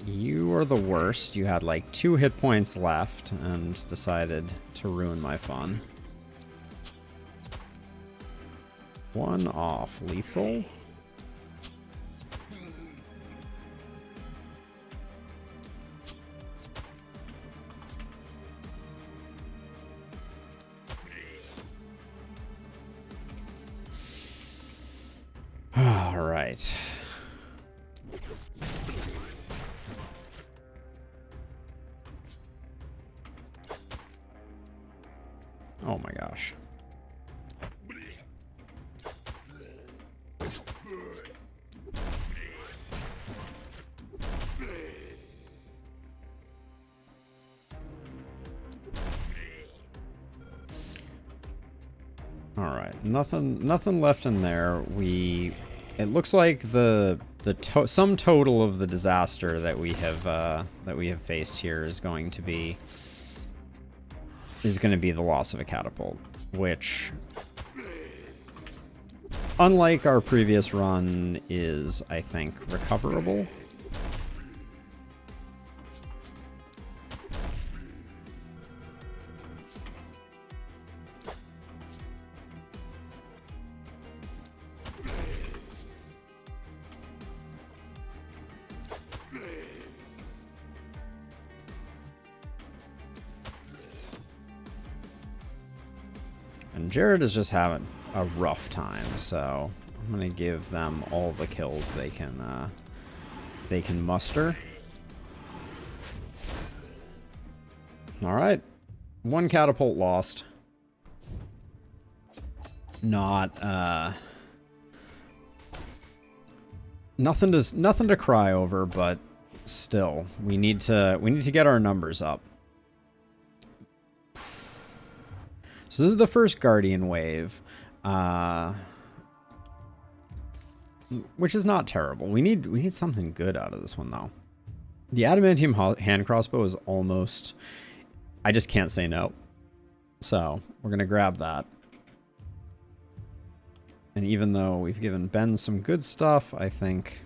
You are the worst. You had like 2 hit points left and decided to ruin my fun. 1 off. Lethal? All right. Oh my gosh. All right, nothing left in there. It looks like the sum total of the disaster that we have faced here is going to be the loss of a catapult, which, unlike our previous run, is, I think, recoverable. And Jared is just having a rough time, so I'm gonna give them all the kills they can muster. All right, 1 catapult lost. Not Nothing to cry over, but still, we need to get our numbers up. So this is the first Guardian wave, which is not terrible. We need something good out of this one though. The adamantium hand crossbow is almost. I just can't say no. So we're gonna grab that. And even though we've given Ben some good stuff, I think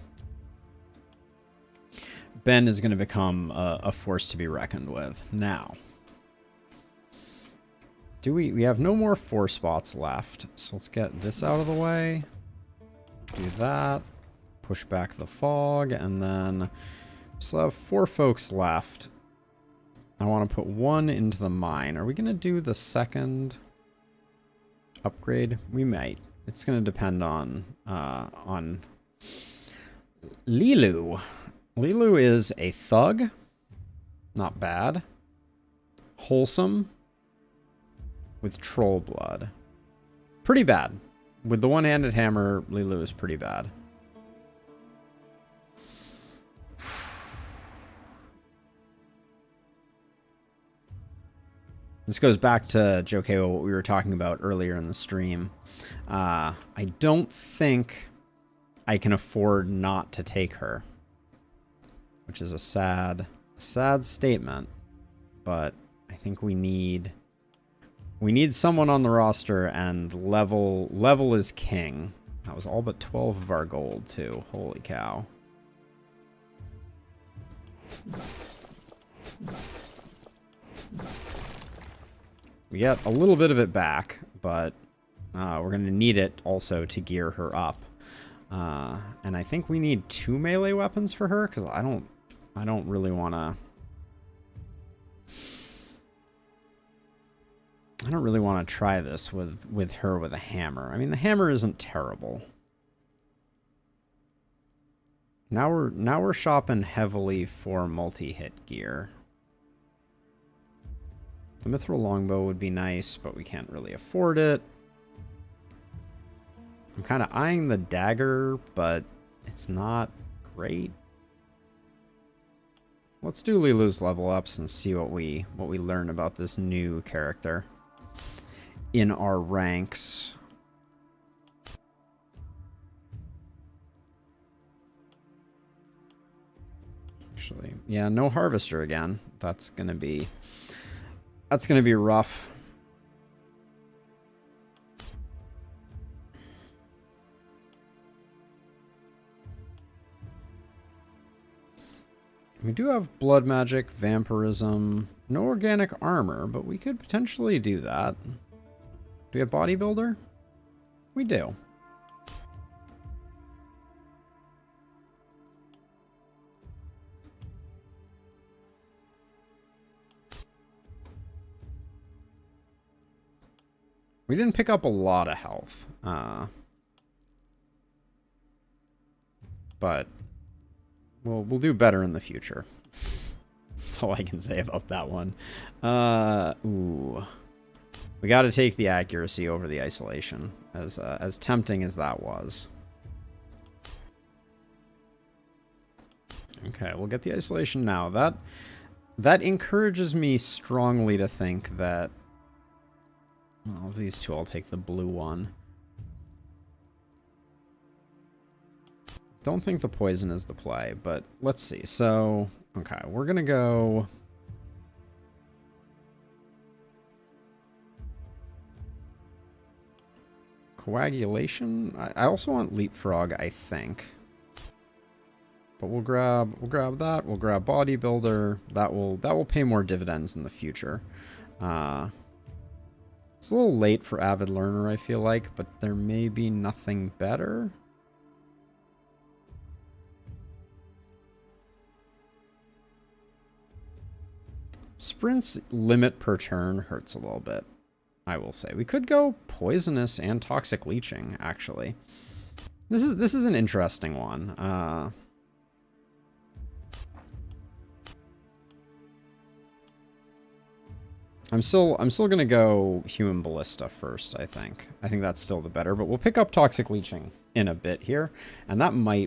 Ben is going to become a force to be reckoned with. Now, we have no more 4 spots left. So let's get this out of the way. Do that. Push back the fog. And then we still have 4 folks left. I want to put 1 into the mine. Are we going to do the second upgrade? We might. It's going to depend on Lilu. Lilu is a thug. Not bad. Wholesome. With troll blood. Pretty bad. With the one-handed hammer, Lilu is pretty bad. This goes back to Jokeo, what we were talking about earlier in the stream. I don't think I can afford not to take her, which is a sad statement, but I think we need someone on the roster, and level is king. That was all but 12 of our gold too. Holy cow. We get a little bit of it back, but we're going to need it also to gear her up. And I think we need 2 melee weapons for her, because I don't really want to... I don't really want to try this with her with a hammer. I mean, the hammer isn't terrible. Now we're shopping heavily for multi-hit gear. The mithril longbow would be nice, but we can't really afford it. I'm kind of eyeing the dagger, but it's not great. Let's do Lilu's level ups and see what we learn about this new character in our ranks. Actually, yeah, no harvester again. That's gonna be rough. We do have blood magic, vampirism, no organic armor, but we could potentially do that. Do we have bodybuilder? We do. We didn't pick up a lot of health, but we'll do better in the future. That's all I can say about that one. Ooh. We got to take the accuracy over the isolation, as tempting as that was. Okay, we'll get the isolation now. That encourages me strongly to think that... Well, of these two, I'll take the blue one. Don't think the poison is the play, but let's see. So, okay, we're going to go... Coagulation? I also want leapfrog, I think. But we'll grab that. We'll grab bodybuilder. That will pay more dividends in the future. It's a little late for avid learner, I feel like, but there may be nothing better. Sprint's limit per turn hurts a little bit, I will say. We could go poisonous and toxic leeching, actually. This is an interesting one. I'm still gonna go human ballista first, I think. I think that's still the better, but we'll pick up toxic leeching in a bit here. And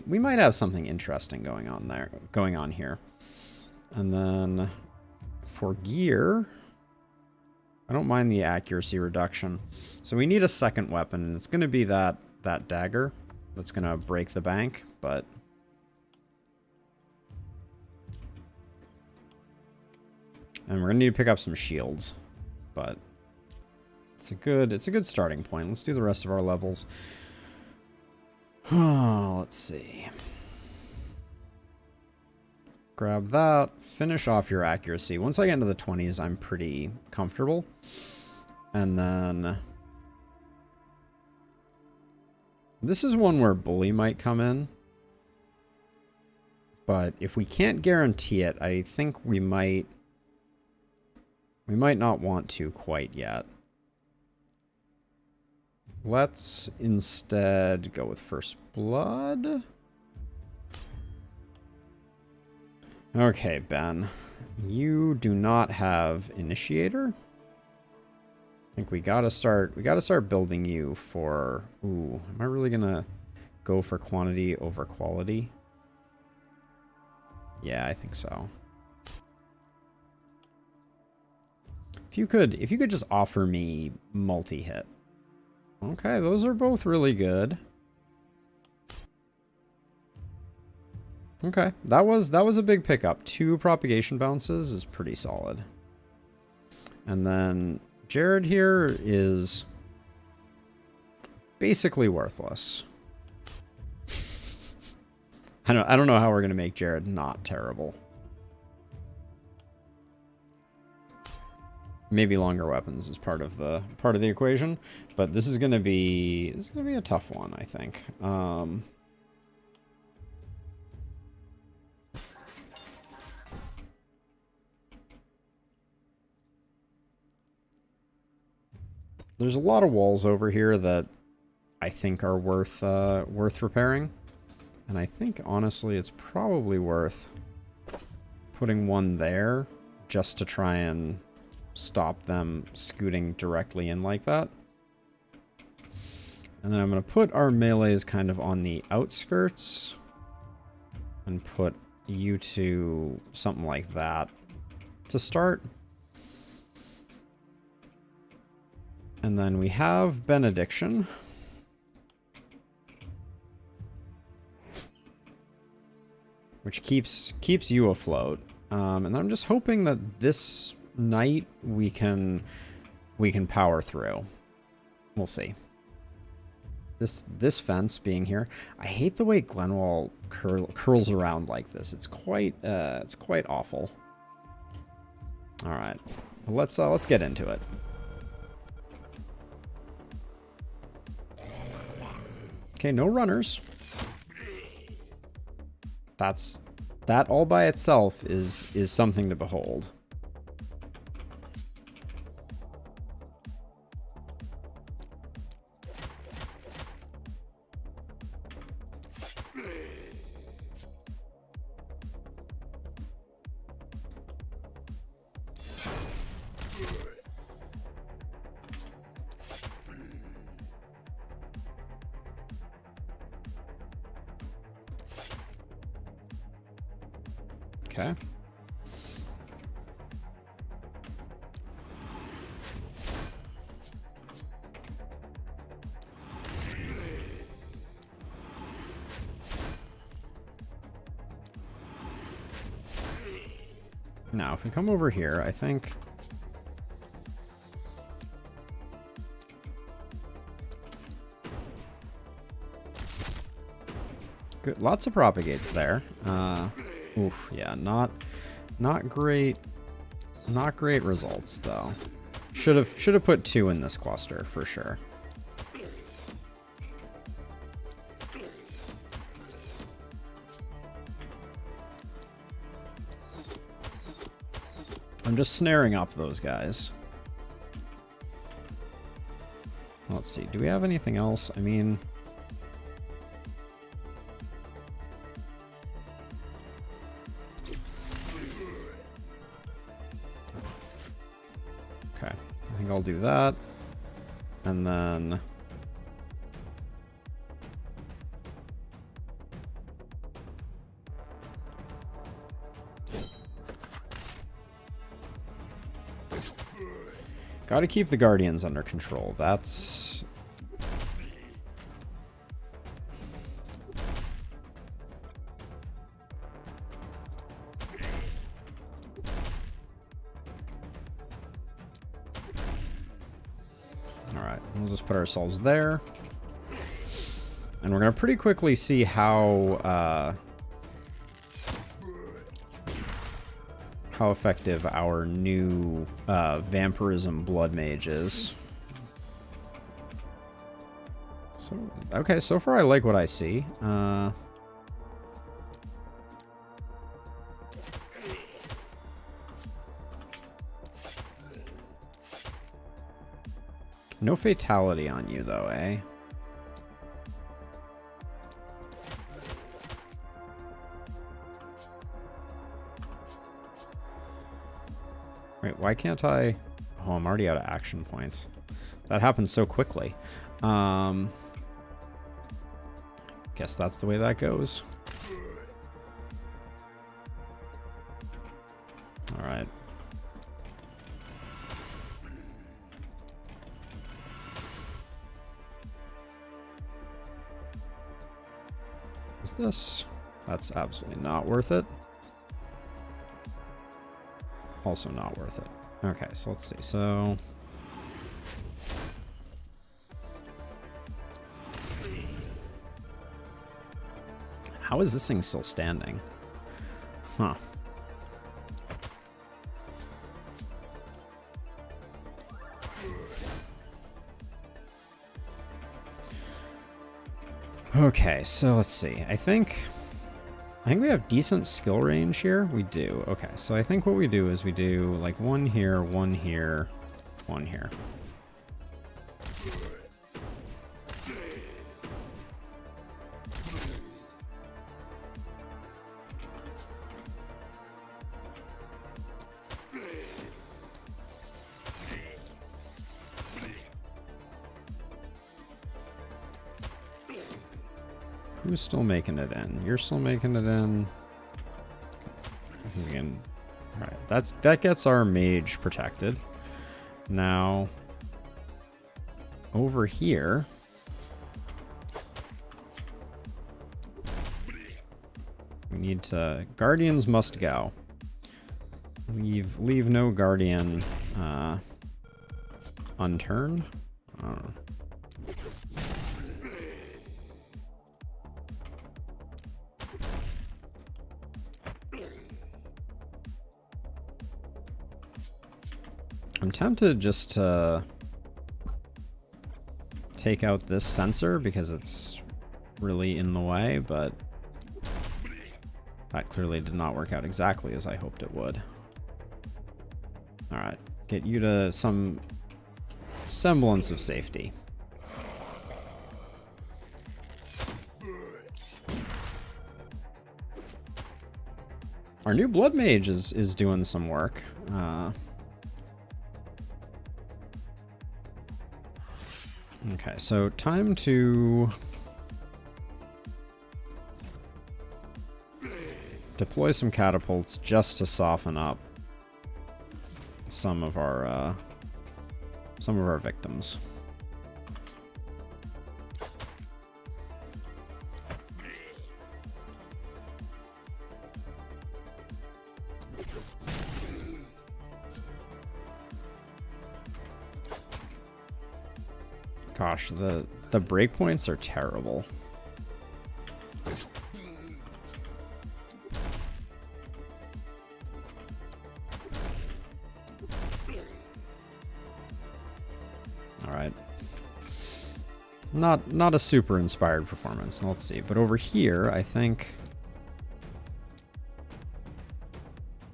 we might have something interesting going on here. And then for gear, I don't mind the accuracy reduction. So we need a second weapon, and it's gonna be that dagger that's gonna break the bank, but and we're gonna need to pick up some shields, but it's a good starting point. Let's do the rest of our levels. Let's see. Grab that. Finish off your accuracy. Once I get into the 20s, I'm pretty comfortable. And then this is one where bully might come in. But if we can't guarantee it, I think we might not want to quite yet. Let's instead go with First Blood. Okay, Ben. You do not have Initiator. I think we gotta start building you for... Ooh, am I really gonna go for quantity over quality? Yeah, I think so. If you could just offer me multi-hit. Okay, those are both really good. Okay, that was a big pickup. 2 propagation bounces is pretty solid. And then Jared here is basically worthless. I don't know how we're gonna make Jared not terrible. Maybe longer weapons is part of the equation, but this is gonna be a tough one, I think. There's a lot of walls over here that I think are worth repairing. And I think, honestly, it's probably worth putting one there just to try and stop them scooting directly in like that. And then I'm going to put our melees kind of on the outskirts and put you two something like that to start. And then we have Benediction. Which keeps you afloat. And I'm just hoping that this night we can power through. We'll see. This fence being here, I hate the way Glenwald curls around like this. It's quite awful. All right, let's get into it. Okay, no runners. That all by itself is something to behold. Okay. Now, if we come over here, I think... Good. Lots of propagates there. Oof, yeah, not great results though. Should have put 2 in this cluster for sure. I'm just snaring up those guys. Let's see, do we have anything else? I mean, Okay, I think I'll do that. And then... gotta keep the Guardians under control. That's... Alright, we'll just put ourselves there. And we're gonna pretty quickly see how effective our new Vampirism Blood Mage is. So, okay, so far I like what I see. No fatality on you, though, eh? Wait, why can't I... Oh, I'm already out of action points. That happens so quickly. Guess that's the way that goes. All right. Is this? That's absolutely not worth it. Also not worth it. Okay, so let's see. So... how is this thing still standing? Huh. Okay, so let's see. I think we have decent skill range here. We do. Okay, so I think what we do is we do like one here, one here, one here. Who's still making it in? You're still making it in. Again, right. That gets our mage protected. Now, over here, we need to. Guardians must go. Leave no guardian unturned. I don't know. I'm tempted just to take out this sensor because it's really in the way, but that clearly did not work out exactly as I hoped it would. Alright, get you to some semblance of safety. Our new Blood Mage is doing some work. Okay, so time to deploy some catapults just to soften up some of our victims. Gosh, the breakpoints are terrible. All right. Not a super inspired performance. Let's see. But over here, I think...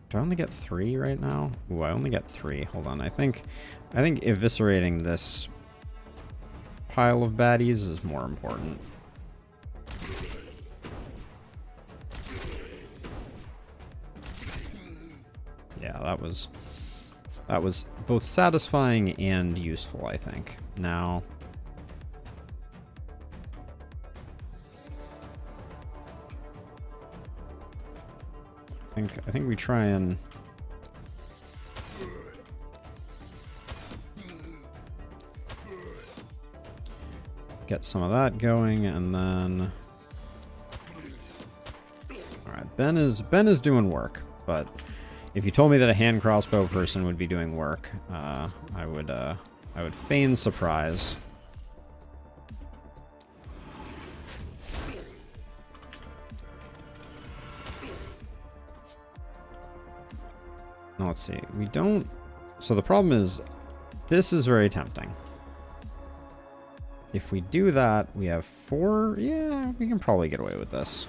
do I only get 3 right now? Ooh, I only get 3. Hold on. I think eviscerating this pile of baddies is more important. Yeah, that was That was both satisfying and useful, I think. Now... I think we try and... get some of that going, and then... Alright, Ben is doing work, but if you told me that a hand crossbow person would be doing work, I would feign surprise. Now let's see. We don't... So the problem is, this is very tempting. If we do that, we have 4... Yeah, we can probably get away with this.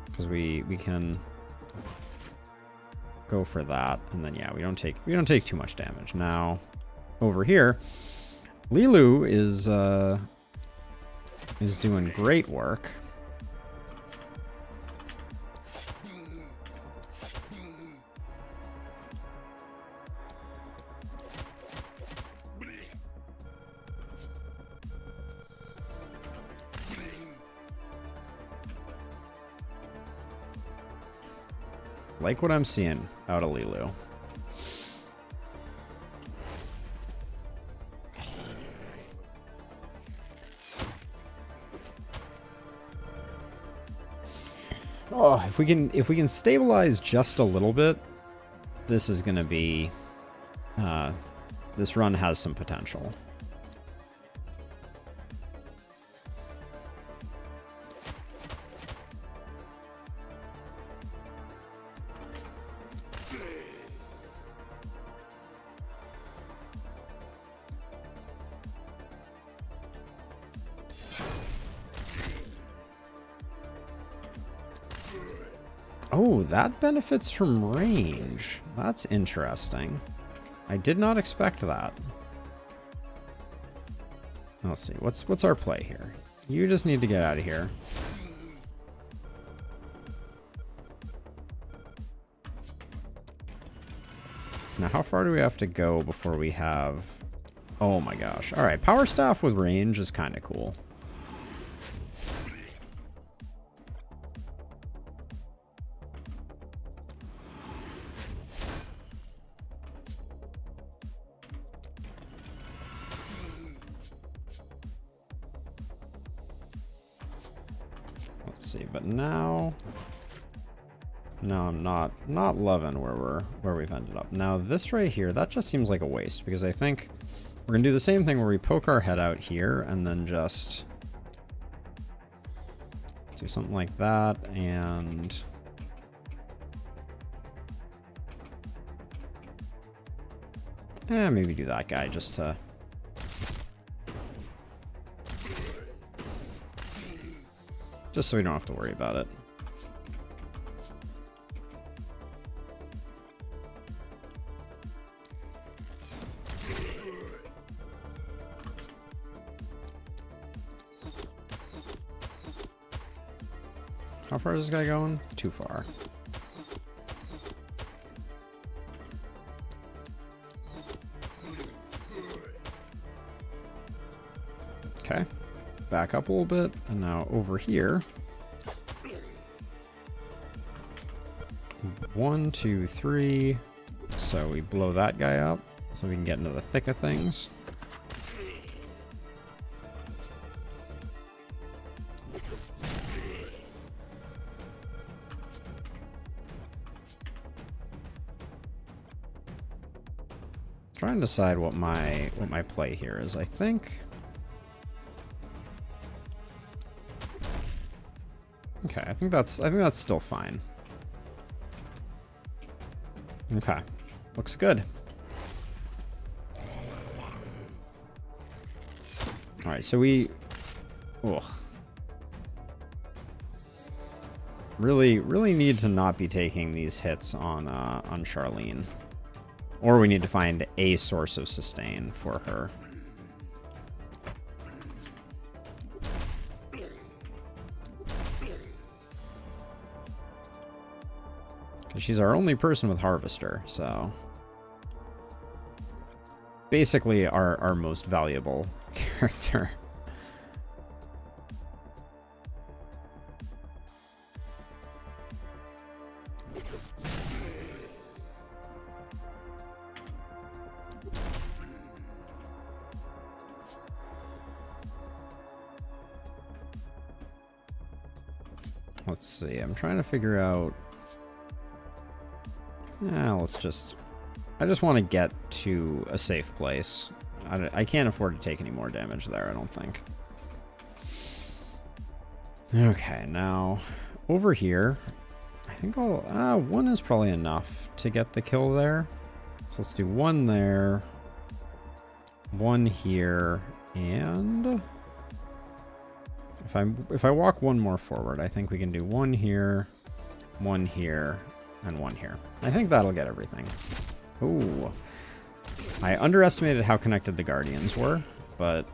Because we can go for that, and then yeah, we don't take too much damage. Now, over here, Lilu is doing great work. Like what I'm seeing out of Lilu. Oh, if we can stabilize just a little bit, this is gonna be this run has some potential. Oh, that benefits from range. That's interesting. I did not expect that. Let's see. What's our play here? You just need to get out of here. Now, how far do we have to go before we have... Oh my gosh. All right, power staff with range is kind of cool. See, but now I'm not loving where we've ended up. Now this right here, that just seems like a waste, because I think we're gonna do the same thing where we poke our head out here and then just do something like that, and maybe do that guy just to so we don't have to worry about it. How far is this guy going? Too far. Okay. Back up a little bit, and now over here. 1, 2, 3. So we blow that guy up so we can get into the thick of things. Trying to decide what my play here is. I think. Okay, I think that's still fine. Okay, looks good. All right, so we, really need to not be taking these hits on Charlene, or we need to find a source of sustain for her. Because she's our only person with Harvester, so... Basically our most valuable character. Let's see, I'm trying to figure out... Yeah, let's just... I just want to get to a safe place. I can't afford to take any more damage there, I don't think. Okay, now, over here, I think I'll... one is probably enough to get the kill there. So let's do one there, one here, and... If I walk one more forward, I think we can do one here, and one here. I think that'll get everything. Ooh. I underestimated how connected the Guardians were, but...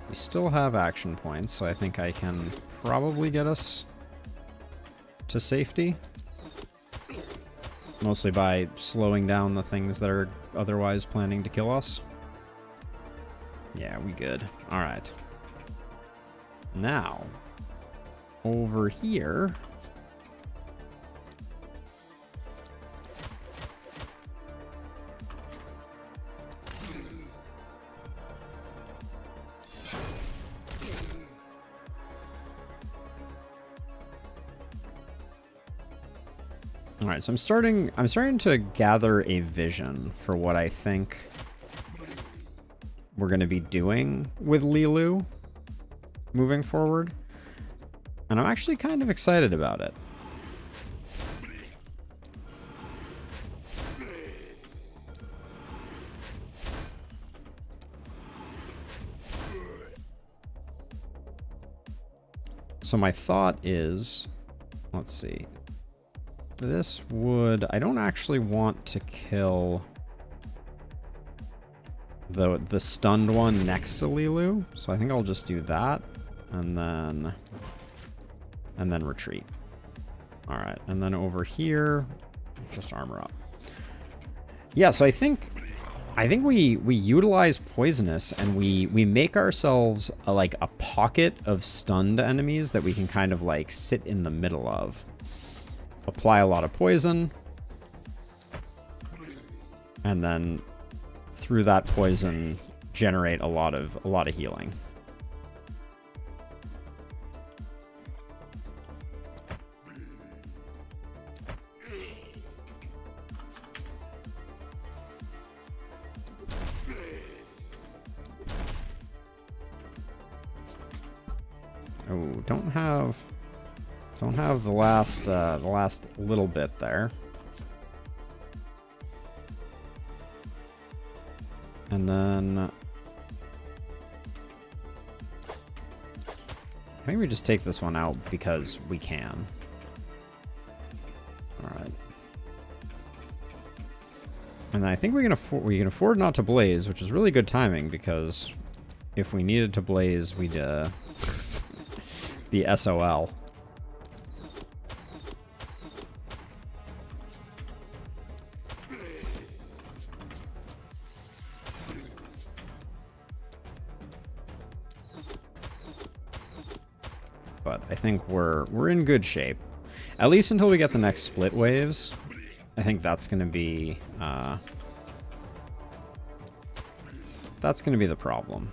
We still have action points, so I think I can probably get us to safety. Mostly by slowing down the things that are otherwise planning to kill us. Yeah, we good. Alright. Now, over here... All right, so I'm starting to gather a vision for what I think we're going to be doing with Lilu moving forward. And I'm actually kind of excited about it. So my thought is, let's see. This would... I don't actually want to kill the stunned one next to Lilu, so I think I'll just do that, and then retreat. All right, and then over here, just armor up. Yeah, so I think we utilize poisonous, and we make ourselves like a pocket of stunned enemies that we can kind of like sit in the middle of. Apply a lot of poison, and then through that poison generate a lot of healing. Oh, don't have the last little bit there. And then I think we just take this one out because we can. All right. And I think we can afford not to blaze, which is really good timing, because if we needed to blaze, we'd be SOL. But I think we're in good shape, at least until we get the next split waves. I think that's going to be the problem.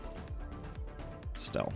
Still.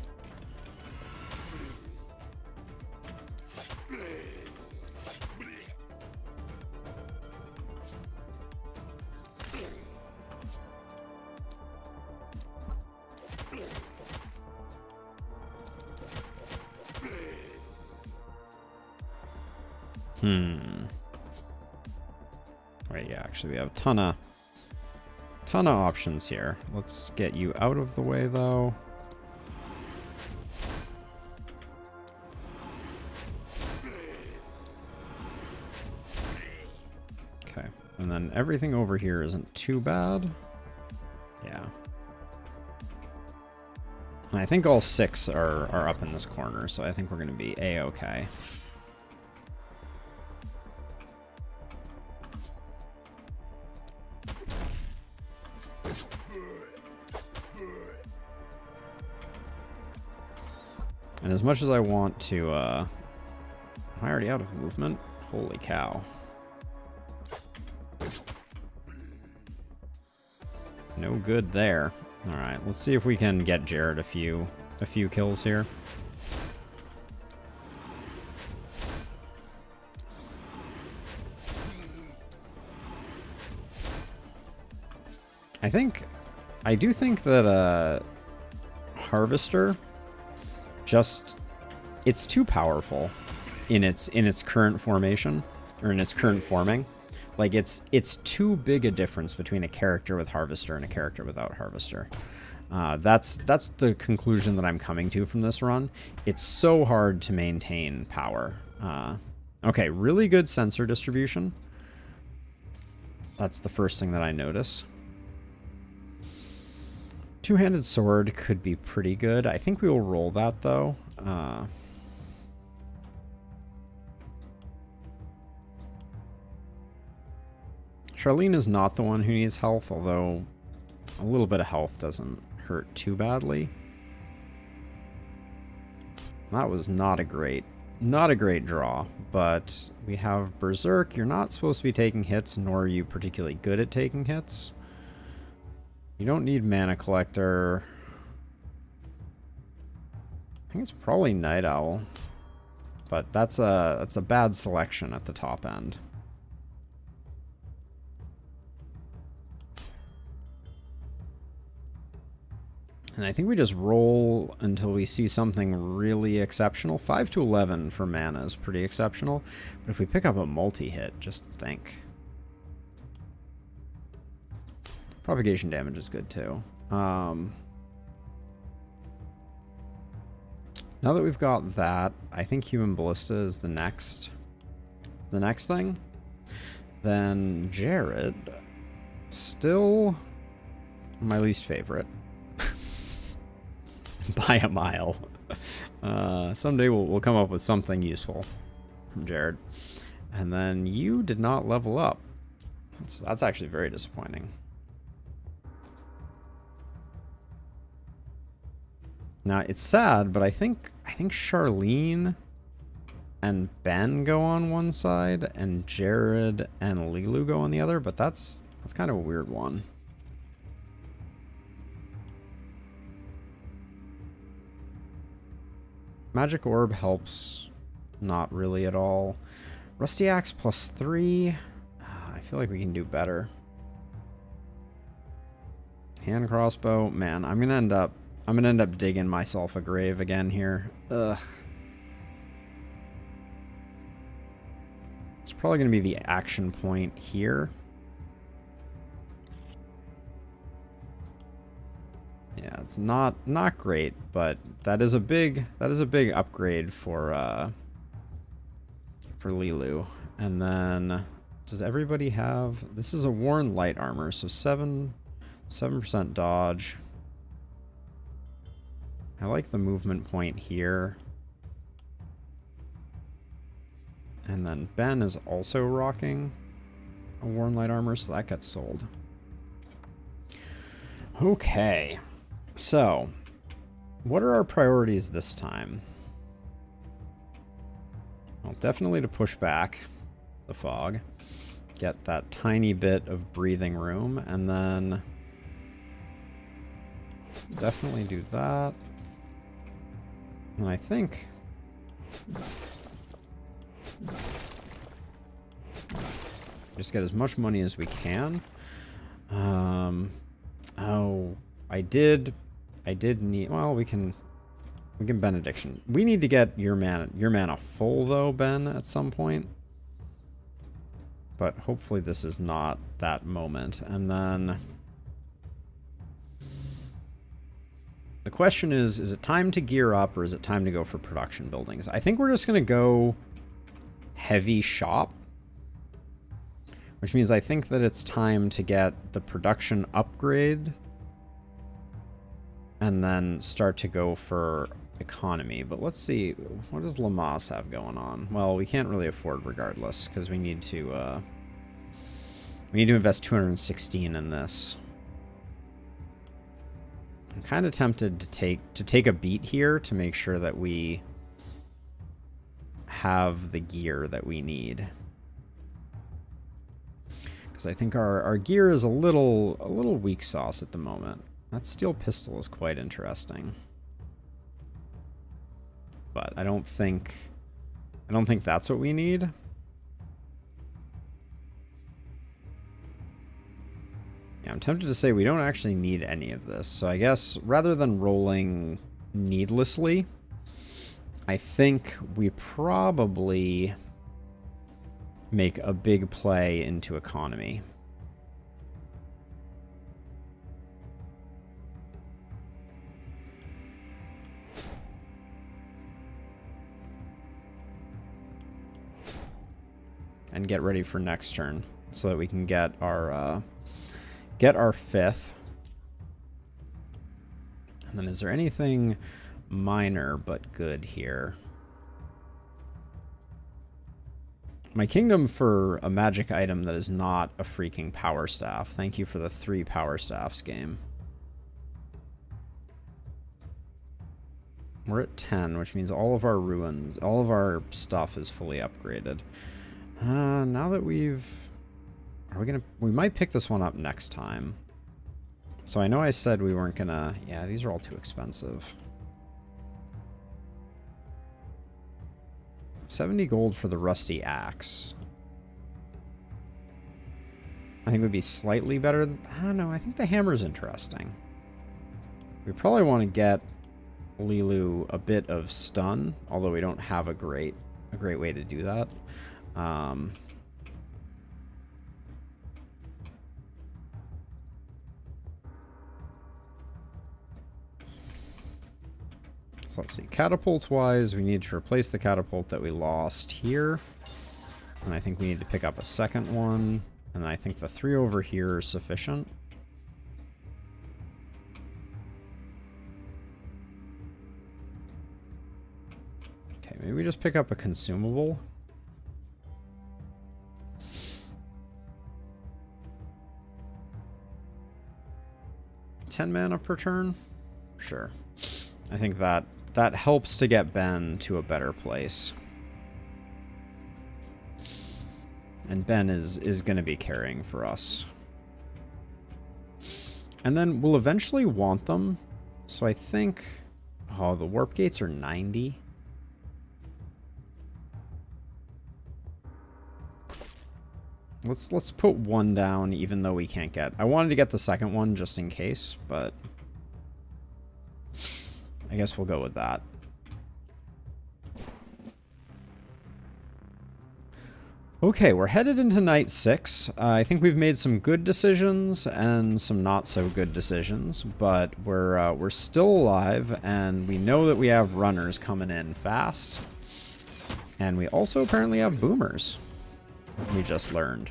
Right, yeah, actually we have a ton of options here. Let's get you out of the way though. Okay. And then everything over here isn't too bad. Yeah. And I think all 6 are up in this corner, so I think we're going to be A-okay. And as much as I want to, am I already out of movement? Holy cow. No good there. Alright, let's see if we can get Jared a few kills here. I do think that Harvester it's too powerful in its current formation, or in its current forming. Like it's too big a difference between a character with Harvester and a character without Harvester. That's the conclusion that I'm coming to from this run. It's so hard to maintain power. Okay, really good sensor distribution. That's the first thing that I notice. Two-handed sword could be pretty good. I think we will roll that, though. Charlene is not the one who needs health, although a little bit of health doesn't hurt too badly. That was not a great draw, but we have Berserk. You're not supposed to be taking hits, nor are you particularly good at taking hits. You don't need Mana Collector. I think it's probably Night Owl, but that's a bad selection at the top end. And I think we just roll until we see something really exceptional. 5 to 11 for mana is pretty exceptional, but if we pick up a multi-hit, just think. Propagation damage is good too. Now that we've got that, I think Human Ballista is the next thing. Then Jared, still my least favorite. By a mile. Someday we'll come up with something useful from Jared. And then you did not level up. That's actually very disappointing. Now, it's sad, but I think Charlene and Ben go on one side, and Jared and Lilu go on the other, but that's kind of a weird one. Magic Orb helps not really at all. Rusty Axe +3. I feel like we can do better. Hand crossbow. Man, I'm gonna end up digging myself a grave again here. Ugh. It's probably gonna be the action point here. Yeah, it's not great, but that is a big upgrade for Lilu. And then does everybody have, this is a worn light armor, so 7% dodge. I like the movement point here. And then Ben is also rocking a worn light armor, so that gets sold. Okay. So, what are our priorities this time? Well, definitely to push back the fog. Get that tiny bit of breathing room, and then definitely do that. And I think just get as much money as we can. Oh, I did need, well, we can benediction. We need to get your mana full though, Ben, at some point. But hopefully this is not that moment. And then the question is it time to gear up or is it time to go for production buildings? I think we're just going to go heavy shop. which means I think that it's time to get the production upgrade and then start to go for economy. But let's see, what does Lamaze have going on? Well, we can't really afford regardless because we need to invest 216 in this. I'm kind of tempted to take a beat here to make sure that we have the gear that we need. Because I think our gear is a little weak sauce at the moment. That steel pistol is quite interesting. But I don't think that's what we need. Yeah, I'm tempted to say we don't actually need any of this. So I guess rather than rolling needlessly, I think we probably make a big play into economy. And get ready for next turn so that we can get our fifth. And then is there anything minor but good here? My kingdom for a magic item that is not a freaking power staff. Thank you for the 3 power staffs game. We're at 10, which means all of our ruins, all of our stuff is fully upgraded. Now that we might pick this one up next time. So I know I said we weren't gonna, yeah, these are all too expensive. 70 gold for the rusty axe. I think would be slightly better. I don't know, I think the hammer's interesting. We probably want to get Lilu a bit of stun, although we don't have a great way to do that. So let's see, catapults wise, we need to replace the catapult that we lost here. And I think we need to pick up a second one. And I think the 3 over here is sufficient. Okay, maybe we just pick up a consumable. 10 mana per turn? Sure. I think that helps to get Ben to a better place. And Ben is going to be carrying for us. And then we'll eventually want them. So I think... Oh, the warp gates are 90. Let's put 1 down, even though we can't get... I wanted to get the second one just in case, but... I guess we'll go with that. Okay, we're headed into night 6. I think we've made some good decisions and some not so good decisions, but we're still alive, and we know that we have runners coming in fast. And we also apparently have boomers. We just learned.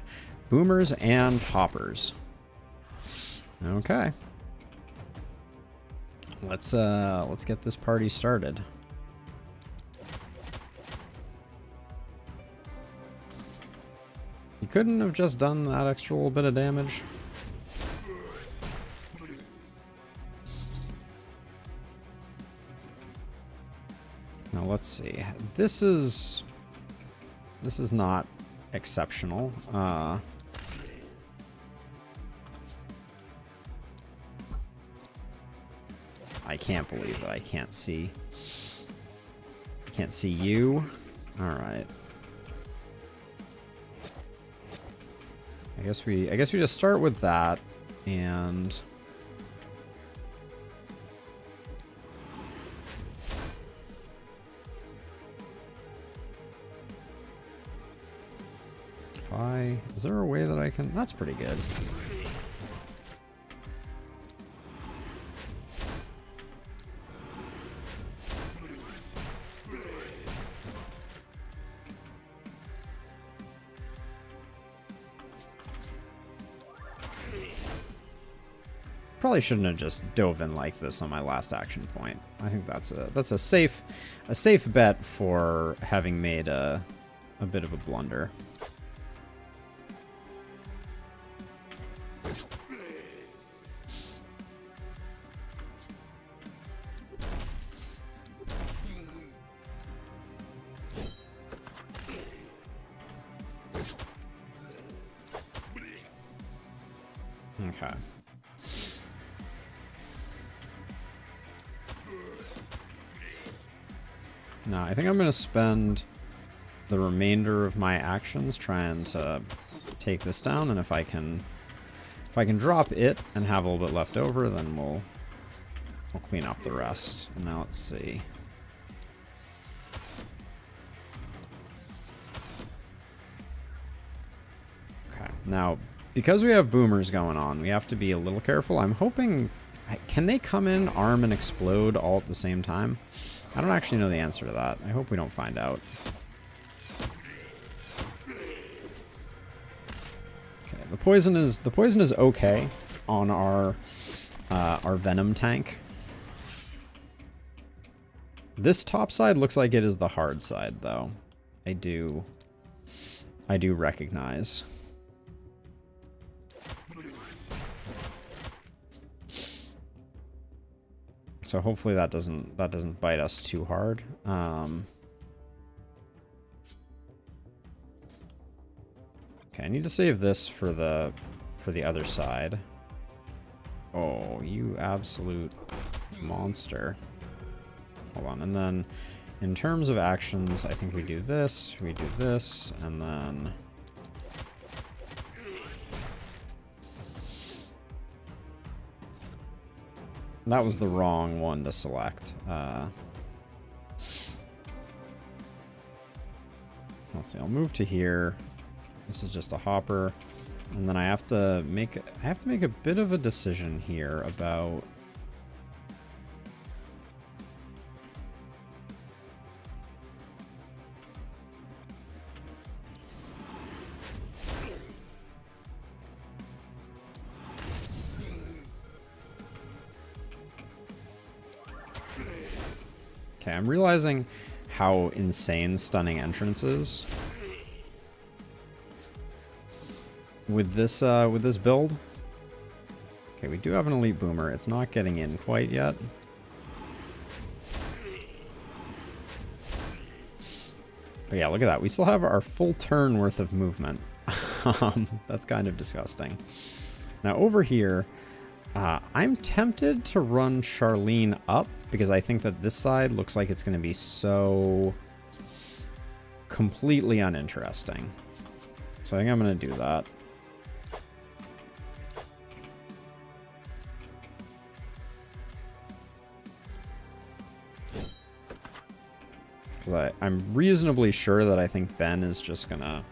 Boomers and hoppers. Okay. Let's get this party started. You couldn't have just done that extra little bit of damage? Now let's see. This is not exceptional. I can't believe that I can't see. I can't see you. All right. I guess we just start with that, and is there a way that I can? That's pretty good. probably shouldn't have just dove in like this on my last action point. I think that's a safe bet for having made a bit of a blunder. Okay. Now, I think I'm going to spend the remainder of my actions trying to take this down, and if I can drop it and have a little bit left over, then we'll clean up the rest. Now let's see. Okay. Now, because we have boomers going on, we have to be a little careful. I'm hoping... Can they come in, arm, and explode all at the same time? I don't actually know the answer to that. I hope we don't find out. Okay, the poison is okay on our venom tank. This top side looks like it is the hard side, though. I do recognize. So hopefully that doesn't bite us too hard. Okay, I need to save this for the other side. Oh, you absolute monster. Hold on, and then in terms of actions, I think we do this, and then that was the wrong one to select. Let's see, I'll move to here. This is just a hopper. And then I have to make a bit of a decision here about okay, I'm realizing how insane stunning entrance is with this build. Okay, we do have an elite boomer. It's not getting in quite yet. But yeah, look at that. We still have our full turn worth of movement. That's kind of disgusting. Now over here, I'm tempted to run Charlene up because I think that this side looks like it's going to be so completely uninteresting. So I think I'm going to do that. Because I'm reasonably sure that I think Ben is just going to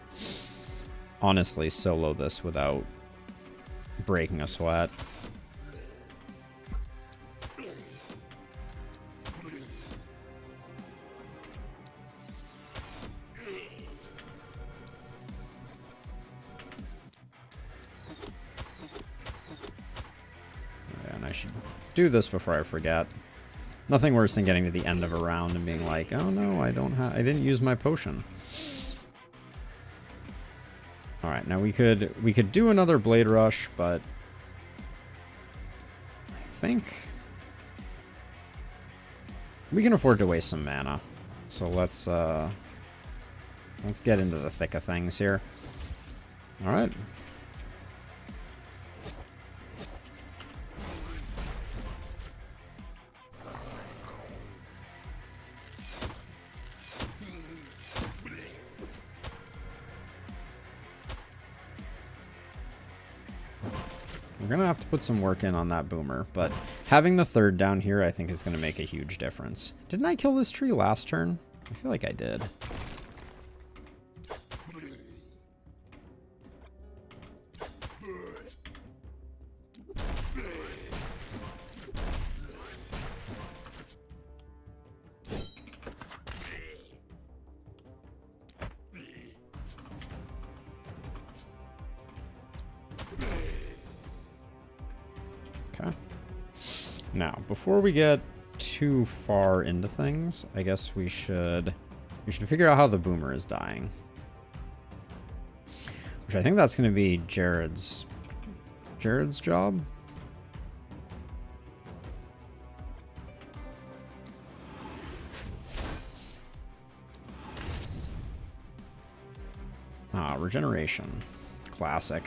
honestly solo this without breaking a sweat. And I should do this before I forget. Nothing worse than getting to the end of a round and being like, oh no, I didn't use my potion. All right, now we could do another Blade Rush, but I think we can afford to waste some mana. So let's get into the thick of things here. All right. We're going to have to put some work in on that boomer, but having the third down here I think is going to make a huge difference. Didn't I kill this tree last turn? I feel like I did. Okay. Now, before we get too far into things, I guess we should figure out how the boomer is dying. Which I think that's going to be Jared's job. Ah, regeneration. Classic.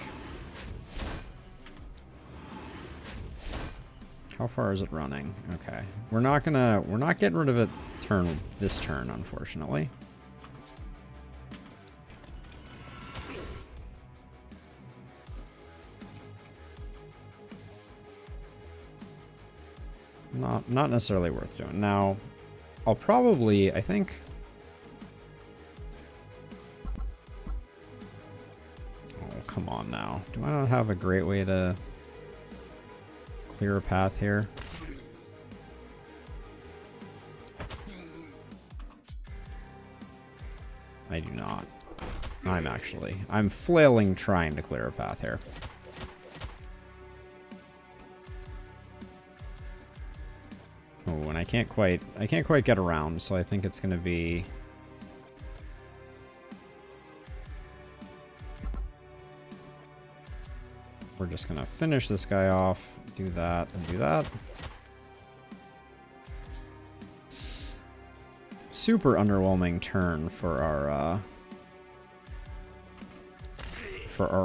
How far is it running? Okay. We're not getting rid of it this turn, unfortunately. Not necessarily worth doing. Now, I'll probably, I think... Oh, come on now. Do I not have a great way to clear a path here? I do not. I'm flailing trying to clear a path here. Oh, and I can't quite get around, so I think it's going to be... We're just going to finish this guy off, do that, and do that. Super underwhelming turn for our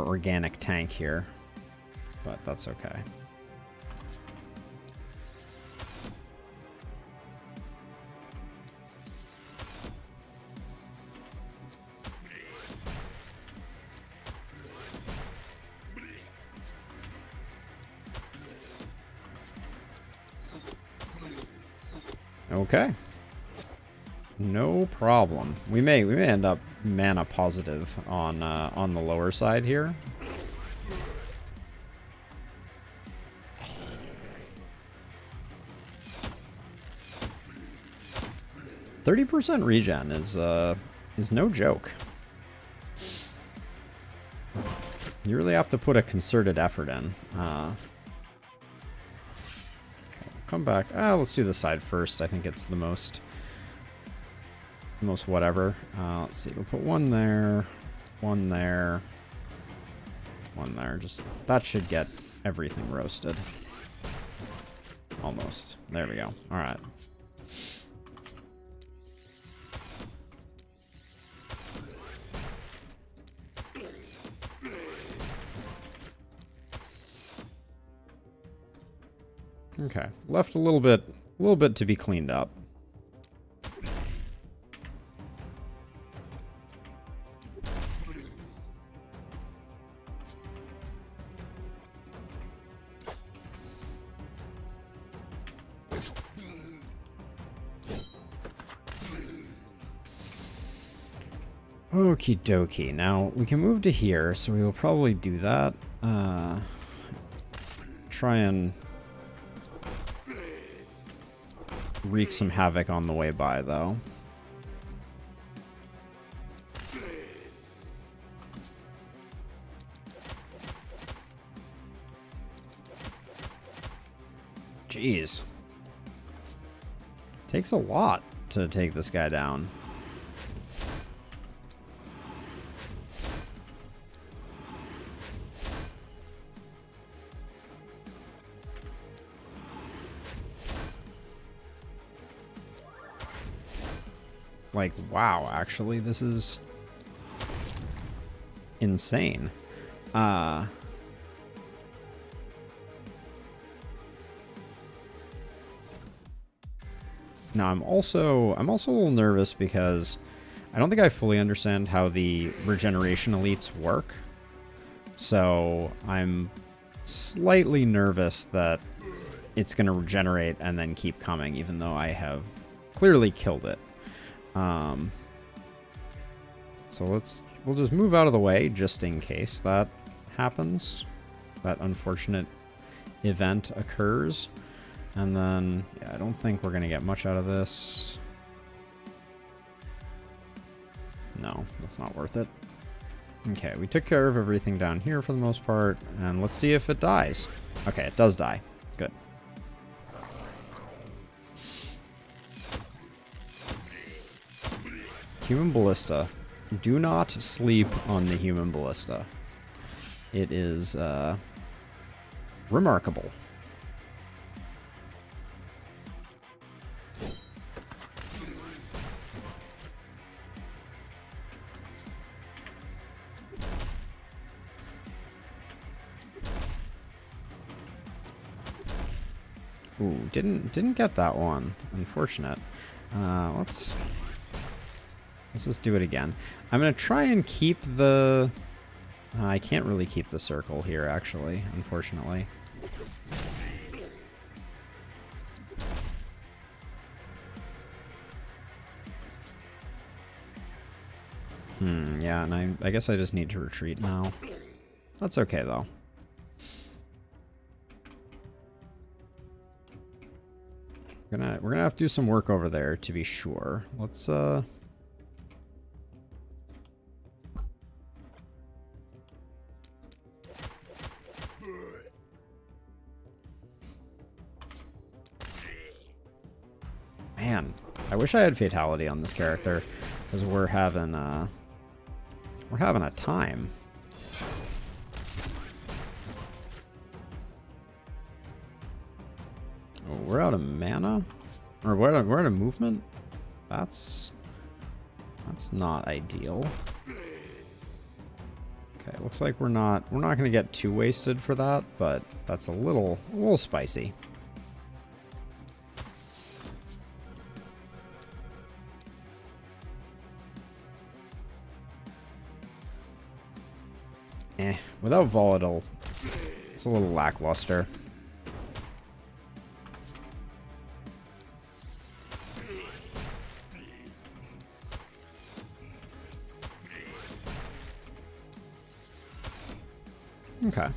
organic tank here, but that's okay. Okay. No problem. We may end up mana positive on the lower side here. %30 regen is no joke. You really have to put a concerted effort in. Okay, come back. Let's do the side first. I think it's the most whatever. Let's see. We'll put one there, one there, one there. Just that should get everything roasted. Almost. There we go. All right. Okay, left a little bit to be cleaned up. Okie dokie. Now we can move to here, so we will probably do that. Try and wreak some havoc on the way by, though. Jeez. Takes a lot to take this guy down. Like, wow, actually, this is insane. Now, I'm also a little nervous because I don't think I fully understand how the regeneration elites work. So I'm slightly nervous that it's going to regenerate and then keep coming, even though I have clearly killed it. So we'll just move out of the way just in case that happens. That unfortunate event occurs. And then, yeah, I don't think we're going to get much out of this. No, that's not worth it. Okay, we took care of everything down here for the most part. And let's see if it dies. Okay, it does die. Good. Human Ballista. Do not sleep on the Human Ballista. It is remarkable. Ooh, didn't get that one. Unfortunate. Let's just do it again. I'm gonna try and keep the. I can't really keep the circle here, actually, unfortunately. Yeah, and I guess I just need to retreat now. That's okay, though. We're gonna have to do some work over there to be sure. Let's Man, I wish I had fatality on this character, because we're having a time. Oh, we're out of mana, or we're out of movement. That's not ideal. Okay, looks like we're not gonna get too wasted for that, but that's a little spicy. Without volatile, it's a little lackluster. Okay.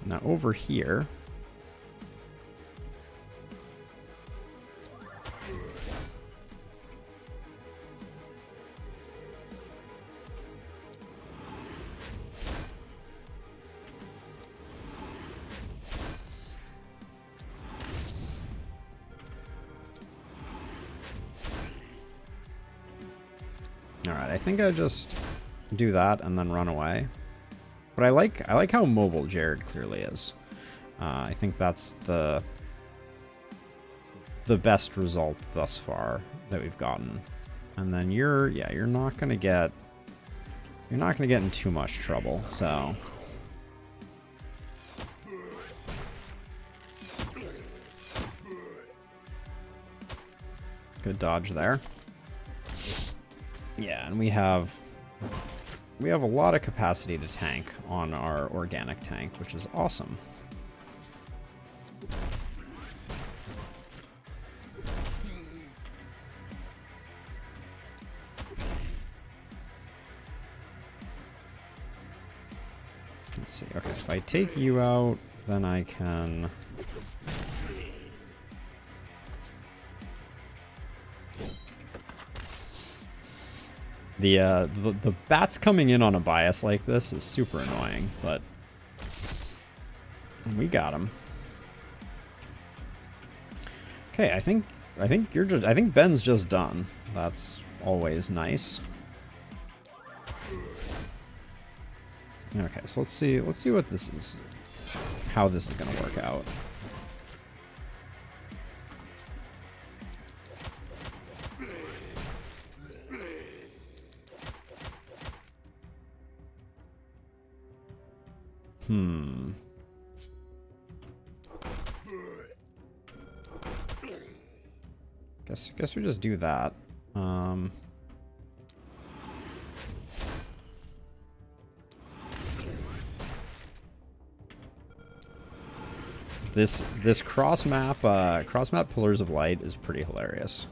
Now over here. Alright, I think I just do that and then run away. But I like how mobile Jared clearly is. I think that's the best result thus far that we've gotten. And then you're not gonna get in too much trouble, so. Good dodge there. Yeah, and we have a lot of capacity to tank on our organic tank, which is awesome. Let's see. Okay, if I take you out, then I can. The bats coming in on a bias like this is super annoying, but we got him. Okay, I think Ben's just done. That's always nice. Okay, so let's see what this is, how this is gonna work out. Guess we just do that. This cross map Pillars of Light is pretty hilarious.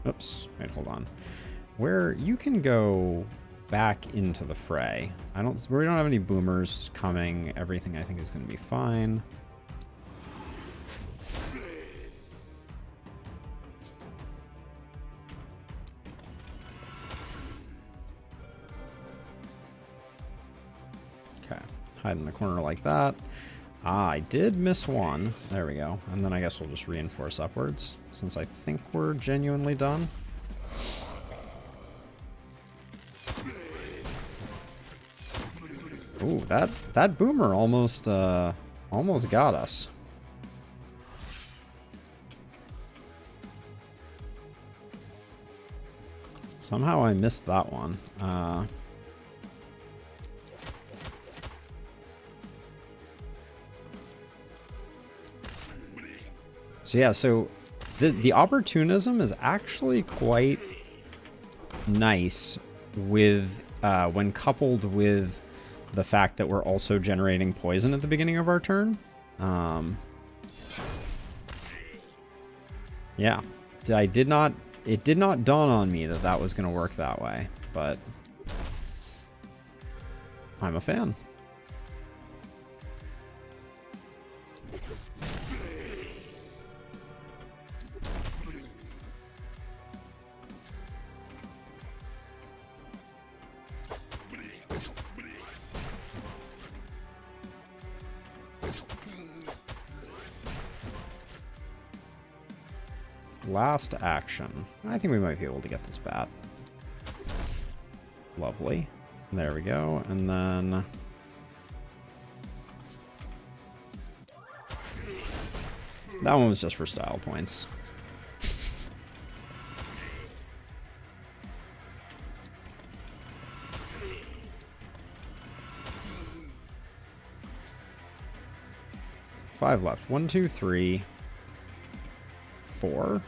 Oops, wait, hold on. Where you can go back into the fray. We don't have any boomers coming. Everything I think is going to be fine. Okay, hide in the corner like that. Ah, I did miss one. There we go. And then I guess we'll just reinforce upwards, since I think we're genuinely done. Ooh, that boomer almost got us. Somehow I missed that one. So yeah, so the opportunism is actually quite nice with when coupled with the fact that we're also generating poison at the beginning of our turn. Yeah, it did not dawn on me that that was going to work that way, but I'm a fan. Last action. I think we might be able to get this bat. Lovely. There we go. And then... that one was just for style points. Five left. 1, 2, 3, 4.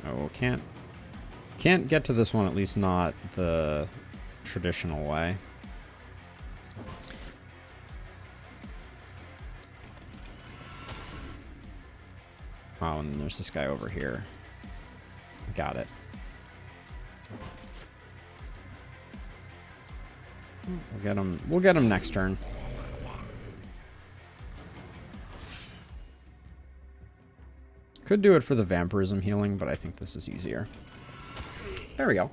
Oh, can't get to this one, at least not the traditional way. Oh, and then there's this guy over here. Got it. We'll get him next turn. Could do it for the vampirism healing, but I think this is easier. There we go.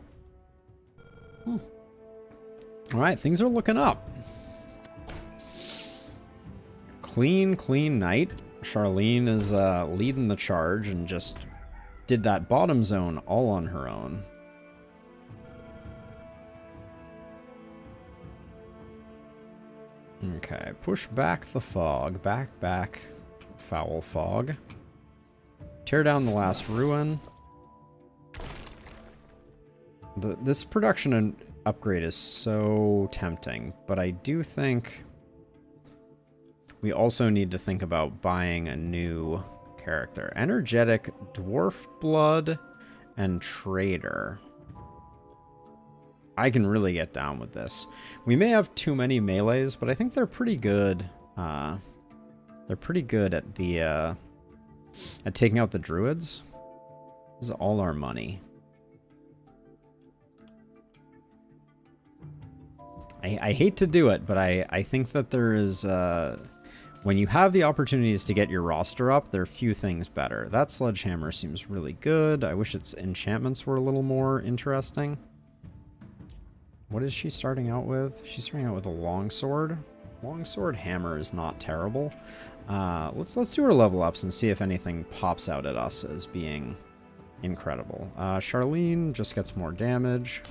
All right, things are looking up. Clean night. Charlene is leading the charge and just did that bottom zone all on her own. Okay, push back the fog. Back. Foul fog. Tear down the last ruin. This production and upgrade is so tempting, but I do think we also need to think about buying a new character. Energetic, Dwarf Blood, and Trader. I can really get down with this. We may have too many melees, but I think they're pretty good. They're pretty good at the at taking out the druids. This is all our money. I hate to do it, but I think that there is when you have the opportunities to get your roster up, there are few things better. That sledgehammer seems really good. I wish its enchantments were a little more interesting. What is she starting out with? She's starting out with a longsword. Longsword hammer is not terrible. Let's do our level ups and see if anything pops out at us as being incredible. Charlene just gets more damage.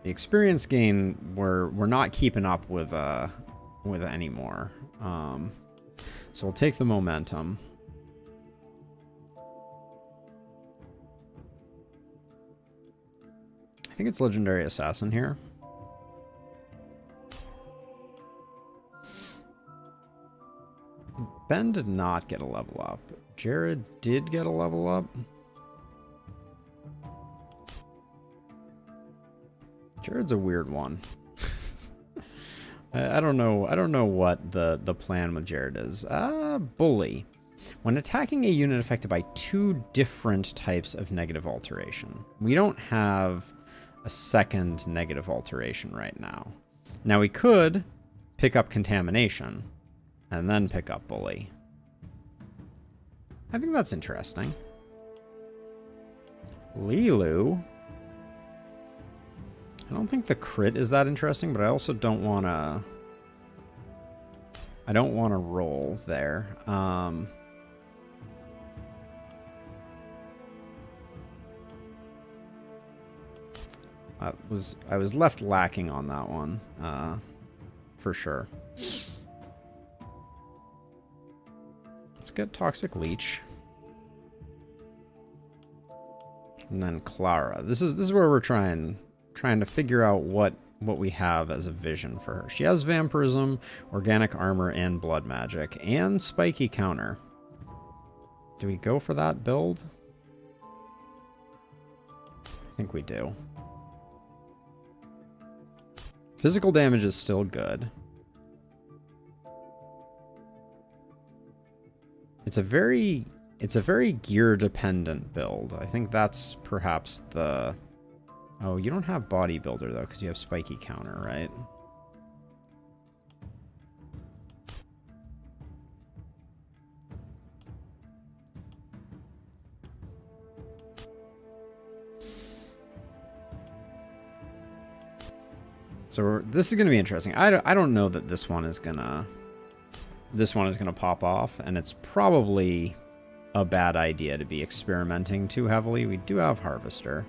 The experience gain we're not keeping up with anymore. So we'll take the momentum. I think it's Legendary Assassin here. Ben did not get a level up. Jared did get a level up. Jared's a weird one. I don't know what the plan with Jared is. Bully. When attacking a unit affected by 2 different types of negative alteration. We don't have a second negative alteration right now. Now we could pick up Contamination and then pick up Bully. I think that's interesting. Lilu. I don't think the crit is that interesting, but I also don't want to... I don't want to roll there. I was left lacking on that one, for sure. Let's get Toxic Leech. And then Clara. This is where we're trying to figure out what we have as a vision for her. She has Vampirism, Organic Armor, and Blood Magic, and Spiky Counter. Do we go for that build? I think we do. Physical damage is still good. It's a very gear dependent build. I think that's perhaps the... Oh, you don't have bodybuilder though, because you have spiky counter, right? So this is going to be interesting. I don't know that this one is gonna pop off, and it's probably a bad idea to be experimenting too heavily. We do have Harvester.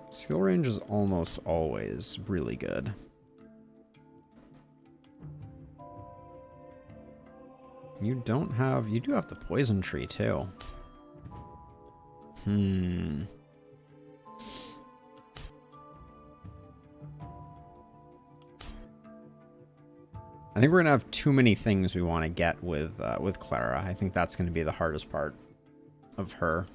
Skill range is almost always really good. You do have the poison tree too. I think we're gonna have too many things we want to get with Clara. I think that's gonna be the hardest part of her.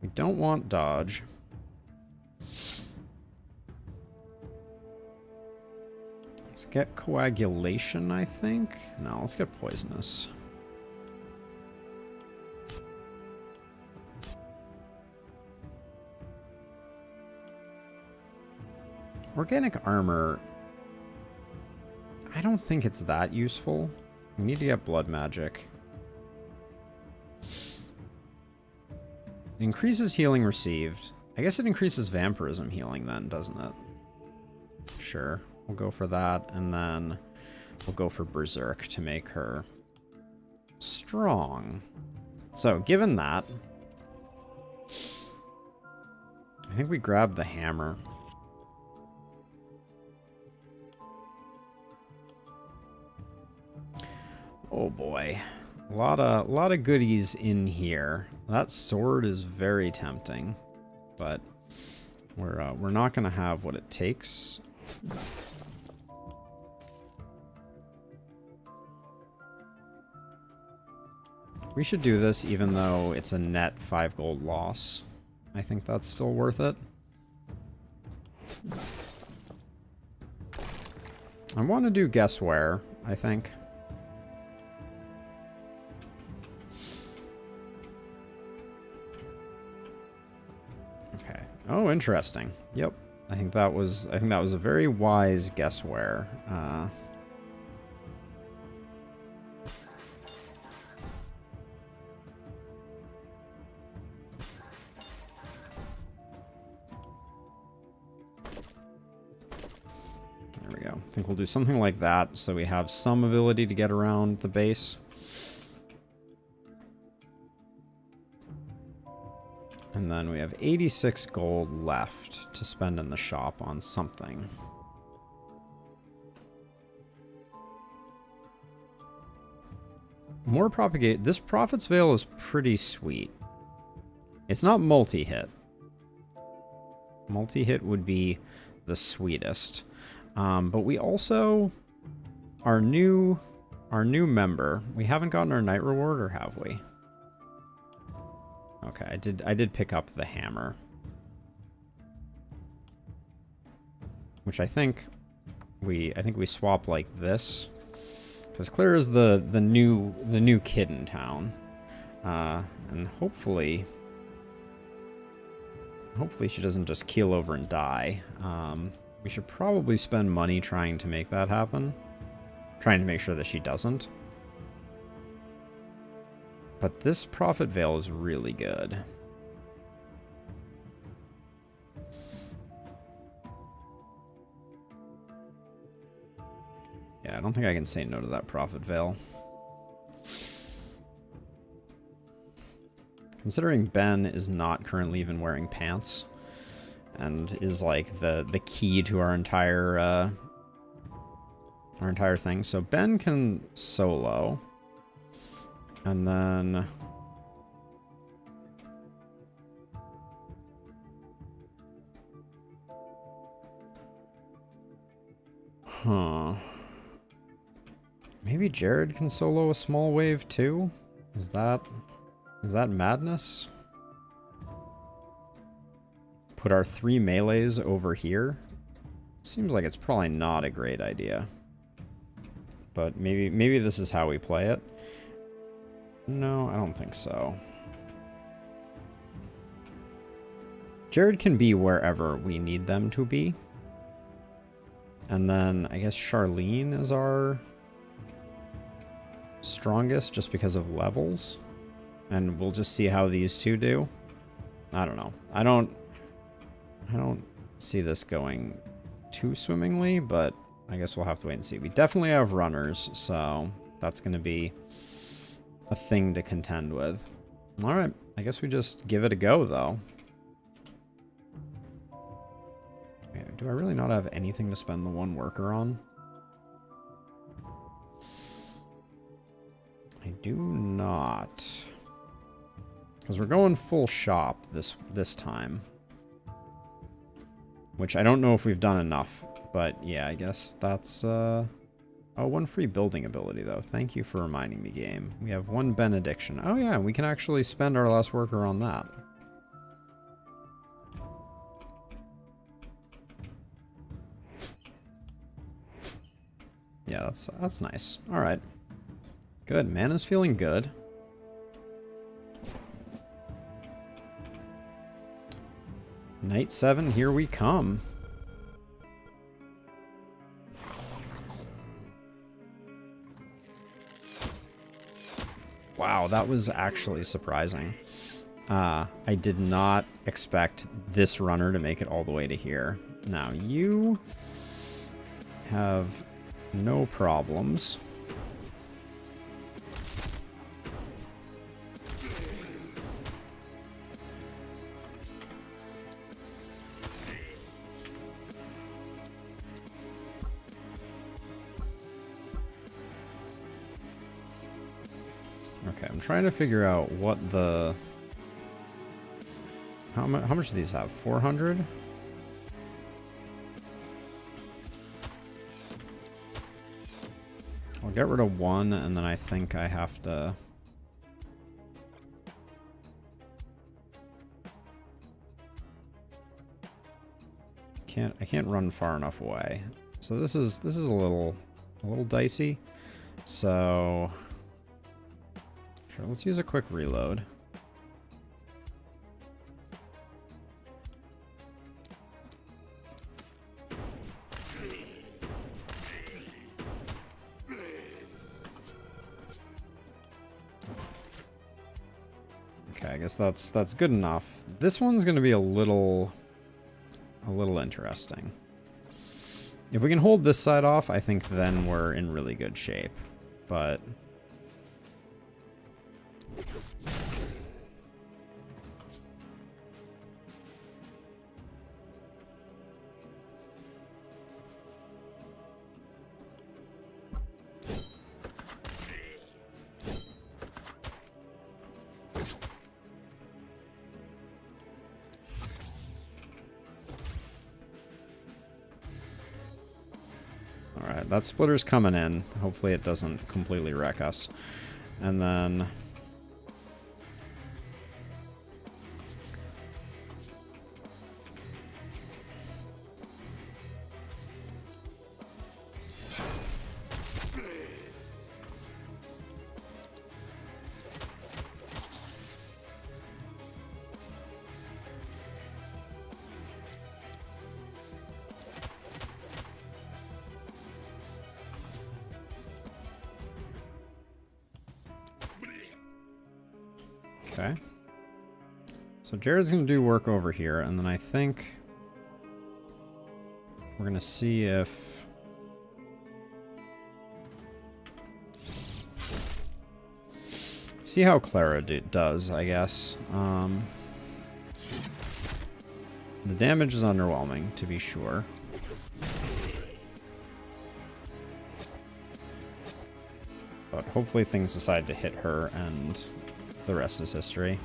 We don't want dodge. Let's get coagulation, I think. No, let's get poisonous. Organic armor, I don't think it's that useful. We need to get blood magic. It increases healing received. I guess it increases vampirism healing then, doesn't it? Sure, we'll go for that, and then we'll go for Berserk to make her strong. So, given that, I think we grab the hammer. Oh boy. A lot of goodies in here. That sword is very tempting, but we're not gonna have what it takes. We should do this even though it's a net 5 gold loss. I think that's still worth it. I want to do guess where, I think. Oh, interesting. Yep. I think that was a very wise guess where. There we go. I think we'll do something like that so we have some ability to get around the base. And then we have 86 gold left to spend in the shop on something. More propagate. This Prophet's Veil is pretty sweet. It's not multi-hit. Multi-hit would be the sweetest. But we also, our new member, we haven't gotten our night reward, or have we? Okay, I did pick up the hammer. Which I think we swap like this. Because Claire is the new kid in town. And hopefully she doesn't just keel over and die. We should probably spend money trying to make that happen. Trying to make sure that she doesn't. But this Prophet Veil is really good. Yeah, I don't think I can say no to that Prophet Veil. Considering Ben is not currently even wearing pants, and is like the key to our entire thing. So Ben can solo, and then maybe Jared can solo a small wave too? Is that madness? Put our 3 melees over here? Seems like it's probably not a great idea. But maybe this is how we play it. No, I don't think so. Jared can be wherever we need them to be. And then I guess Charlene is our strongest just because of levels. And we'll just see how these two do. I don't know. I don't see this going too swimmingly, but I guess we'll have to wait and see. We definitely have runners, so that's going to be a thing to contend with. All right, I guess we just give it a go, though. Okay, do I really not have anything to spend the 1 worker on? I do not. Because we're going full shop this time. Which I don't know if we've done enough. But yeah, I guess that's... Oh, 1 free building ability, though. Thank you for reminding me, game. We have 1 benediction. Oh yeah, we can actually spend our last worker on that. Yeah, that's nice. Alright. Good. Mana's feeling good. Night 7, here we come. Wow, that was actually surprising. I did not expect this runner to make it all the way to here. Now, you have no problems. Okay, I'm trying to figure out what the... How much do these have? 400? I'll get rid of 1, and then I think I have to... I can't run far enough away. So this is a little dicey. So sure, let's use a quick reload. Okay, I guess that's good enough. This one's going to be a little interesting. If we can hold this side off, I think then we're in really good shape. But alright, that splitter's coming in. Hopefully it doesn't completely wreck us. And then Okay. So Jared's going to do work over here, and then I think we're going to see if... See how Clara does, I guess. The damage is underwhelming, to be sure. But hopefully things decide to hit her, and the rest is history.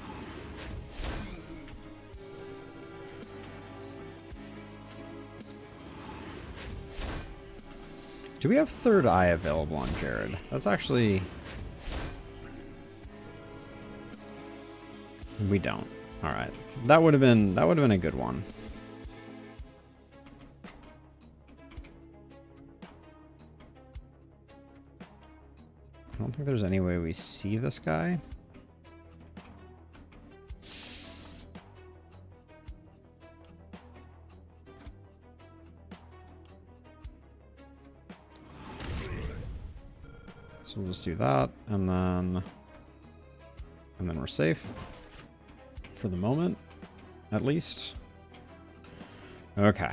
Do we have Third Eye available on Jared? That's actually... We don't. All right. That would have been a good one. I don't think there's any way we see this guy. So we'll just do that, and then we're safe. For the moment, at least. Okay.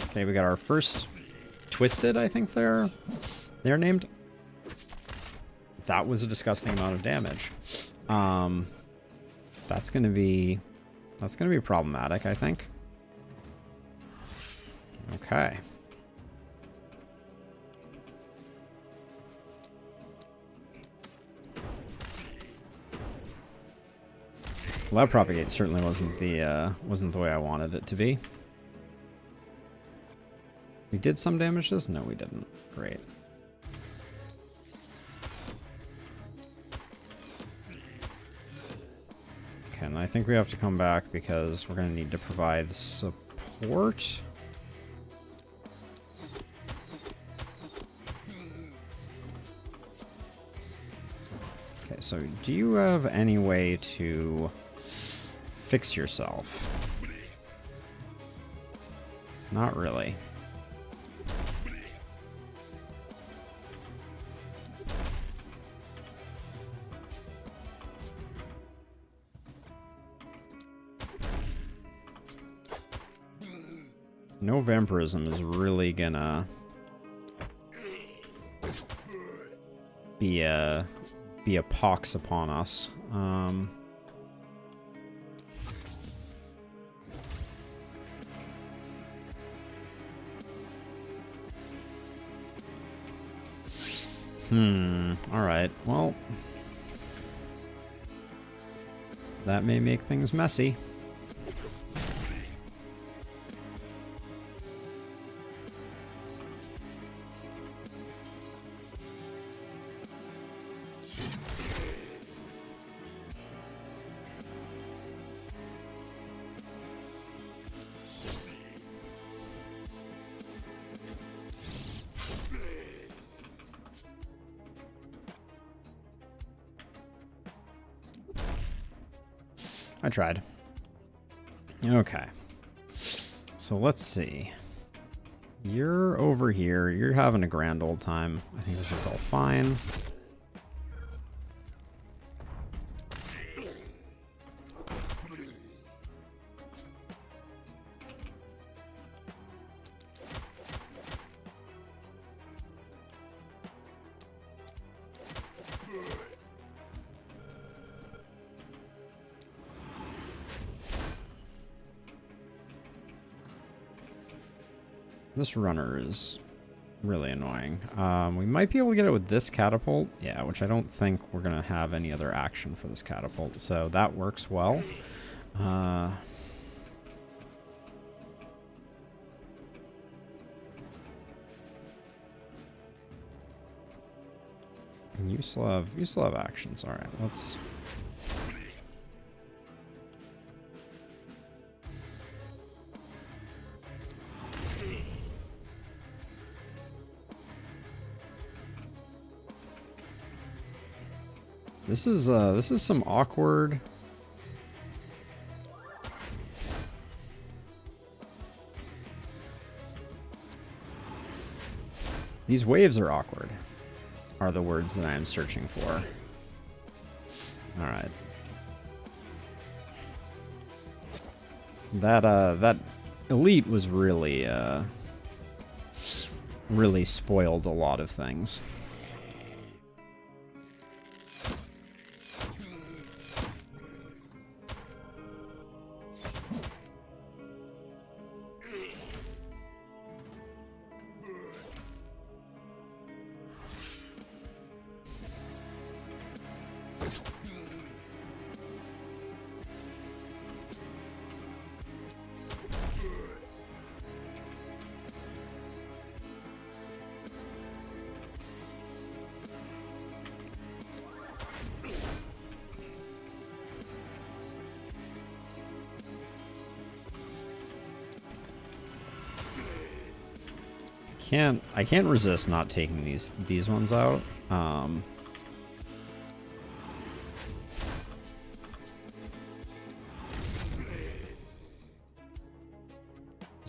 Okay, we got our first Twisted, I think they're named. That was a disgusting amount of damage. That's gonna be problematic, I think. Okay. Well, that propagate certainly wasn't the way I wanted it to be. We did some damage to this? No, we didn't. Great. Okay, and I think we have to come back because we're going to need to provide support. Okay, so do you have any way to fix yourself? Not really. No vampirism is really gonna be a pox upon us. Alright, well, that may make things messy. I tried. Okay. So let's see. You're over here. You're having a grand old time. I think this is all fine. This runner is really annoying. We might be able to get it with this catapult. Yeah, which I don't think we're going to have any other action for this catapult. So that works well. You still have actions. All right, let's... This is some awkward. These waves are awkward. are the words that I am searching for. Alright. That elite was really, really spoiled a lot of things. I can't resist not taking these ones out. Does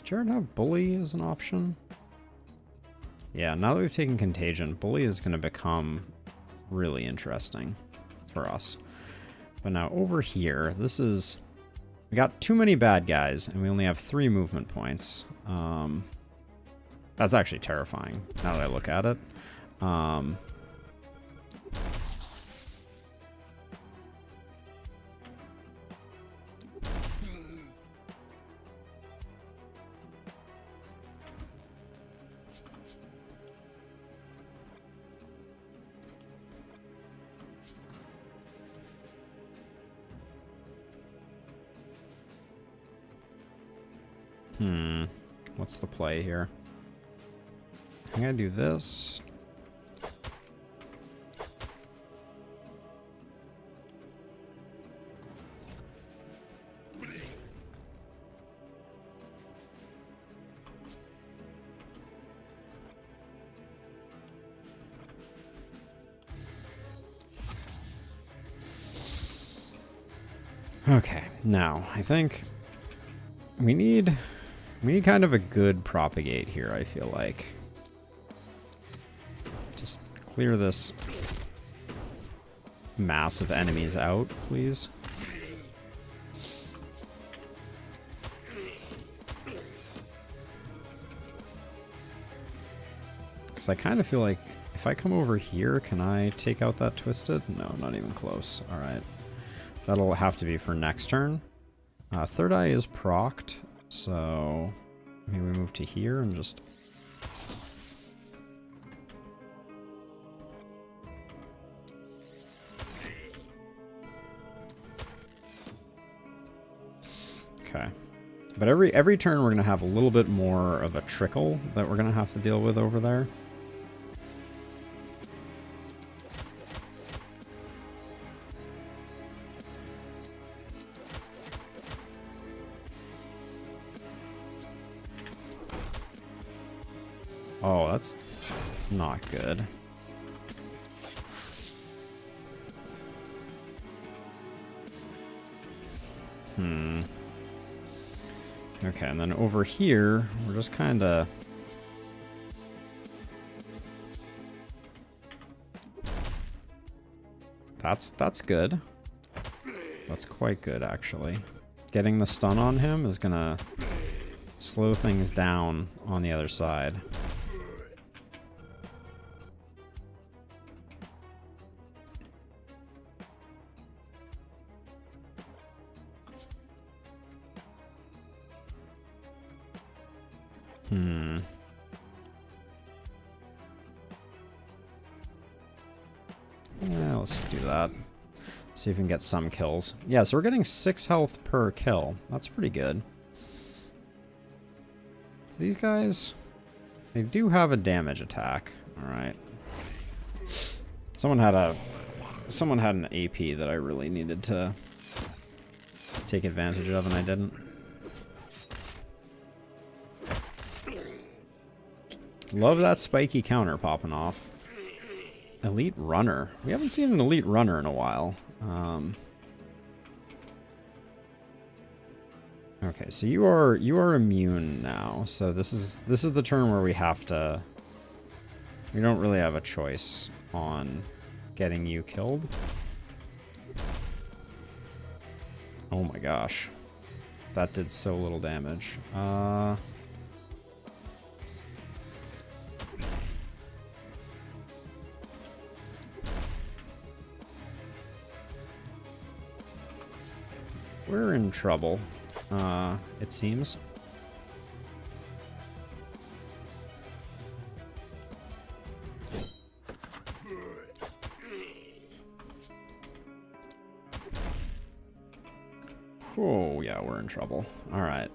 Jared have Bully as an option? Yeah, now that we've taken Contagion, Bully is going to become really interesting for us. But now over here, this is... We got too many bad guys, and we only have 3 movement points. That's actually terrifying, now that I look at it. What's the play here? I'm gonna do this. Okay, now I think we need kind of a good propagate here, I feel like. Just clear this mass of enemies out, please. Because I kind of feel like if I come over here, can I take out that Twisted? No, not even close. Alright. That'll have to be for next turn. Third Eye is procced, so maybe we move to here and just... Okay. But every turn we're going to have a little bit more of a trickle that we're going to have to deal with over there. Oh, that's not good. Okay, and then over here, we're just kind of... That's good. That's quite good, actually. Getting the stun on him is gonna slow things down on the other side. Yeah, let's just do that. See if we can get some kills. Yeah, so we're getting 6 health per kill. That's pretty good. These guys, they do have a damage attack. Alright. Someone had an AP that I really needed to take advantage of, and I didn't. Love that spiky counter popping off. Elite runner. We haven't seen an elite runner in a while. Okay, so you are immune now. So this is the turn where we have to. We don't really have a choice on getting you killed. Oh my gosh. That did so little damage. We're in trouble, it seems. Oh, yeah, we're in trouble. All right.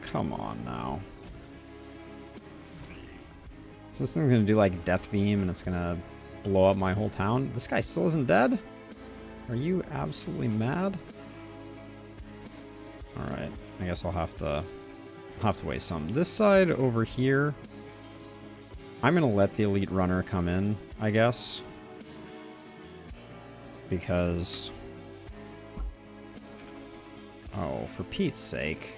Come on now. So this thing's gonna do like Death Beam and it's gonna blow up my whole town? This guy still isn't dead? Are you absolutely mad? Alright, I guess I'll have to waste some. This side over here, I'm gonna let the elite runner come in, I guess. Because... oh, for Pete's sake.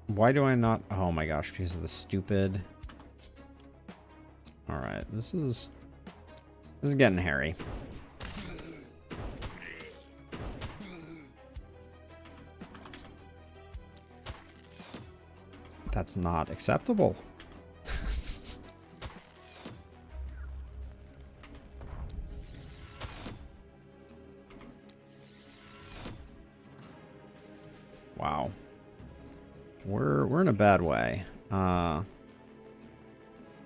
Why do I not? Oh my gosh, because of the stupid. All right, this is getting hairy. That's not acceptable. Wow. We're in a bad way.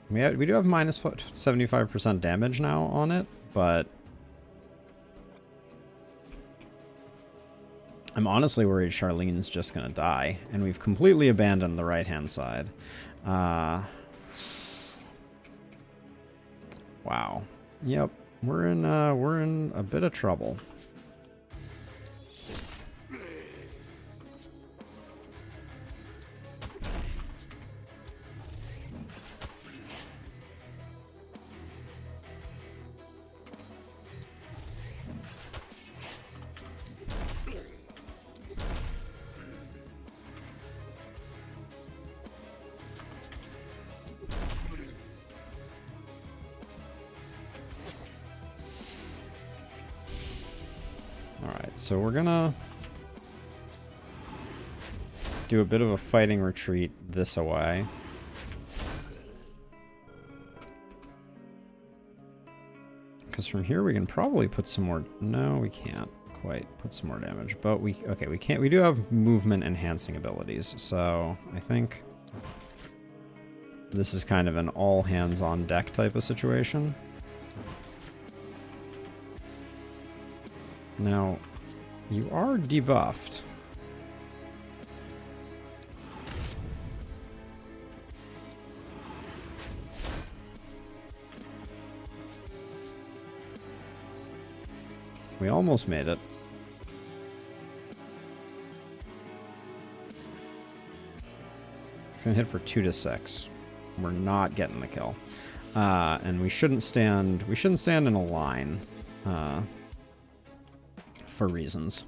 We do have minus 75% damage now on it, but I'm honestly worried Charlene's just gonna die, and we've completely abandoned the right-hand side. Wow. Yep, we're in a bit of trouble. So we're gonna do a bit of a fighting retreat this away. Because from here we can probably put some more... no, we can't quite put some more damage. But we can't. We do have movement enhancing abilities. So I think this is kind of an all hands on deck type of situation. Now... you are debuffed. We almost made it. It's gonna hit for 2 to 6. We're not getting the kill. And we shouldn't stand in a line. For reasons.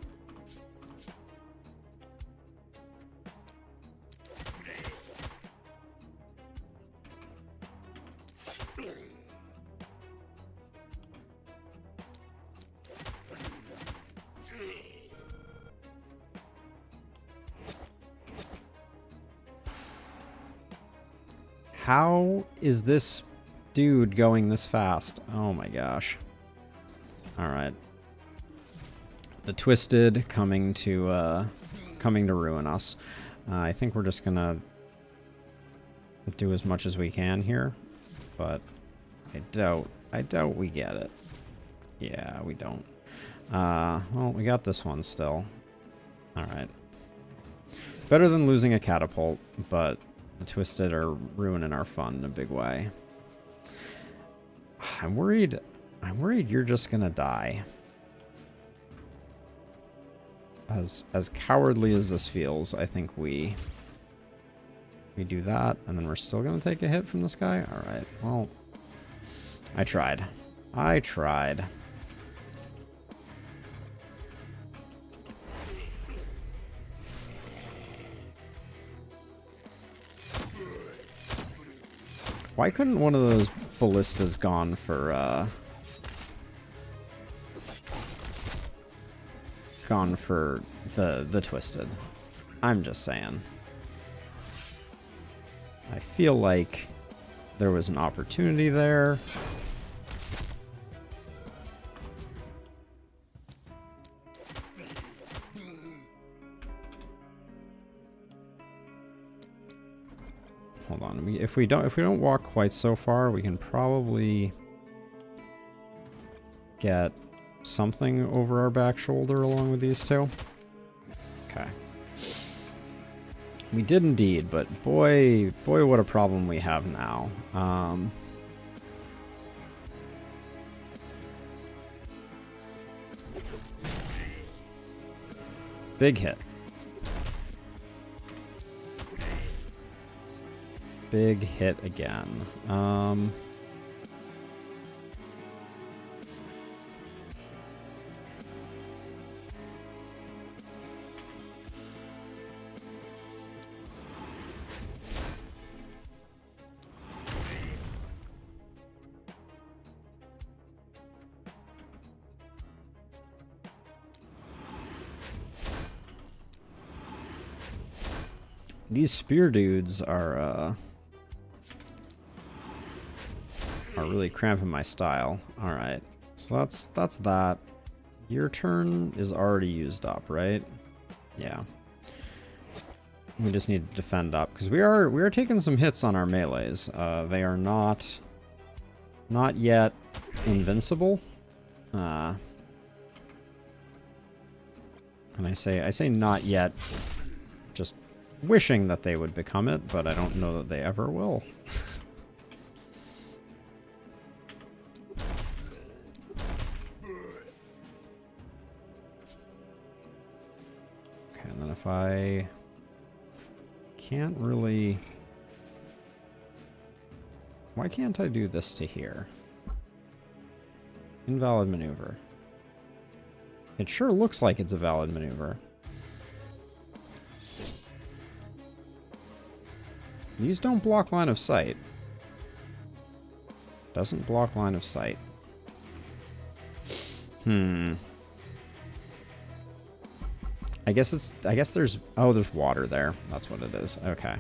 How is this dude going this fast? Oh my gosh. All right. The Twisted coming to ruin us. I think we're just gonna do as much as we can here, but I doubt we get it. Yeah, we don't. Well, we got this one still. All right. Better than losing a catapult, but the Twisted are ruining our fun in a big way. I'm worried I'm worried you're just gonna die. As cowardly as this feels, I think we do that, and then we're still gonna take a hit from this guy? Alright, well, I tried. I tried. Why couldn't one of those ballistas gone for the twisted? I'm just saying. I feel like there was an opportunity there. Hold on. If we don't walk quite so far, we can probably get something over our back shoulder along with these two. Okay. We did indeed, but boy, what a problem we have now. Big hit. Big hit again. These spear dudes are really cramping my style. All right, so that's that. Your turn is already used up, right? Yeah. We just need to defend up because we are taking some hits on our melees. They are not yet invincible. And I say not yet, just wishing that they would become it, but I don't know that they ever will. Okay, and then if I can't really... Why can't I do this to here? Invalid maneuver. It sure looks like it's a valid maneuver. These don't block line of sight. Doesn't block line of sight. I guess there's... Oh, there's water there. That's what it is. Okay.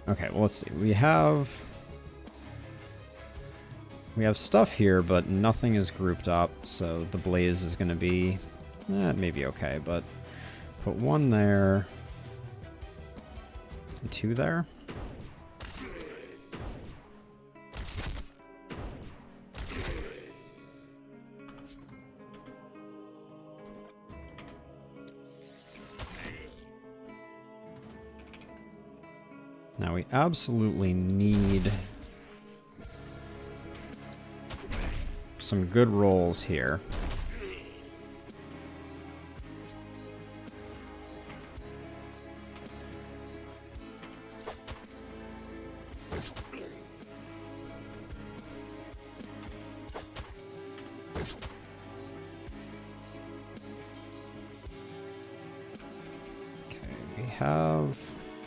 Okay, well, let's see. We have stuff here, but nothing is grouped up, so the blaze is going to be... maybe okay, but put one there... Two there. Now we absolutely need some good rolls here.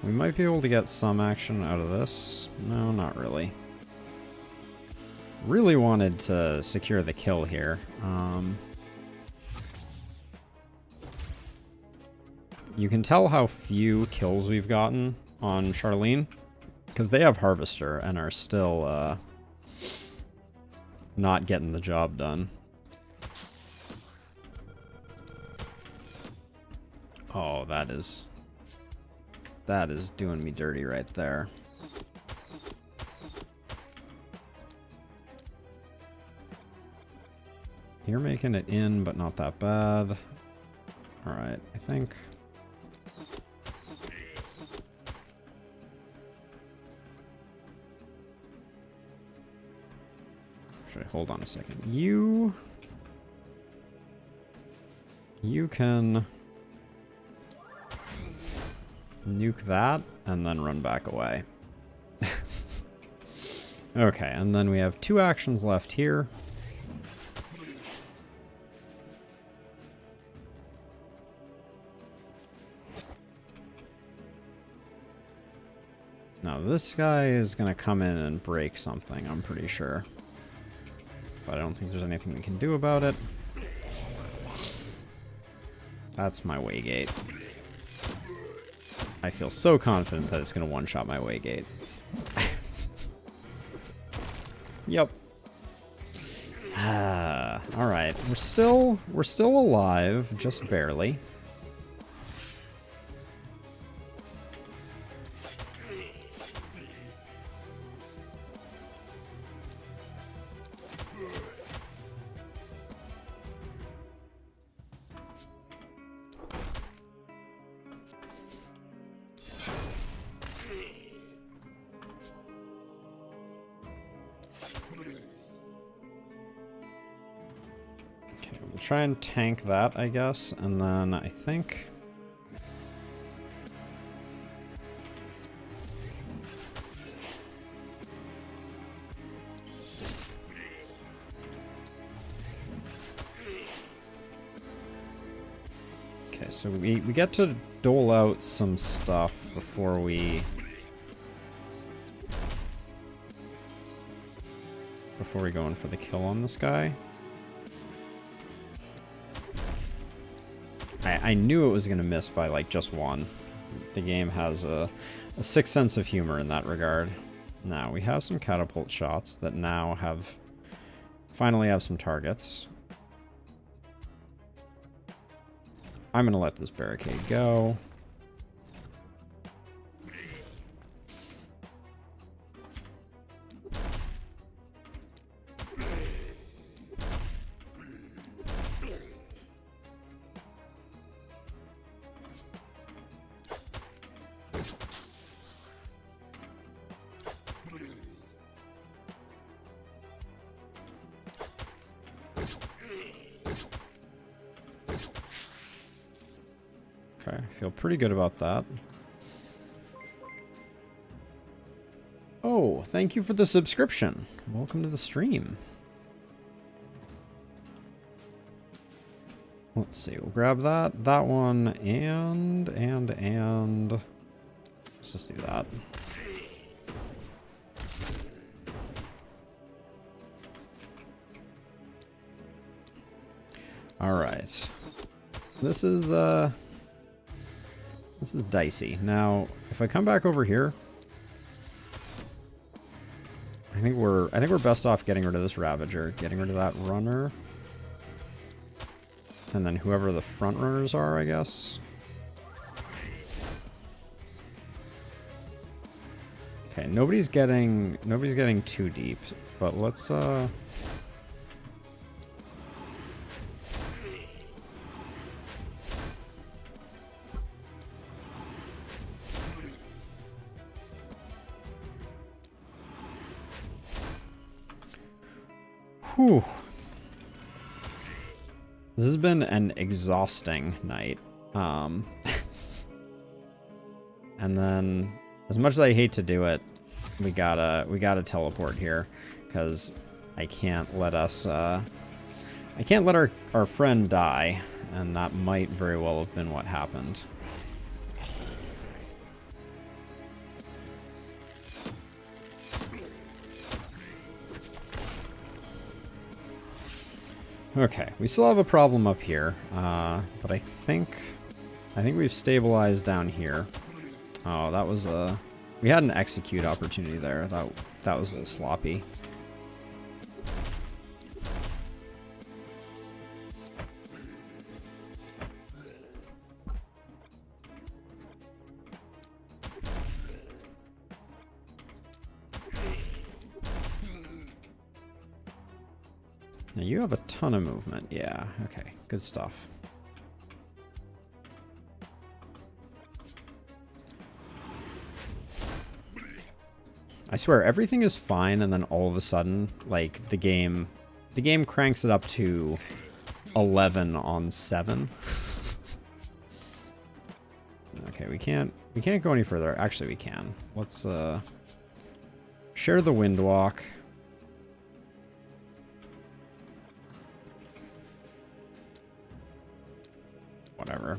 We might be able to get some action out of this. No, not really. Really wanted to secure the kill here. You can tell how few kills we've gotten on Charlene, because they have Harvester and are still not getting the job done. Oh, that is doing me dirty right there. You're making it in, but not that bad. Alright, I think... Actually, hold on a second. You can nuke that and then run back away. Okay, and then we have 2 actions left here. Now this guy is going to come in and break something, I'm pretty sure. But I don't think there's anything we can do about it. That's my Waygate. I feel so confident that it's going to one-shot my Waygate. Yep. Alright, we're still alive, just barely. Try and tank that, I guess, and then I think... Okay, so we get to dole out some stuff before we go in for the kill on this guy. I knew it was going to miss by, like, just 1. The game has a sixth sense of humor in that regard. Now, we have some catapult shots that now finally have some targets. I'm going to let this barricade go. Okay, I feel pretty good about that. Oh, thank you for the subscription. Welcome to the stream. Let's see, we'll grab that one, and... Let's just do that. Alright. This is dicey. Now, if I come back over here, I think we're best off getting rid of this Ravager, getting rid of that runner. And then whoever the front runners are, I guess. Okay, nobody's getting too deep, but let's Whew. This has been an exhausting night. And then, as much as I hate to do it, we gotta teleport here, because I can't let our friend die, and that might very well have been what happened. Okay, we still have a problem up here, but I think we've stabilized down here. Oh, that was we had an execute opportunity there. That was a sloppy. Now you have a ton of movement. Yeah, okay, good stuff. I swear, everything is fine, and then all of a sudden, like, the game cranks it up to 11 on 7. Okay, we can't go any further. Actually, we can. Let's share the wind walk. Whatever.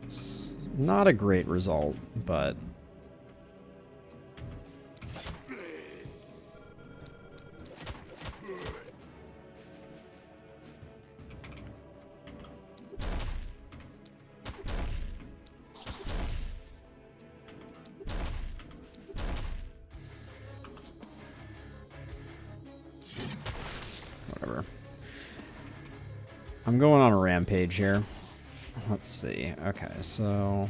It's not a great result, but whatever. I'm going on a rampage here. Let's see. Okay, so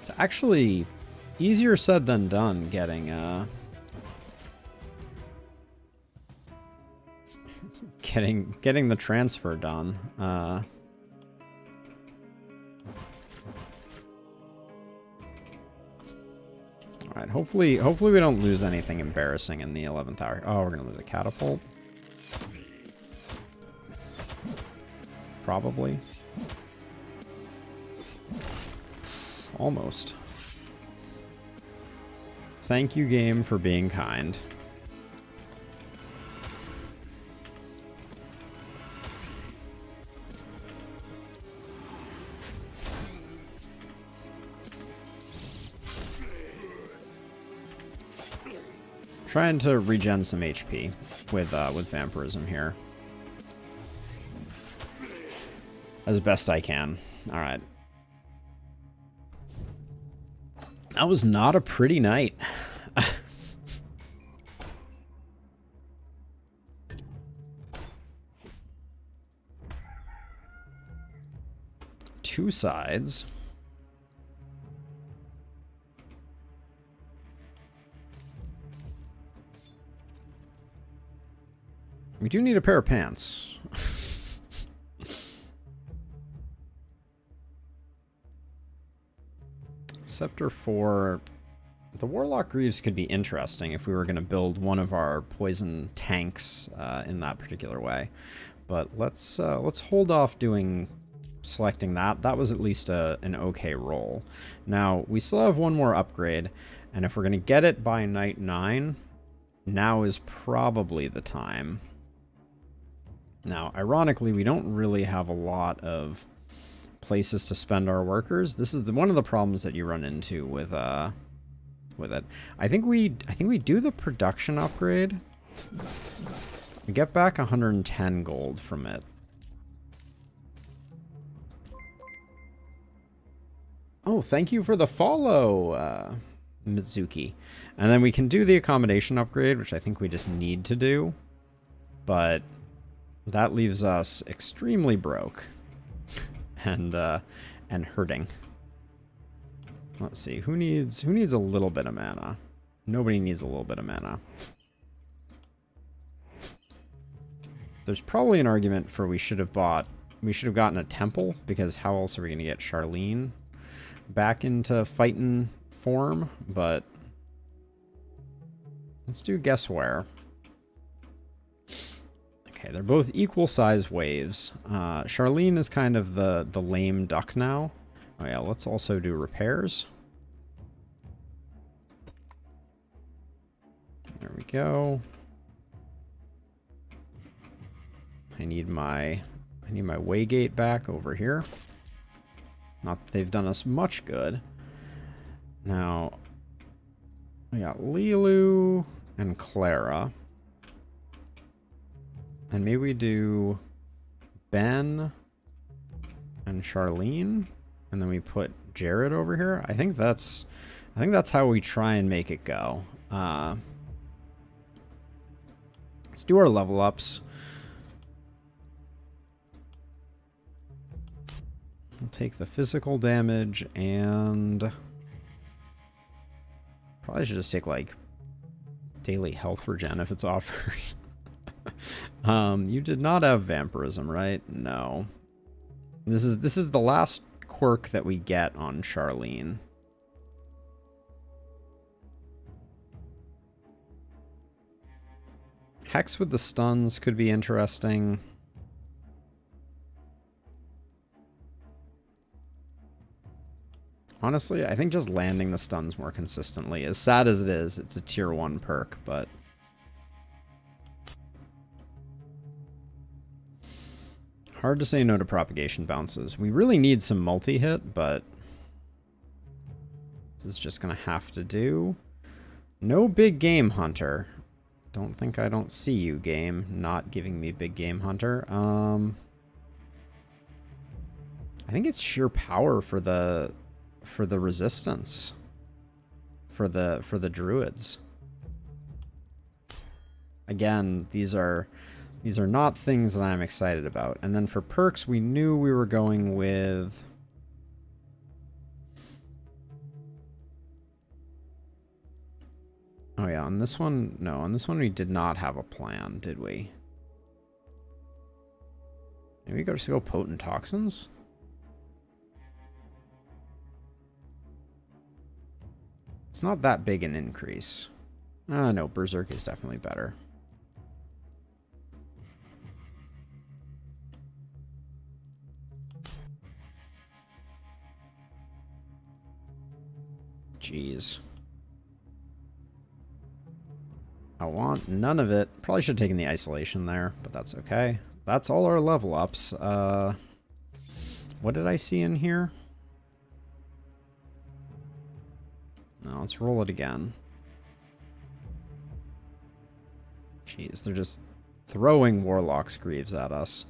it's actually easier said than done getting getting the transfer done. All right, hopefully we don't lose anything embarrassing in the 11th hour. Oh, we're gonna lose a catapult. Probably. Almost. Thank you, game, for being kind. Trying to regen some HP with vampirism here. As best I can. Alright. That was not a pretty night. Two sides. We do need a pair of pants. Scepter 4. The Warlock Greaves could be interesting if we were going to build one of our poison tanks in that particular way. But let's hold off selecting that. That was at least an okay roll. Now, we still have one more upgrade, and if we're going to get it by night 9, now is probably the time. Now, ironically, we don't really have a lot of places to spend our workers. This is one of the problems that you run into with it. I think we do the production upgrade. We get back 110 gold from it. Oh, thank you for the follow, Mitsuki. And then we can do the accommodation upgrade, which I think we just need to do. But that leaves us extremely broke and hurting. Let's see, who needs a little bit of mana? Nobody needs a little bit of mana. There's probably an argument for we should have gotten a temple, because how else are we going to get Charlene back into fighting form? But let's do guess where. Okay, they're both equal size waves. Charlene is kind of the lame duck now. Oh yeah, let's also do repairs. There we go. I need my waygate back over here. Not that they've done us much good. Now, we got Lilu and Clara. And maybe we do Ben and Charlene, and then we put Jared over here. I think that's how we try and make it go. Let's do our level ups. We'll take the physical damage and probably should just take like daily health regen if it's offered. You did not have vampirism, right? No. This is the last quirk that we get on Charlene. Hex with the stuns could be interesting. Honestly, I think just landing the stuns more consistently. As sad as it is, it's a tier 1 perk, but... hard to say no to propagation bounces. We really need some multi-hit, but... this is just going to have to do. No big game hunter. Don't think I don't see you, game. Not giving me big game hunter. I think it's sheer power for the resistance. For the druids. Again, these are not things that I'm excited about. And then for perks, we knew we were going with... oh yeah, on this one, no, on this one we did not have a plan, did we? Maybe we just go potent toxins? It's not that big an increase. No, Berserk is definitely better. Jeez. I want none of it. Probably should have taken the isolation there, but that's okay. That's all our level ups. What did I see in here? No, let's roll it again. Jeez, they're just throwing Warlock's Greaves at us.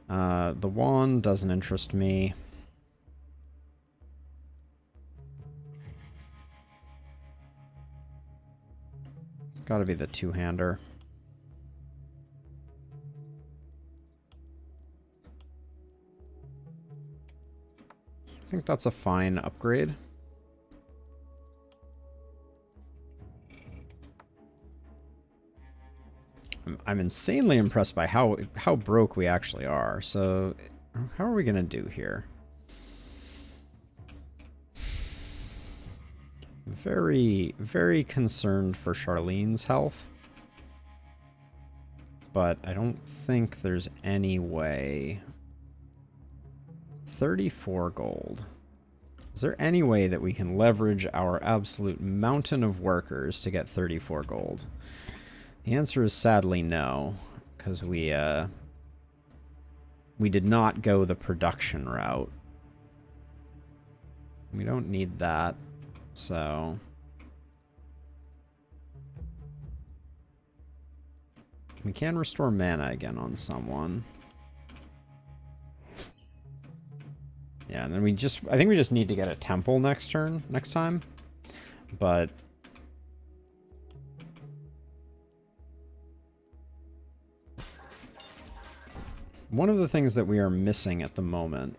The wand doesn't interest me. It's gotta be the two-hander. I think that's a fine upgrade. I'm insanely impressed by how broke we actually are. So, how are we gonna do here? Very, very concerned for Charlene's health. But I don't think there's any way. 34 gold. Is there any way that we can leverage our absolute mountain of workers to get 34 gold? The answer is sadly no, because we did not go the production route. We don't need that, so... we can restore mana again on someone. Yeah, and then I think we just need to get a temple next time. But... one of the things that we are missing at the moment,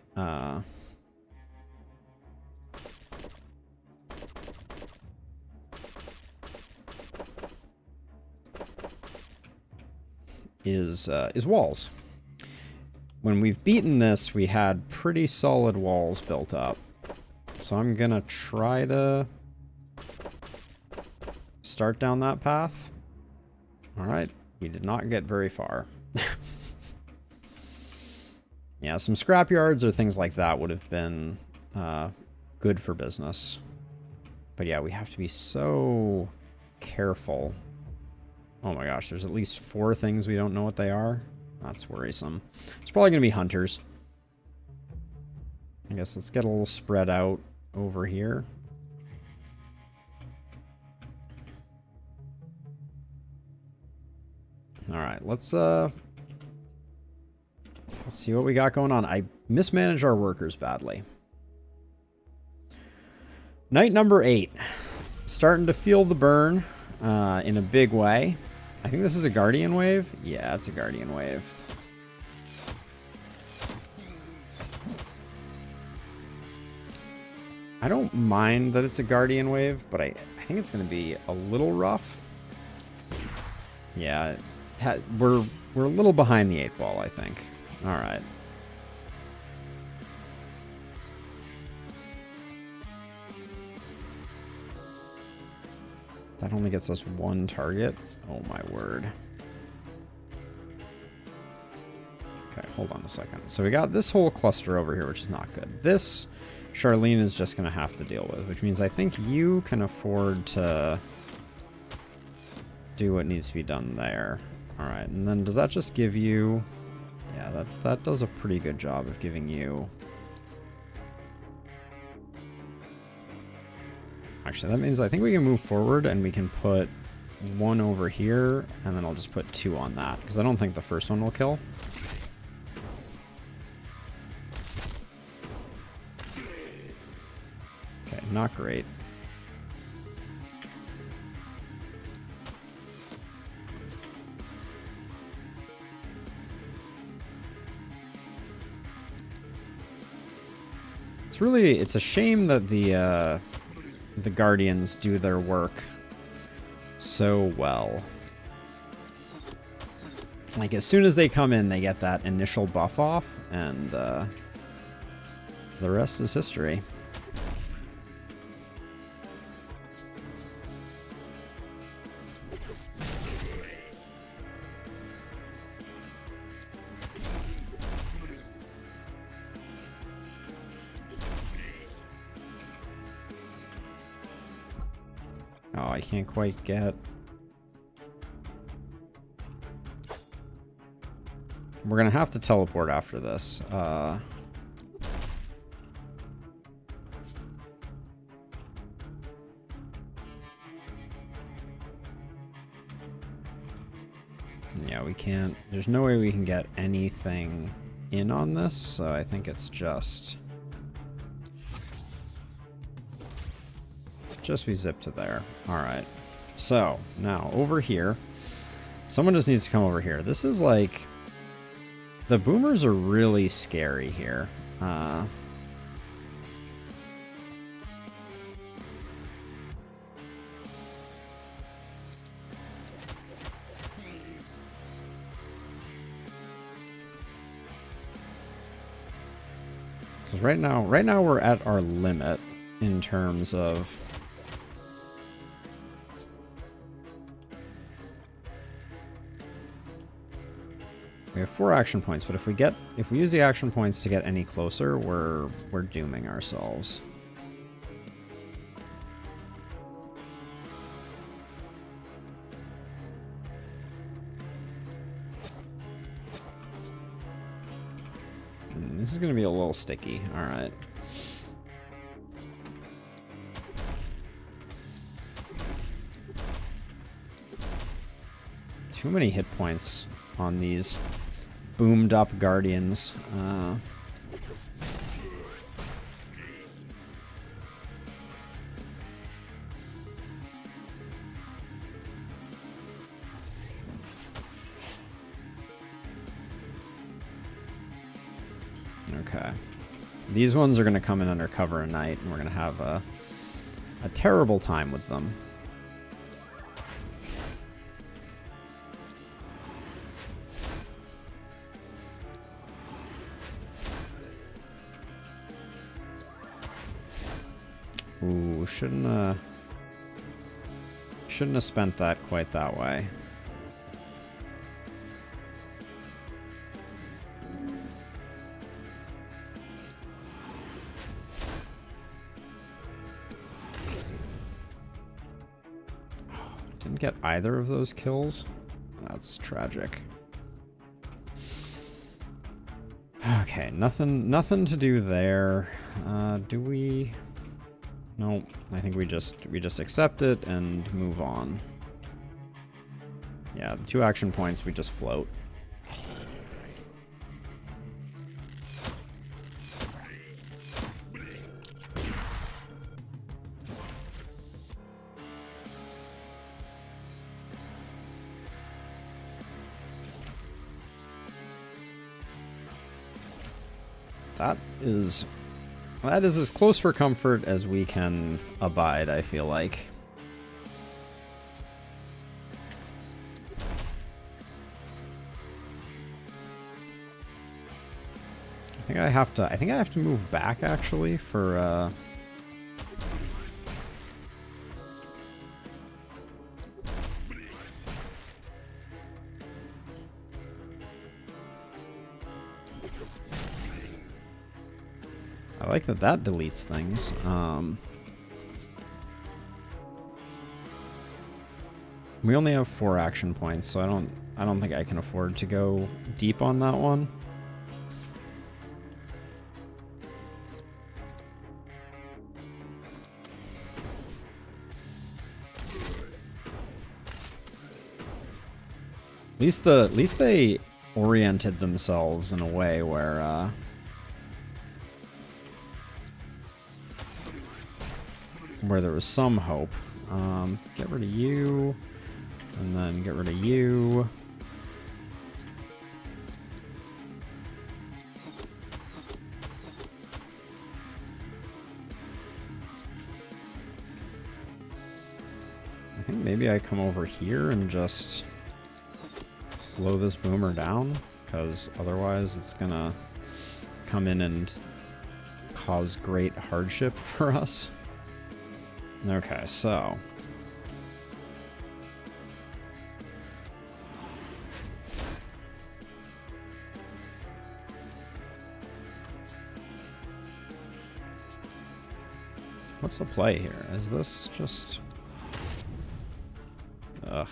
is walls. When we've beaten this, we had pretty solid walls built up. So I'm gonna try to start down that path. Alright, we did not get very far. Yeah, some scrapyards or things like that would have been good for business. But yeah, we have to be so careful. Oh my gosh, there's at least 4 things we don't know what they are. That's worrisome. It's probably going to be hunters. I guess let's get a little spread out over here. Alright, let's see what we got going on. I mismanaged our workers badly. Night number 8. Starting to feel the burn in a big way. I think this is a Guardian wave. Yeah, it's a Guardian wave. I don't mind that it's a Guardian wave, but I think it's going to be a little rough. Yeah, we're a little behind the 8 ball, I think. All right. That only gets us 1 target. Oh my word. Okay, hold on a second. So we got this whole cluster over here, which is not good. This Charlene is just going to have to deal with, which means I think you can afford to do what needs to be done there. All right, and then does that just give you... Yeah, that does a pretty good job of giving you... Actually, that means I think we can move forward and we can put 1 over here, and then I'll just put 2 on that, because I don't think the first one will kill. Okay, not great. It's a shame that the Guardians do their work so well. Like, as soon as they come in, they get that initial buff off, and the rest is history. Oh, I can't quite get... We're gonna have to teleport after this. Yeah, we can't... There's no way we can get anything in on this, so I think it's just we zip to there. All right. So now over here, someone just needs to come over here. This is like, the boomers are really scary here. Because right now we're at our limit in terms of... We have 4 action points, but if we use the action points to get any closer, we're dooming ourselves. This is going to be a little sticky. All right. Too many hit points on these boomed up Guardians. Okay. These ones are going to come in under cover at night, and we're going to have a terrible time with them. Ooh, shouldn't have spent that quite that way. Didn't get either of those kills. That's tragic. Okay, nothing to do there. Do we? Nope. I think we just accept it and move on. Yeah, the 2 action points, we just float. That is That is as close for comfort as we can abide, I feel like. I think I have to move back actually for I like that that deletes things. We only have 4 action points, so I don't think I can afford to go deep on that one. At least they oriented themselves in a way where there was some hope. Get rid of you, and then get rid of you. I think maybe I come over here and just slow this boomer down, because otherwise it's gonna come in and cause great hardship for us. Okay, so what's the play here? Is this just... Ugh.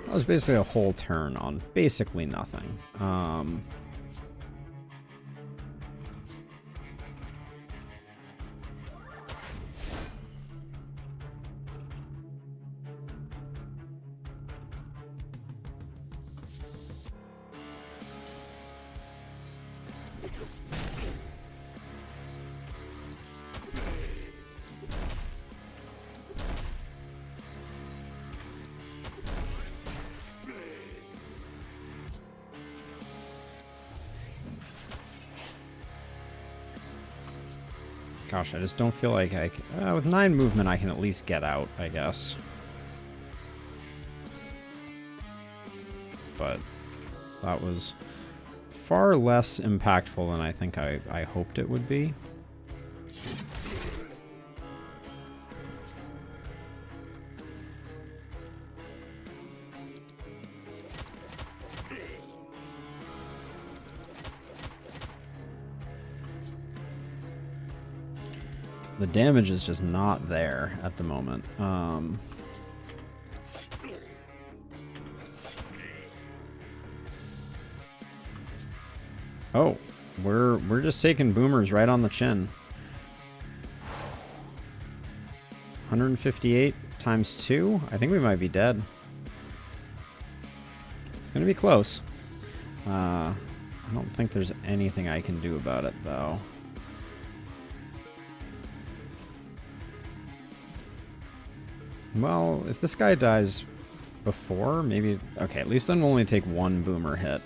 That was basically a whole turn on basically nothing. Gosh, I just don't feel like I can... with 9 movement, I can at least get out, I guess. But that was far less impactful than I think I hoped it would be. The damage is just not there at the moment. Oh, we're just taking boomers right on the chin. 158 times 2? I think we might be dead. It's gonna be close. I don't think there's anything I can do about it, though. Well, if this guy dies before, maybe... Okay, at least then we'll only take 1 boomer hit.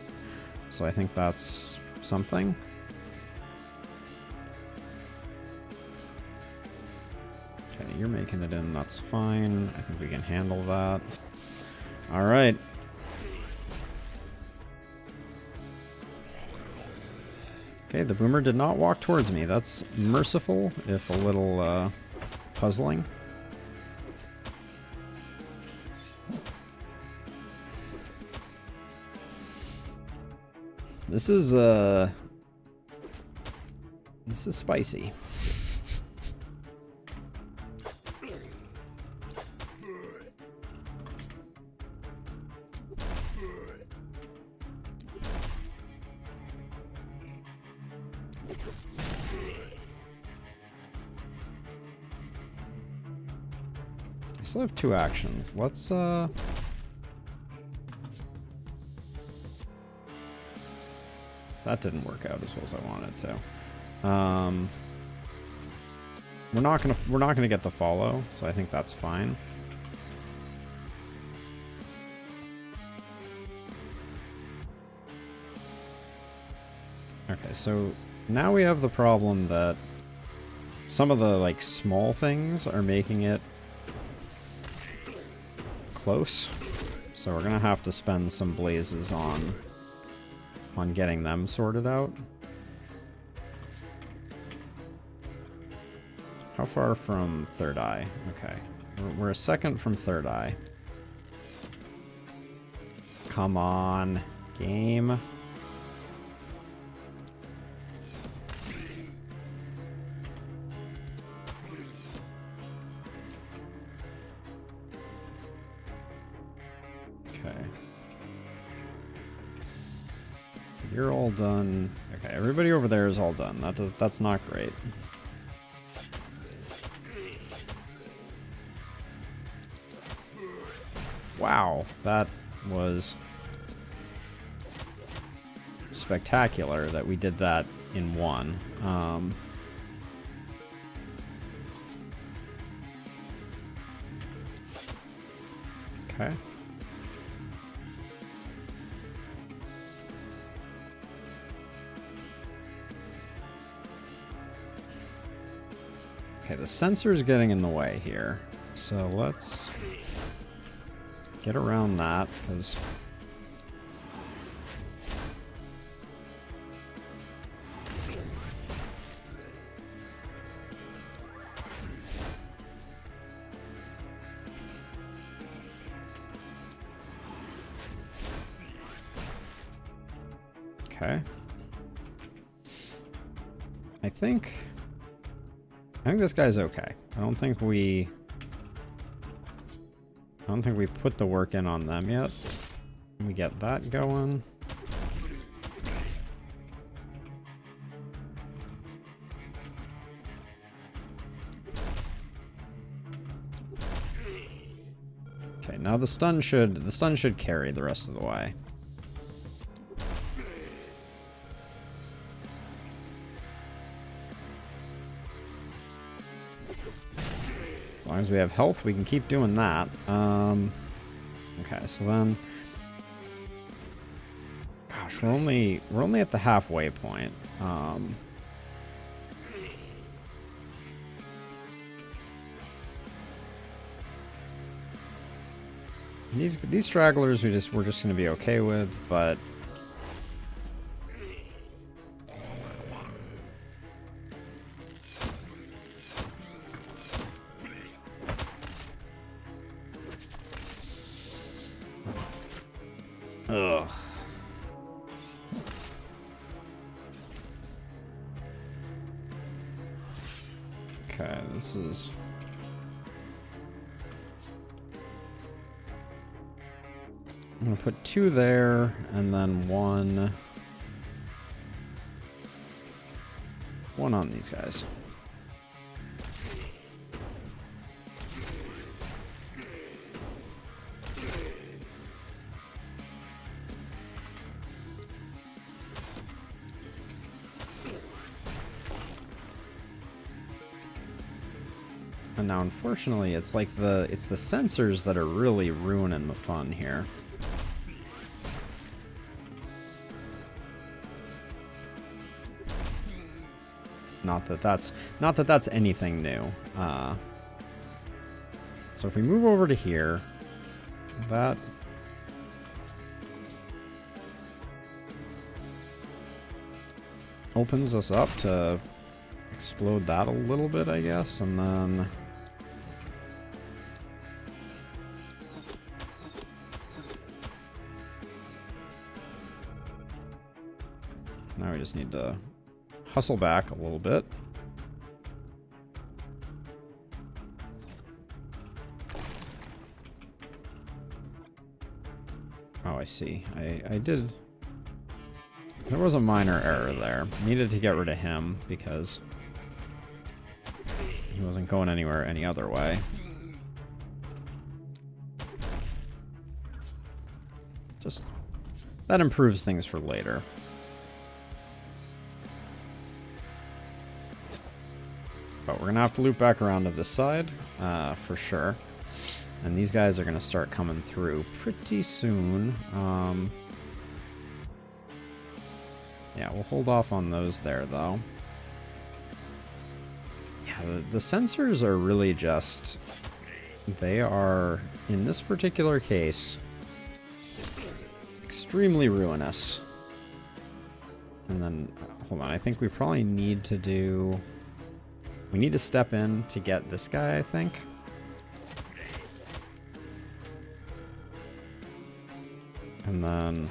So I think that's something. Okay, you're making it in, that's fine. I think we can handle that. Alright. Okay, the boomer did not walk towards me. That's merciful, if a little puzzling. This is spicy. I still have 2 actions. Let's that didn't work out as well as I wanted to. We're not gonna get the follow, so I think that's fine. Okay, so now we have the problem that some of the, like, small things are making it close. So we're gonna have to spend some blazes on getting them sorted out. How far from Third Eye? Okay. We're a second from Third Eye. Come on, game. Okay. You're all done. Okay, everybody over there is all done. That's not great. Wow, that was spectacular that we did that in one. Okay. Okay, the sensor is getting in the way here. So let's get around that, because okay. I think this guy's okay. I don't think we put the work in on them yet. We get that going. Okay, now the stun should carry the rest of the way. As long as we have health, we can keep doing that. Okay, so then, gosh, we're only at the halfway point. These stragglers we're just going to be okay with, but ugh. Okay, this is... I'm gonna put 2 there, and then one on these guys. And now, unfortunately, it's like it's the sensors that are really ruining the fun here. Not that that's anything new. So if we move over to here, that opens us up to explode that a little bit, I guess, and then now we just need to hustle back a little bit. Oh, I see. I did... There was a minor error there. Needed to get rid of him because he wasn't going anywhere any other way. Just... that improves things for later. But we're going to have to loop back around to this side, for sure. And these guys are going to start coming through pretty soon. Yeah, we'll hold off on those there, though. Yeah, the sensors are really just... They are, in this particular case, extremely ruinous. And then, hold on, I think we probably need to do... We need to step in to get this guy, I think. And then...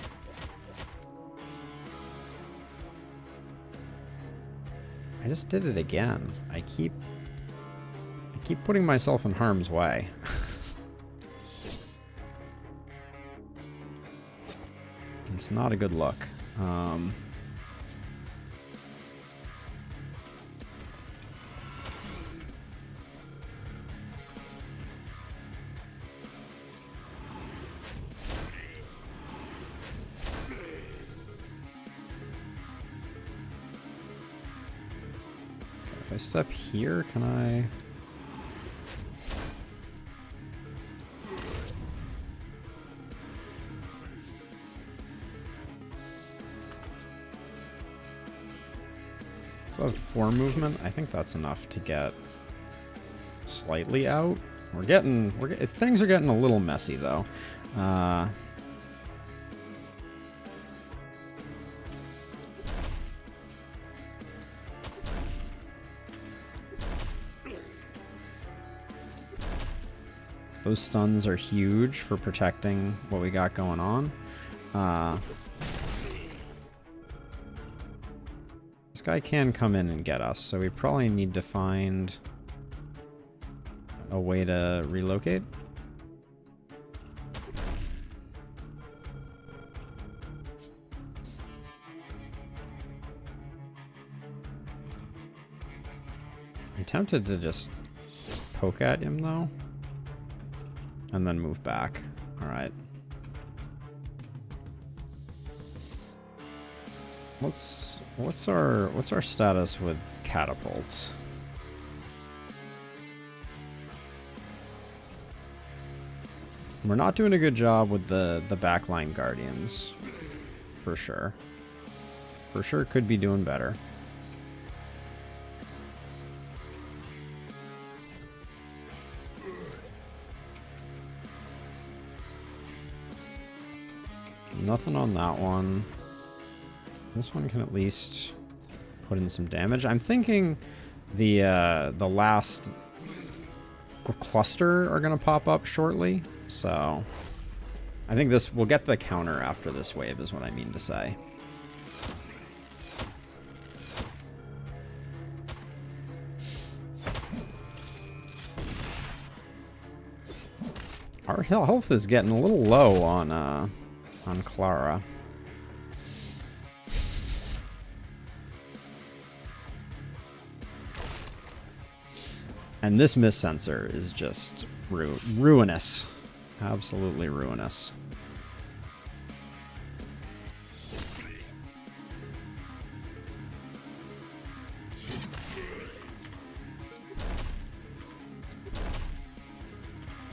I just did it again. I keep putting myself in harm's way. It's not a good look. If I step here, can I... So I have 4 movement. I think that's enough to get slightly out. Things are getting a little messy though. Those stuns are huge for protecting what we got going on. This guy can come in and get us, so we probably need to find a way to relocate. I'm tempted to just poke at him though, and then move back. All right. What's our status with catapults? We're not doing a good job with the backline guardians, for sure. For sure could be doing better. Nothing on that one. This one can at least put in some damage. I'm thinking the last cluster are going to pop up shortly, so I think we'll get the counter after this wave is what I mean to say. Our health is getting a little low on Clara. And this miss sensor is just ruinous. Absolutely ruinous.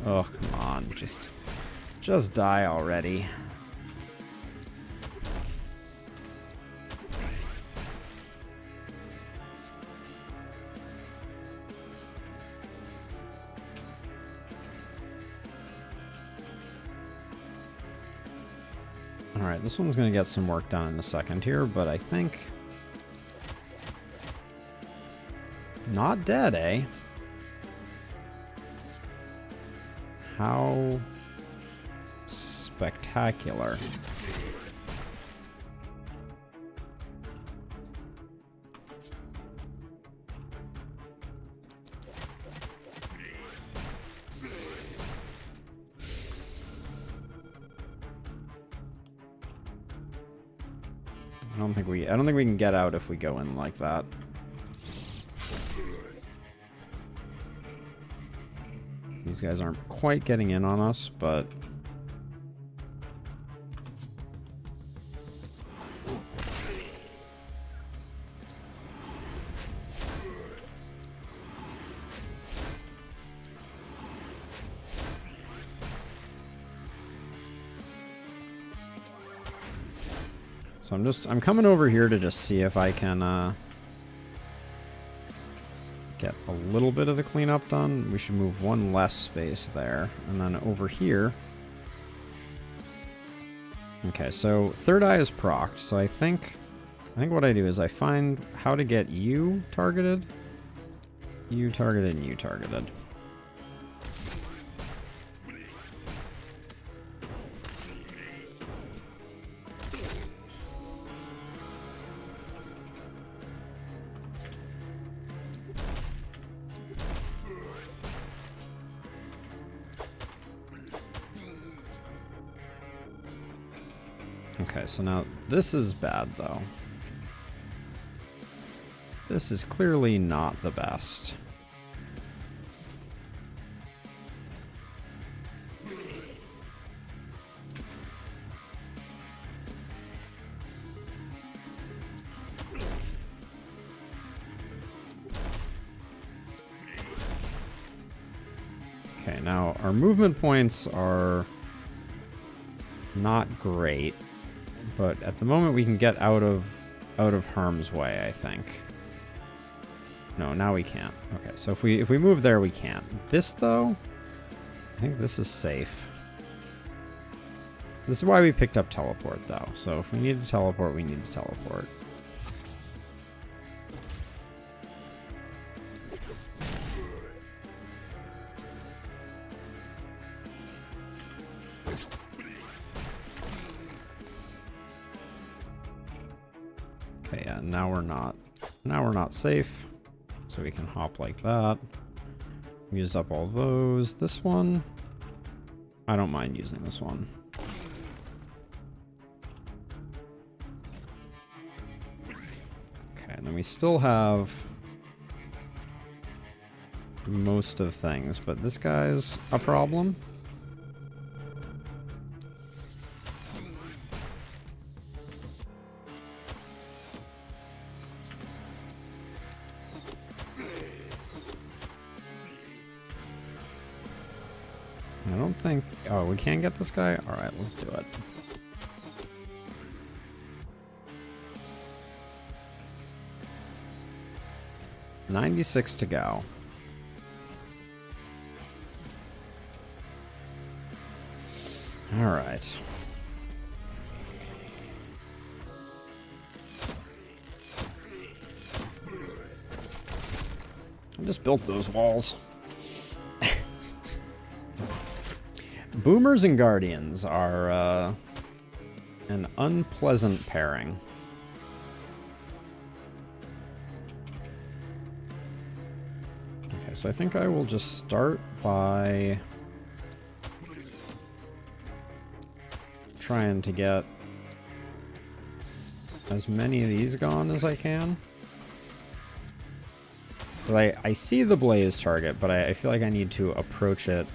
Oh, come on. Just die already. Alright, this one's going to get some work done in a second here, but I think... Not dead, eh? How spectacular. I don't think we can get out if we go in like that. These guys aren't quite getting in on us, but So I'm coming over here to just see if I can get a little bit of the cleanup done. We should move one less space there. And then over here. Okay, so third eye is procced. So I think what I do is I find how to get you targeted. You targeted and you targeted. Okay, so now this is bad though. This is clearly not the best. Okay, now our movement points are not great, but at the moment we can get out of harm's way, I think. No, now we can't. Okay, so if we move there, we can't. This though, I think this is safe. This is why we picked up teleport though. So if we need to teleport, we need to teleport. Okay, yeah, now we're not safe. So we can hop like that. We used up all those. This one, I don't mind using this one. Okay, and then we still have most of things, but this guy's a problem. I don't think... Oh, we can get this guy? Alright, let's do it. $96 to go. Alright. I just built those walls. Boomers and Guardians are an unpleasant pairing. Okay, so I think I will just start by trying to get as many of these gone as I can. But I see the blaze target, but I feel like I need to approach it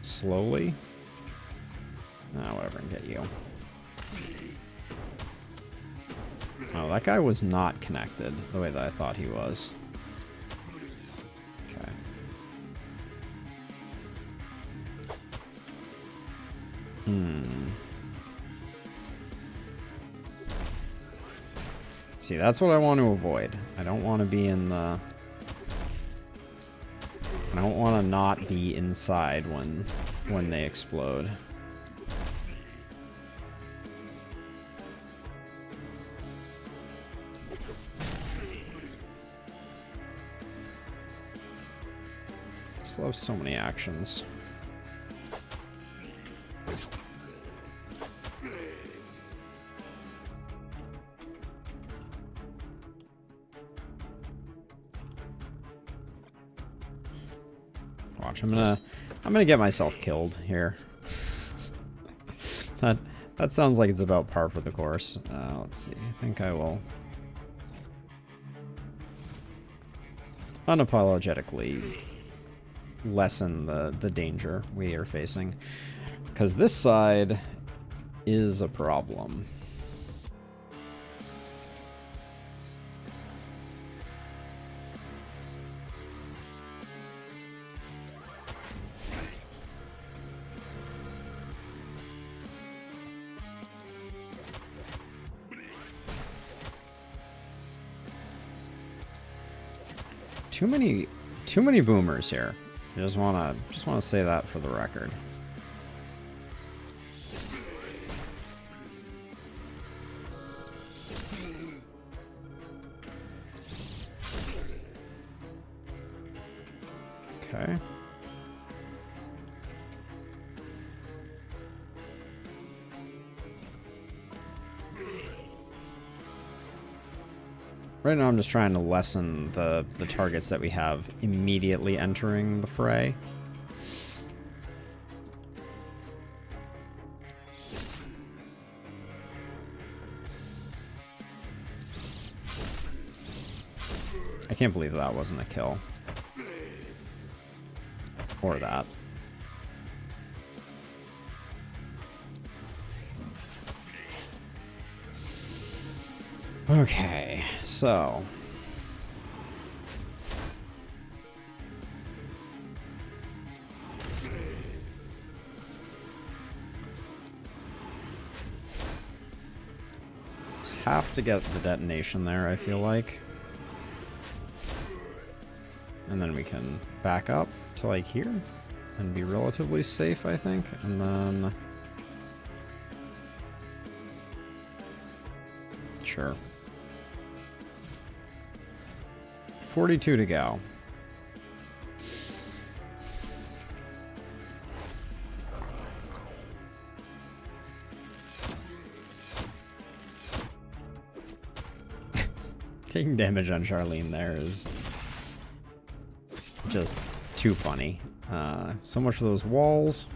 slowly. Ah, whatever, and get you. Oh, that guy was not connected the way that I thought he was. Okay. See, that's what I want to avoid. I don't want to be in the... I don't want to not be inside when they explode. Still have so many actions. Watch, I'm gonna get myself killed here. That sounds like it's about par for the course. Let's see. I think I will unapologetically lessen the danger we are facing, because this side is a problem. Too many boomers here. I just wanna say that for the record. Okay. Right now I'm just trying to lessen the targets that we have immediately entering the fray. I can't believe that wasn't a kill. Or that. Okay, so just have to get the detonation there, I feel like. And then we can back up to like here and be relatively safe, I think. And then sure. 42 to go. Taking damage on Charlene there is just too funny. So much for those walls.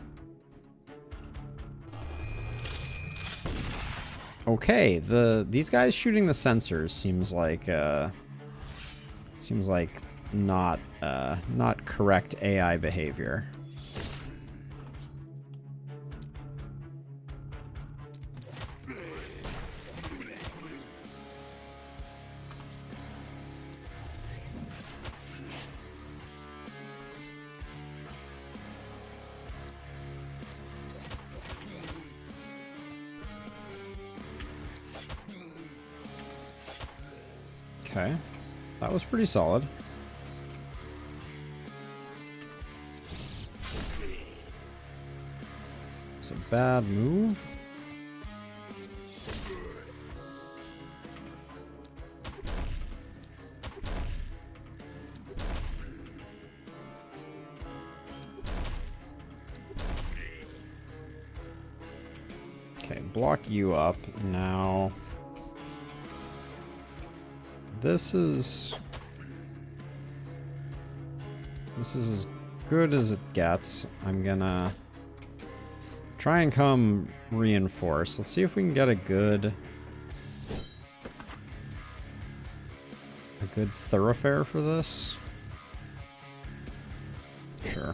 Okay, these guys shooting the sensors seems like not correct AI behavior. Okay, that was pretty solid. It's a bad move. Okay, block you up now. This is as good as it gets. I'm gonna try and come reinforce. Let's see if we can get a good thoroughfare for this. Sure.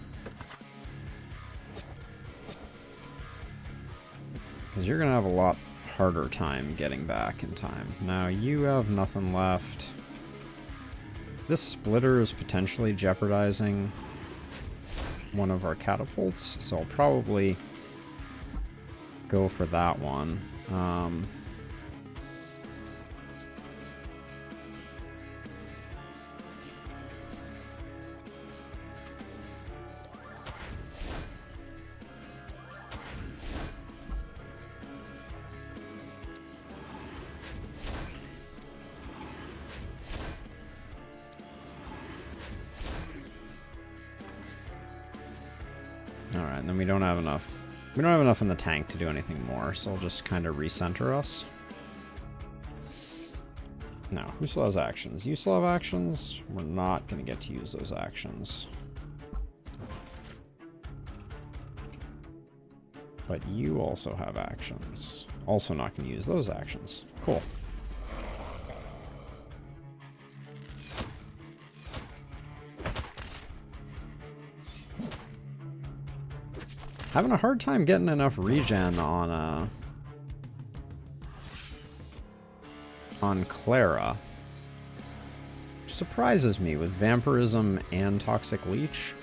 Because you're gonna have a lot harder time getting back in time. Now you have nothing left. This splitter is potentially jeopardizing one of our catapults, so I'll probably go for that one. Alright, and then we don't have enough. We don't have enough in the tank to do anything more, so I'll just kind of recenter us. Now, who still has actions? You still have actions? We're not going to get to use those actions. But you also have actions. Also not going to use those actions. Cool. Having a hard time getting enough regen on Clara. Which surprises me with Vampirism and Toxic Leech.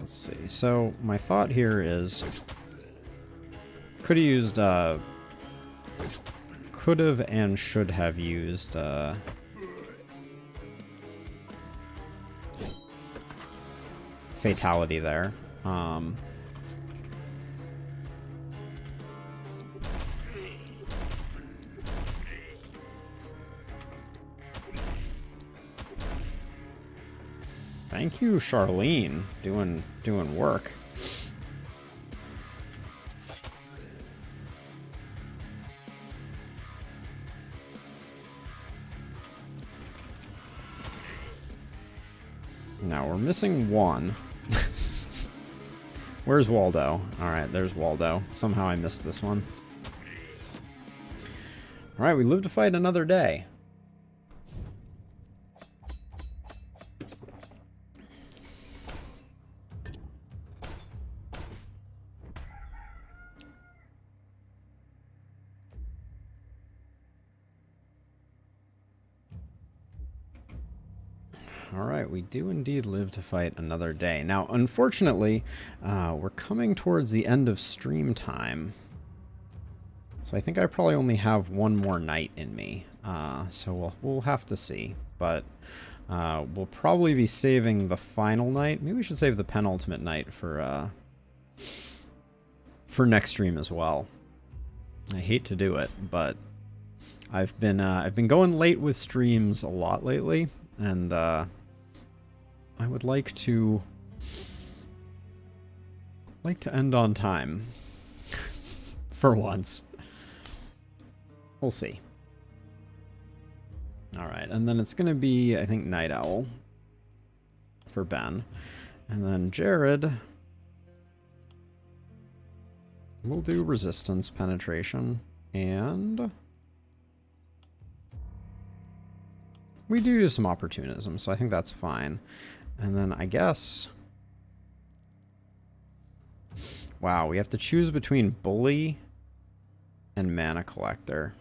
let's see. So my thought here is could have used could have and should have used fatality there. Thank you, Charlene, doing work. Now we're missing one. Where's Waldo? Alright, there's Waldo. Somehow I missed this one. Alright, we live to fight another day. Alright, we do indeed live to fight another day. Now, unfortunately, we're coming towards the end of stream time. So I think I probably only have one more night in me. So we'll have to see. But we'll probably be saving the final night. Maybe we should save the penultimate night for next stream as well. I hate to do it, but I've been going late with streams a lot lately, and I would like to end on time for once. We'll see. All right, and then it's going to be, I think, Night Owl for Ben, and then Jared will do resistance penetration, and we do use some opportunism, so I think that's fine. And then I guess... Wow, we have to choose between Bully and Mana Collector.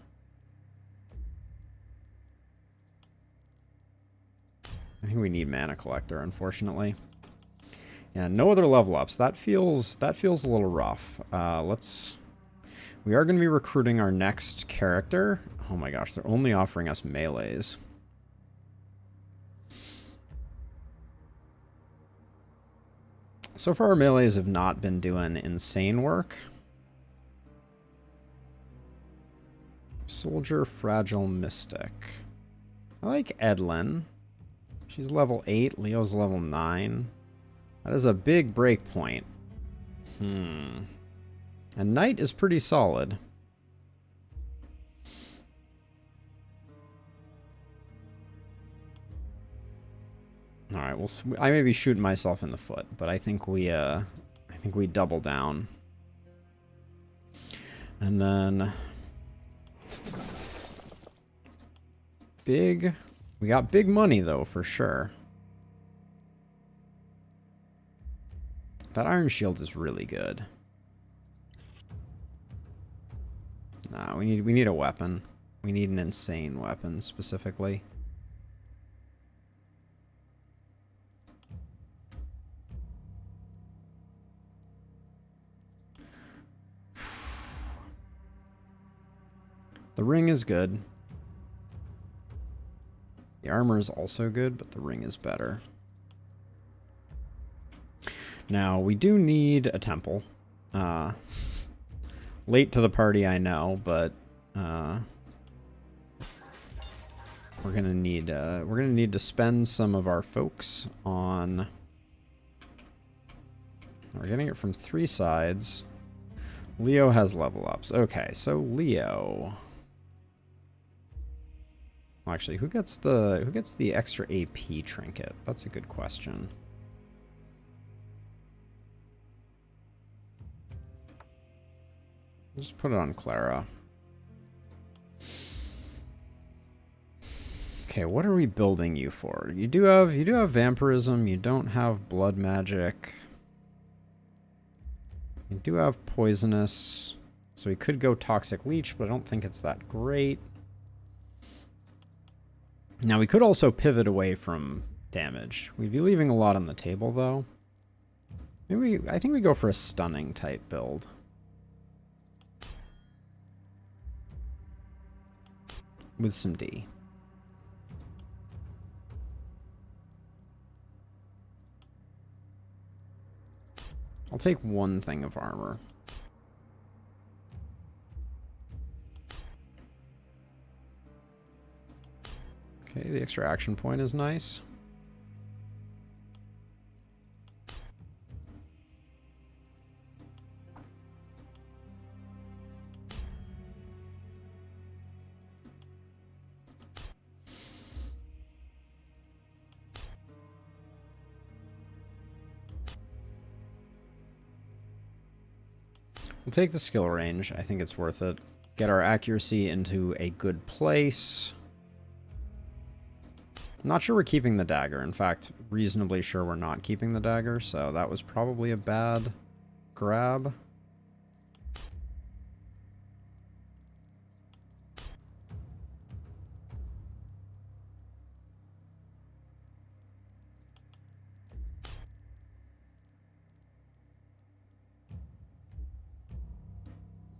I think we need Mana Collector, unfortunately. Yeah, no other level ups. That feels a little rough. We are going to be recruiting our next character. Oh my gosh, they're only offering us melees. So far, our melees have not been doing insane work. Soldier, Fragile, Mystic. I like Edlin. She's level 8. Leo's level 9. That is a big break point. And Knight is pretty solid. All right, well, I may be shooting myself in the foot, but I think we double down. And then we got big money though for sure. That Iron Shield is really good. Nah, we need a weapon. We need an insane weapon specifically. The ring is good. The armor is also good, but the ring is better. Now, we do need a temple. Late to the party, I know, but we're gonna need to spend some of our folks on. We're getting it from 3 sides. Leo has level ups. Okay, so Leo. Well, actually, who gets the extra AP trinket? That's a good question. Just put it on Clara. Okay, what are we building you for? You do have vampirism, you don't have blood magic. You do have poisonous. So we could go toxic leech, but I don't think it's that great. Now, we could also pivot away from damage. We'd be leaving a lot on the table, though. Maybe I think we go for a stunning type build. With some D. I'll take one thing of armor. Okay, the extra action point is nice. We'll take the skill range. I think it's worth it. Get our accuracy into a good place. I'm not sure we're keeping the dagger. In fact, reasonably sure we're not keeping the dagger, so that was probably a bad grab.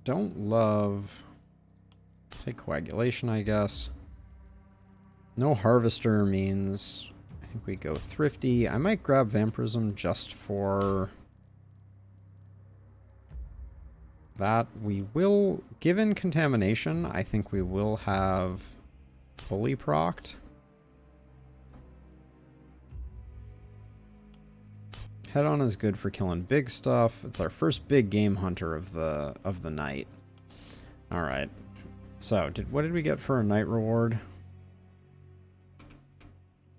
Don't love... Take coagulation, I guess. No harvester means... I think we go thrifty. I might grab vampirism just for... that. We will... Given contamination, I think we will have fully procced. Head-on is good for killing big stuff. It's our first big game hunter of the night. All right. So, what did we get for a night reward?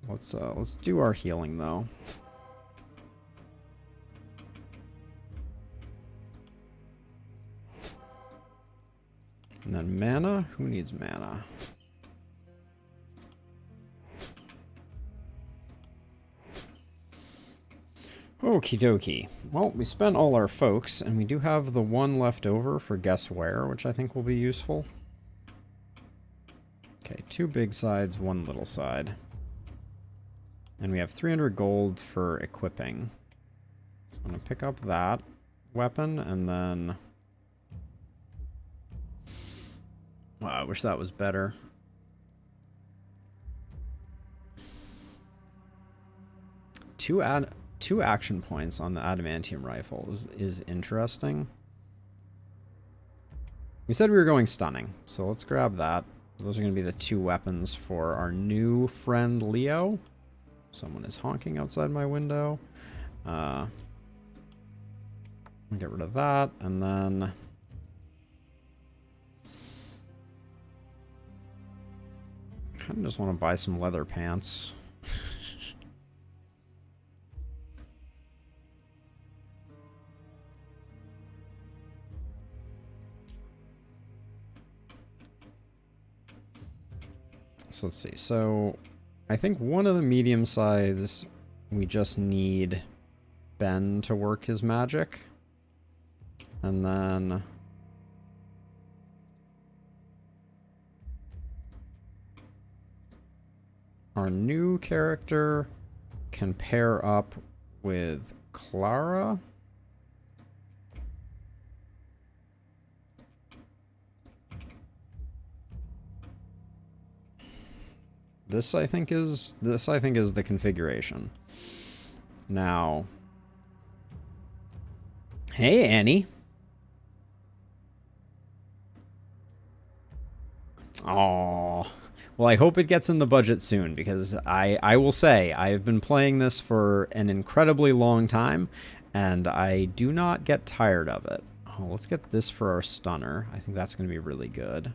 Let's do our healing though. And then mana. Who needs mana? Okie dokie. Well, we spent all our folks, and we do have the one left over for guess where, which I think will be useful. Okay, 2 big sides, 1 little side. And we have 300 gold for equipping. I'm going to pick up that weapon, and then... Wow, I wish that was better. Two action points on the adamantium rifle is interesting. We said we were going stunning, so let's grab that. Those are going to be the 2 weapons for our new friend Leo. Someone is honking outside my window. I'll get rid of that, and then... I kind of just want to buy some leather pants. So let's see. So I think one of the medium size, we just need Ben to work his magic. And then our new character can pair up with Clara. This I think is the configuration. Now, hey Annie. Oh, well, I hope it gets in the budget soon, because I will say I have been playing this for an incredibly long time, and I do not get tired of it. Oh, let's get this for our stunner. I think that's going to be really good.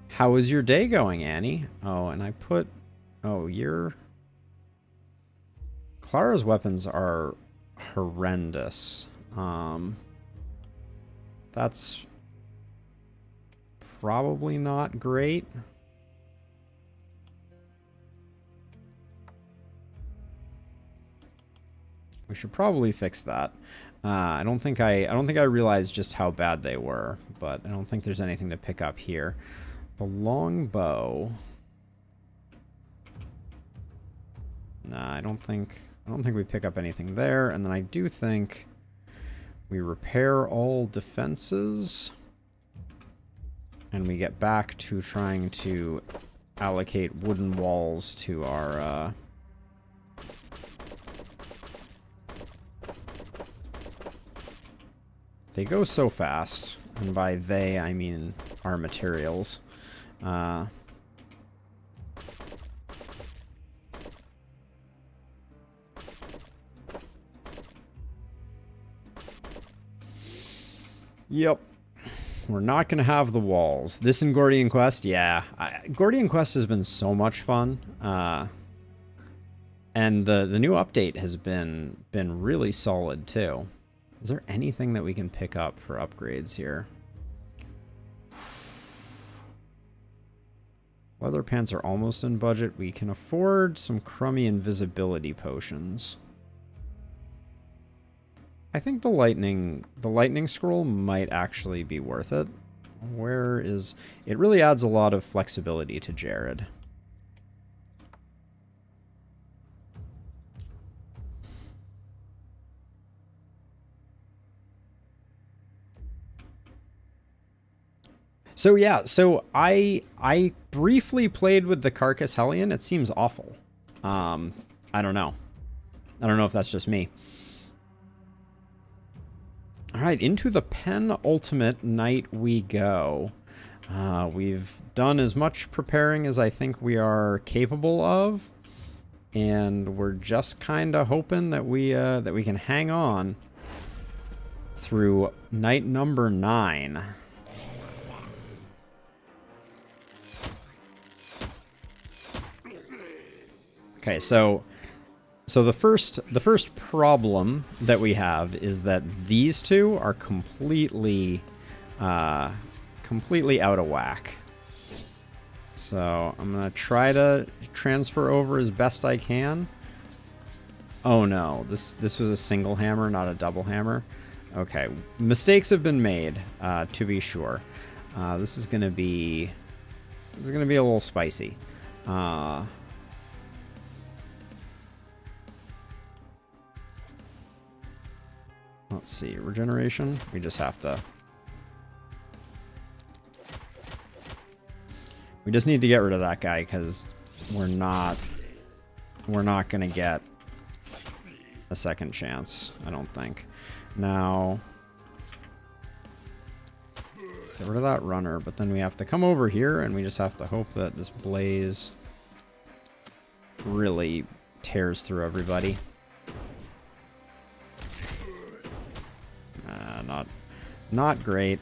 How is your day going, Annie? Oh, and I put... Oh, your... Clara's weapons are horrendous. That's probably not great. We should probably fix that. I don't think I realized just how bad they were, but I don't think there's anything to pick up here. The long bow. Nah, I don't think we pick up anything there. And then I do think we repair all defenses. And we get back to trying to allocate wooden walls to our... They go so fast. And by they, I mean our materials. Yep. We're not going to have the walls. This in Gordian Quest, yeah. Gordian Quest has been so much fun. And the new update has been really solid, too. Is there anything that we can pick up for upgrades here? Leather pants are almost in budget. We can afford some crummy invisibility potions. I think the lightning scroll might actually be worth it. Where is... It really adds a lot of flexibility to Jared. So yeah, so I briefly played with the Carcass Hellion. It seems awful. I don't know. I don't know if that's just me. All right, into the penultimate night we go. We've done as much preparing as I think we are capable of, and we're just kind of hoping that we can hang on through night number 9. Okay, so the first problem that we have is that these two are completely out of whack. So I'm gonna try to transfer over as best I can. Oh no, this was a single hammer, not a double hammer. Okay, mistakes have been made, to be sure. This is gonna be a little spicy. Let's see, regeneration. We just have to... We just need to get rid of that guy because we're not gonna get a second chance, I don't think. Now, get rid of that runner, but then we have to come over here and we just have to hope that this blaze really tears through everybody. Not great.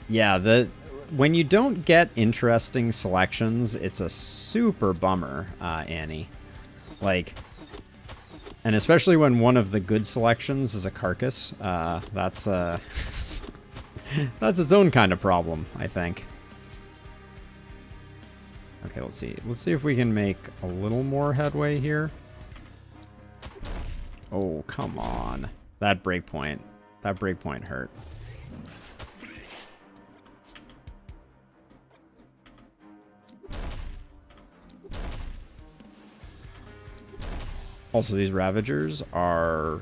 Yeah, when you don't get interesting selections, it's a super bummer, Annie. Like, and especially when one of the good selections is a carcass, that's its own kind of problem, I think. Okay, let's see. Let's see if we can make a little more headway here. Oh, come on. That breakpoint hurt. Also, these Ravagers are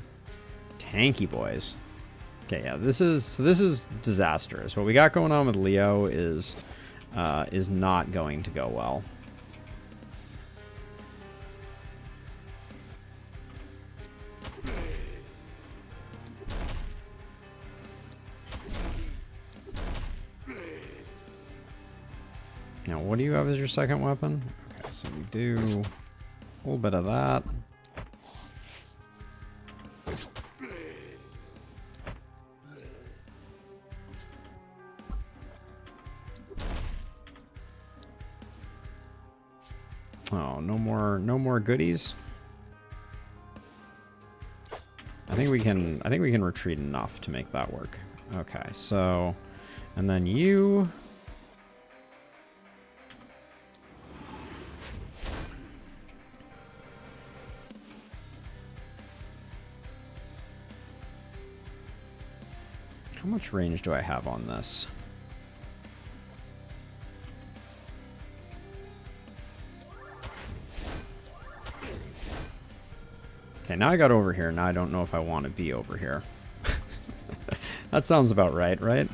tanky boys. Okay, yeah, this is disastrous. What we got going on with Leo is not going to go well. Now, what do you have as your second weapon? Okay, so we do a little bit of that. Oh, no more goodies. I think we can retreat enough to make that work. Okay, so, and then you. How much range do I have on this? Okay, now I got over here. Now I don't know if I want to be over here. That sounds about right, right?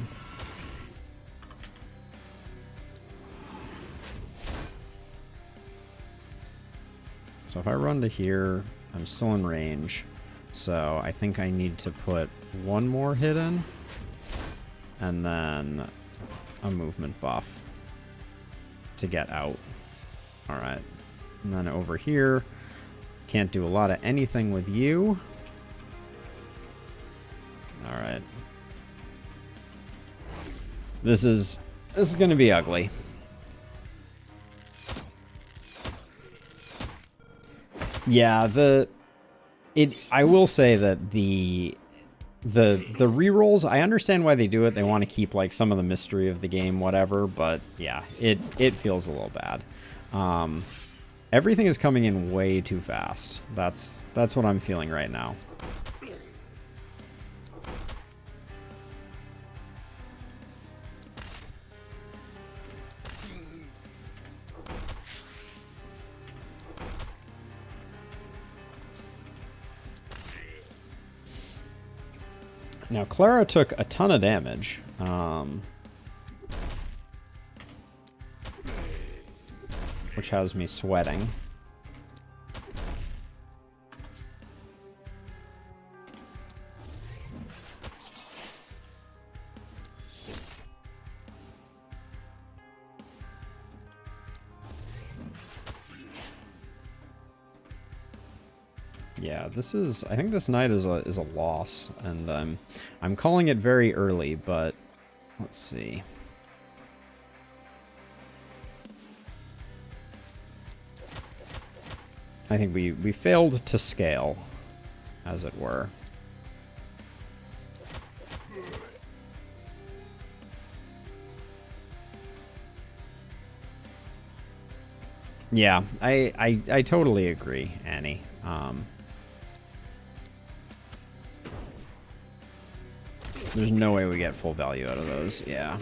So if I run to here, I'm still in range. So I think I need to put one more hit in. And then a movement buff to get out. Alright. And then over here, can't do a lot of anything with you. Alright. This is going to be ugly. Yeah, I will say that the rerolls, I understand why they do it. They want to keep like some of the mystery of the game, whatever, but yeah, it feels a little bad. Everything is coming in way too fast. That's what I'm feeling right now. Now, Clara took a ton of damage. Which has me sweating. Yeah, I think this knight is a loss, and I'm calling it very early, but let's see. I think we failed to scale, as it were. Yeah, I totally agree, Annie. There's no way we get full value out of those, yeah.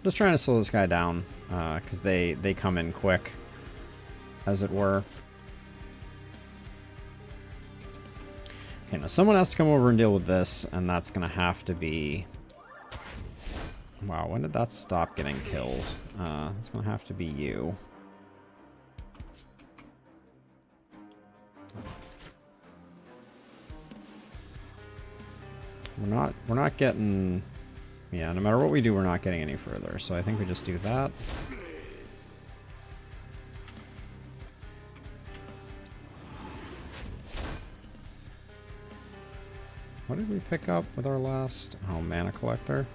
Just trying to slow this guy down, because they come in quick, as it were. Okay, now someone has to come over and deal with this, and that's going to have to be... Wow, when did that stop getting kills? It's going to have to be you. We're not getting... Yeah, no matter what we do, we're not getting any further. So I think we just do that. What did we pick up with our last... Oh, mana collector.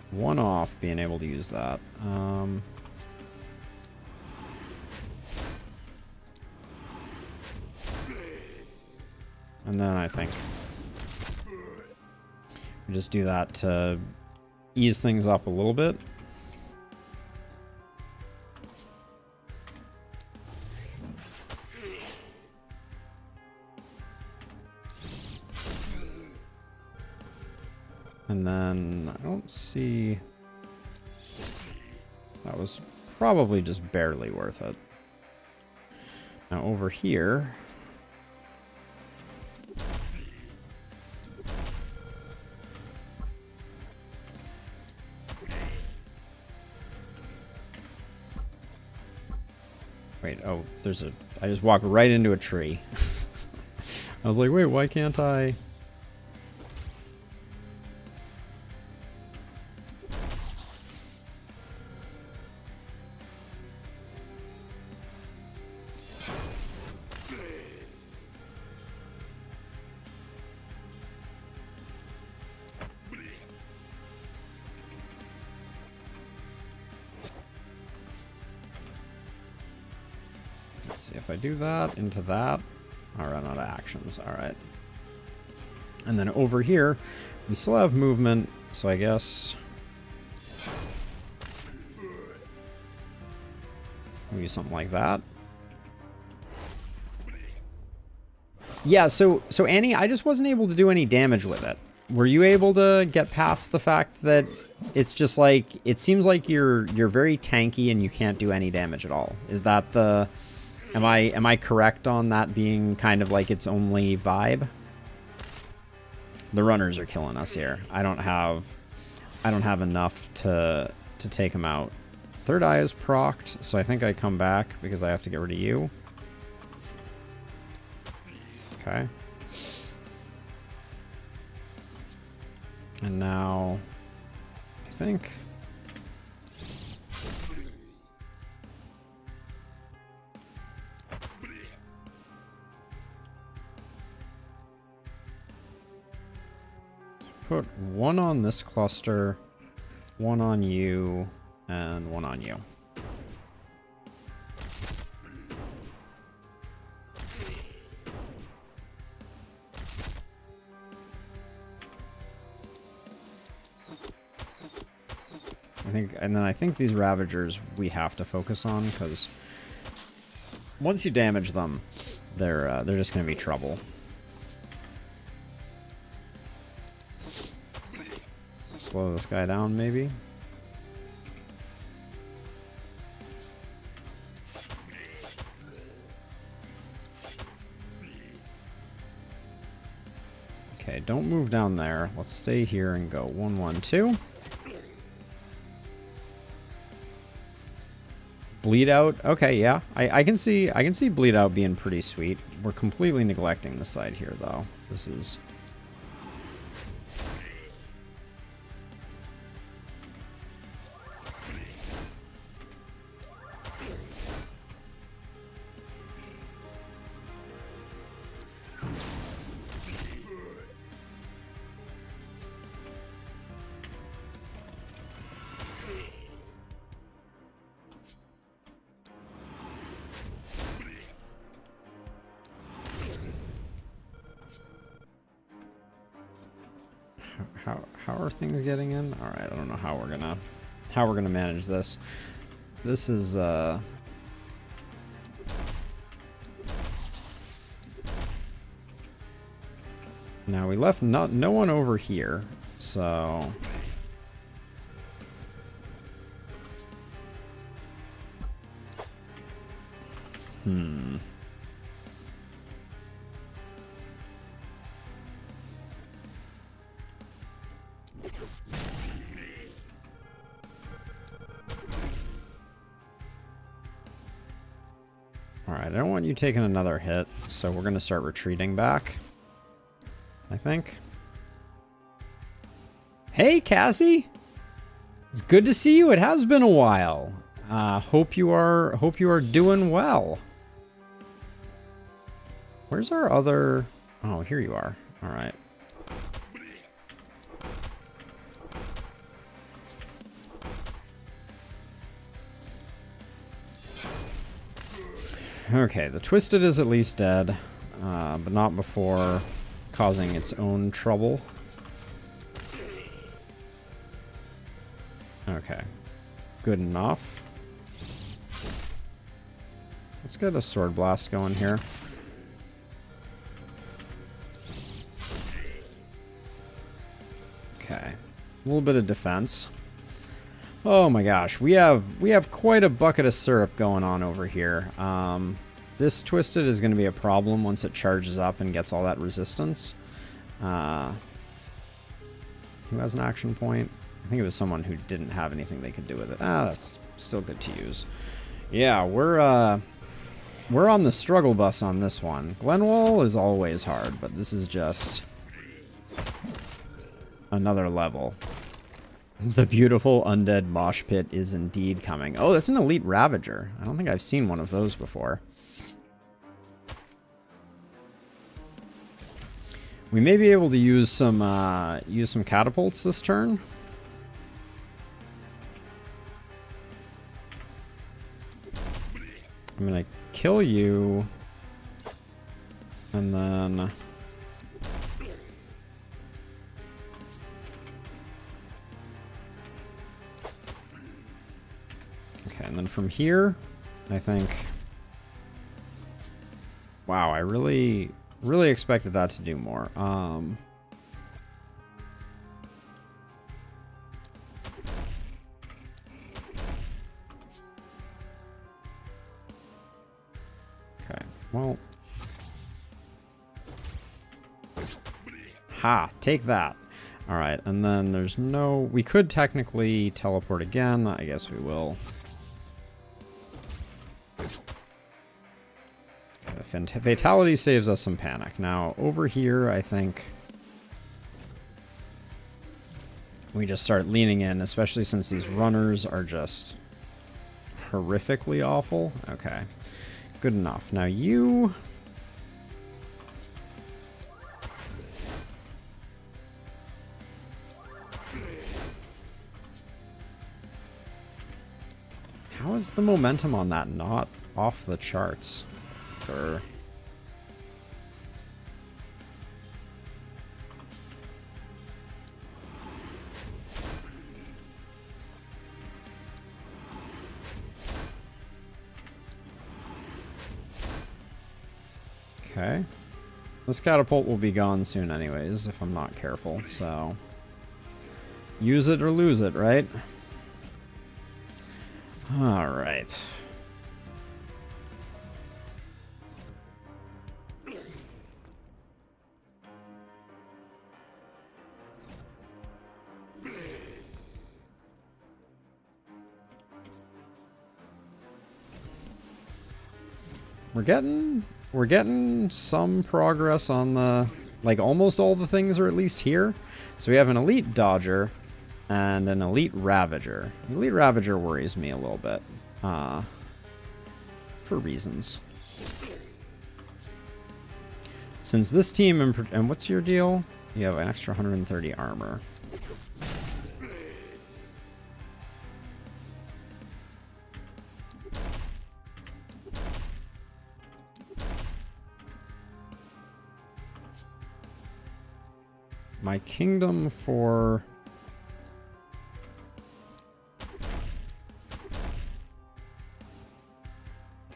One off being able to use that. And then I think we just do that to ease things up a little bit. And then I don't see... That was probably just barely worth it. Now over here... Wait, oh, there's a... I just walked right into a tree. I was like, wait, why can't I... see if I do that into that, I'll run out of actions. All right. And then over here, we still have movement, so I guess maybe something like that. Yeah, so Annie, I just wasn't able to do any damage with it. Were you able to get past the fact that it's just like, it seems like you're very tanky and you can't do any damage at all? Is that the, am I correct on that being kind of like its only vibe? The runners are killing us here. I don't have enough to take them out. Third eye is procced, so I think I come back because I have to get rid of you. Okay. And now, I think... put one on this cluster, one on you, and one on you. I think these Ravagers we have to focus on, because once you damage them, they're just going to be trouble. Slow this guy down, maybe. Okay, don't move down there. Let's stay here and go 1, 1, 2. Bleed out. Okay, yeah. I can see bleed out being pretty sweet. We're completely neglecting the side here though. This is how are things getting in? All right, I don't know how we're gonna manage this. This is now we left no one over here, so Alright, I don't want you taking another hit, so we're going to start retreating back, I think. Hey, Cassie! It's good to see you. It has been a while. Hope you are doing well. Where's our other... Oh, here you are. Alright. Okay, the Twisted is at least dead, but not before causing its own trouble. Okay, good enough. Let's get a Sword Blast going here. Okay, a little bit of defense. Oh my gosh, we have quite a bucket of syrup going on over here. This Twisted is going to be a problem once it charges up and gets all that resistance. Who has an action point? I think it was someone who didn't have anything they could do with it. That's still good to use. Yeah, we're on the struggle bus on this one. Glenwald is always hard, but this is just another level. The beautiful undead mosh pit is indeed coming. Oh, that's an elite Ravager. I don't think I've seen one of those before. We may be able to use some catapults this turn. I'm gonna kill you. And then... Okay, and then from here, I think... Wow, I really expected that to do more. Okay, well... Ha! Take that! Alright, and then there's no... We could technically teleport again. I guess we will. Okay, the fatality saves us some panic. Now, over here, I think... we just start leaning in, especially since these runners are just horrifically awful. Okay, good enough. Now you... How is the momentum on that not off the charts? Or... Okay. This catapult will be gone soon anyways, if I'm not careful, so... Use it or lose it, right? Alright. We're getting some progress on the... Like, almost all the things are at least here. So we have an elite dodger and an elite ravager. The elite ravager worries me a little bit. For reasons. Since this team... And what's your deal? You have an extra 130 armor. My kingdom for...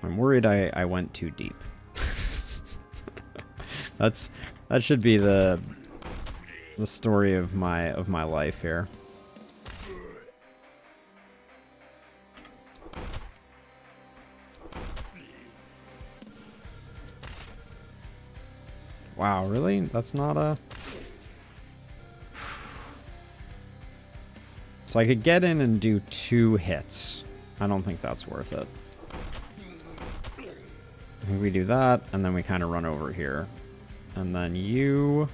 I'm worried I went too deep. That should be the story of my life here. Wow, really? That's not a... So I could get in and do 2 hits. I don't think that's worth it. I think we do that, and then we kind of run over here. And then you...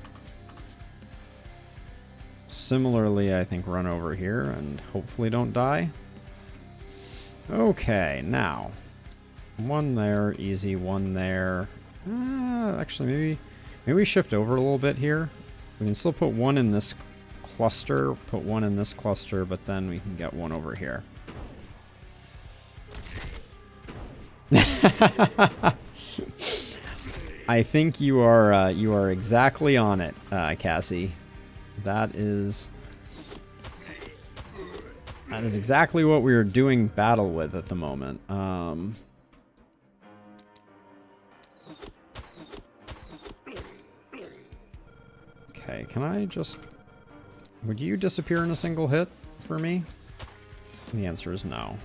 Similarly, I think run over here and hopefully don't die. Okay, now. 1 there, easy, 1 there. Actually, maybe we shift over a little bit here. We can still put 1 in this cluster, put 1 in this cluster, but then we can get 1 over here. I think you are exactly on it, Cassie. That is exactly what we are doing battle with at the moment. Okay, can I just... Would you disappear in a single hit for me? The answer is no.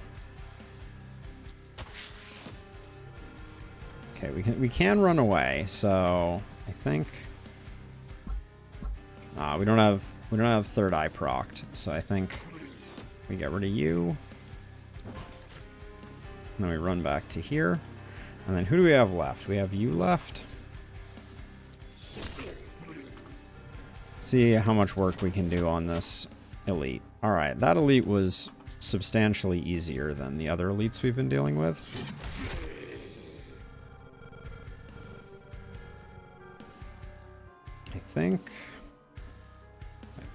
Okay, we can run away, so I think we don't have third eye procced, so I think we get rid of you. And then we run back to here. And then who do we have left? We have you left. See how much work we can do on this elite. Alright, that elite was substantially easier than the other elites we've been dealing with. I think...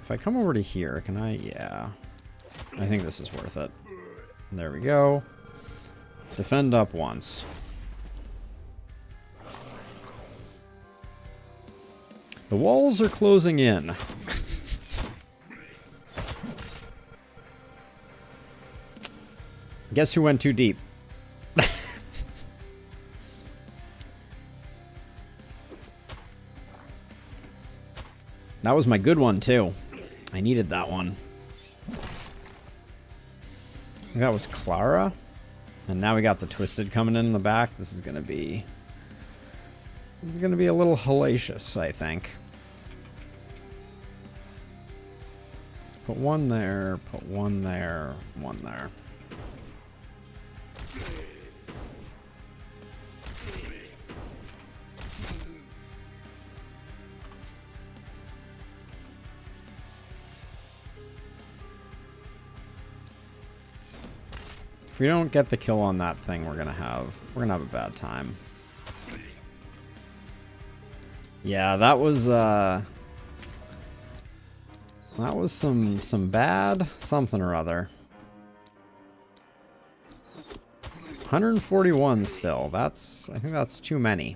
If I come over to here, can I... Yeah. I think this is worth it. There we go. Defend up once. The walls are closing in. Guess who went too deep? That was my good one, too. I needed that one. I think that was Clara. And now we got the Twisted coming in the back. This is gonna be... This is gonna be a little hellacious, I think. Put one there, put one there, one there. If we don't get the kill on that thing, we're gonna have a bad time. Yeah, that was some bad something or other. 141 still. I think that's too many.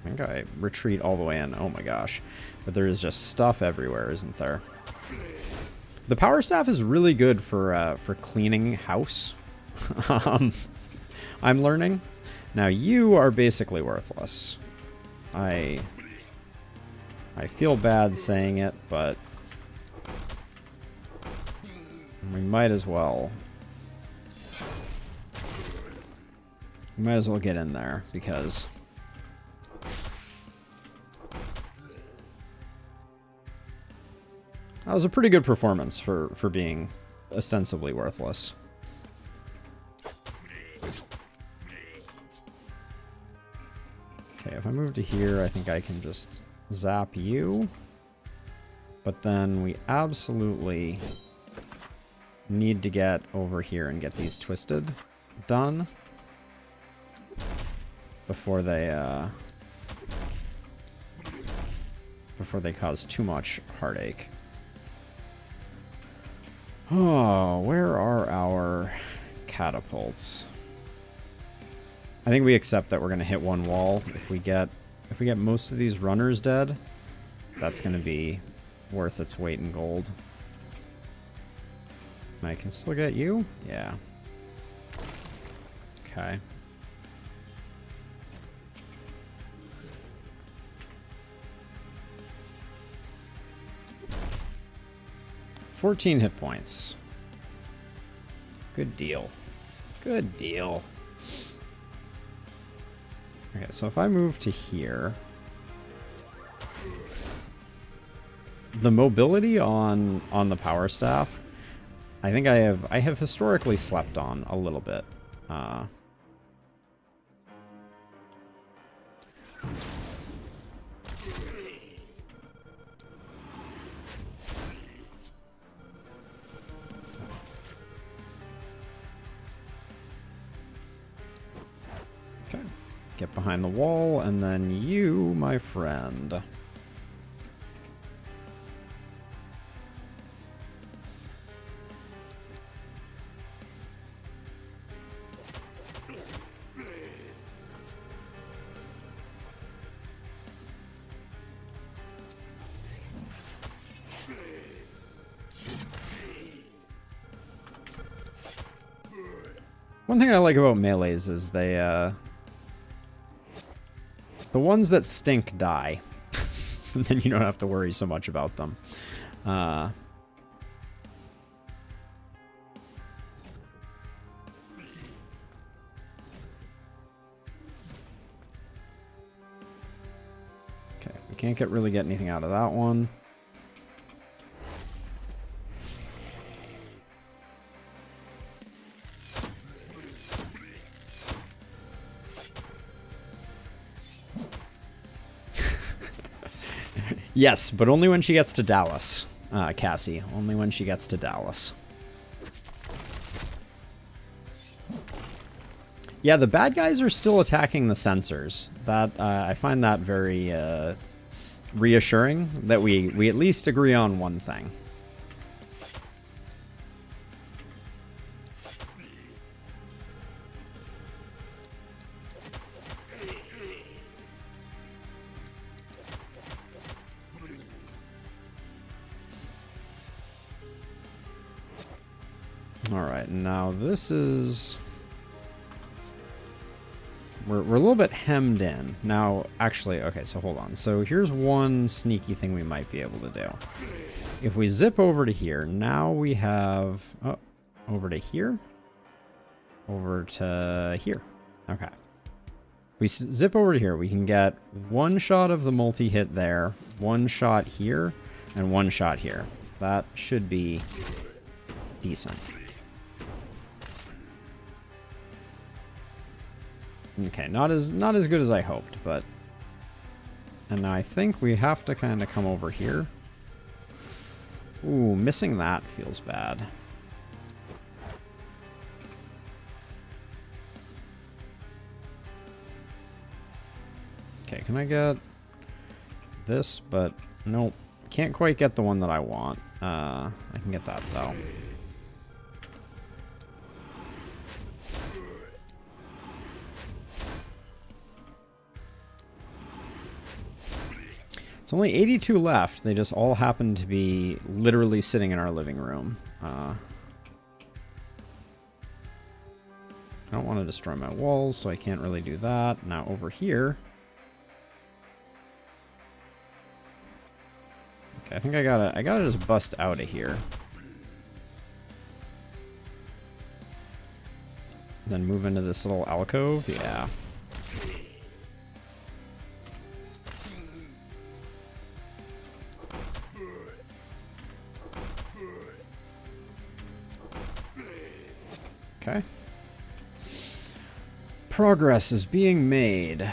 I think I retreat all the way in. Oh my gosh. But there is just stuff everywhere, isn't there? The power staff is really good for cleaning house. I'm learning. Now you are basically worthless. I feel bad saying it, but we might as well. We might as well get in there because that was a pretty good performance for being ostensibly worthless. Okay, if I move to here, I think I can just zap you. But then we absolutely need to get over here and get these Twisted done before they cause too much heartache. Oh, where are our catapults? I think we accept that we're gonna hit one wall. If we get most of these runners dead, that's gonna be worth its weight in gold. I can still get you? Yeah. Okay. $14 hit points. Good deal. Good deal. Okay, so if I move to here, the mobility on the power staff, I think I have historically slept on a little bit. Okay, get behind the wall, and then you, my friend. One thing I like about melees is they, the ones that stink die. And then you don't have to worry so much about them. Okay, we can't really get anything out of that one. Yes, but only when she gets to Dallas, Cassie. Only when she gets to Dallas. Yeah, the bad guys are still attacking the sensors. That I find that very reassuring that we at least agree on one thing. Alright, now this is... We're a little bit hemmed in. Now, actually, okay, so hold on. So here's one sneaky thing we might be able to do. If we zip over to here, now we have... Oh, over to here? Over to here. Okay. We zip over to here. We can get one shot of the multi-hit there, one shot here, and one shot here. That should be decent. Okay, not as good as I hoped, but... And now I think we have to kind of come over here. Ooh, missing that feels bad. Okay, can I get this? But nope, can't quite get the one that I want. I can get that though. It's only 82 left. They just all happen to be literally sitting in our living room. I don't want to destroy my walls, so I can't really do that. Now over here... Okay, I think I gotta just bust out of here. Then move into this little alcove, yeah. Okay. Progress is being made.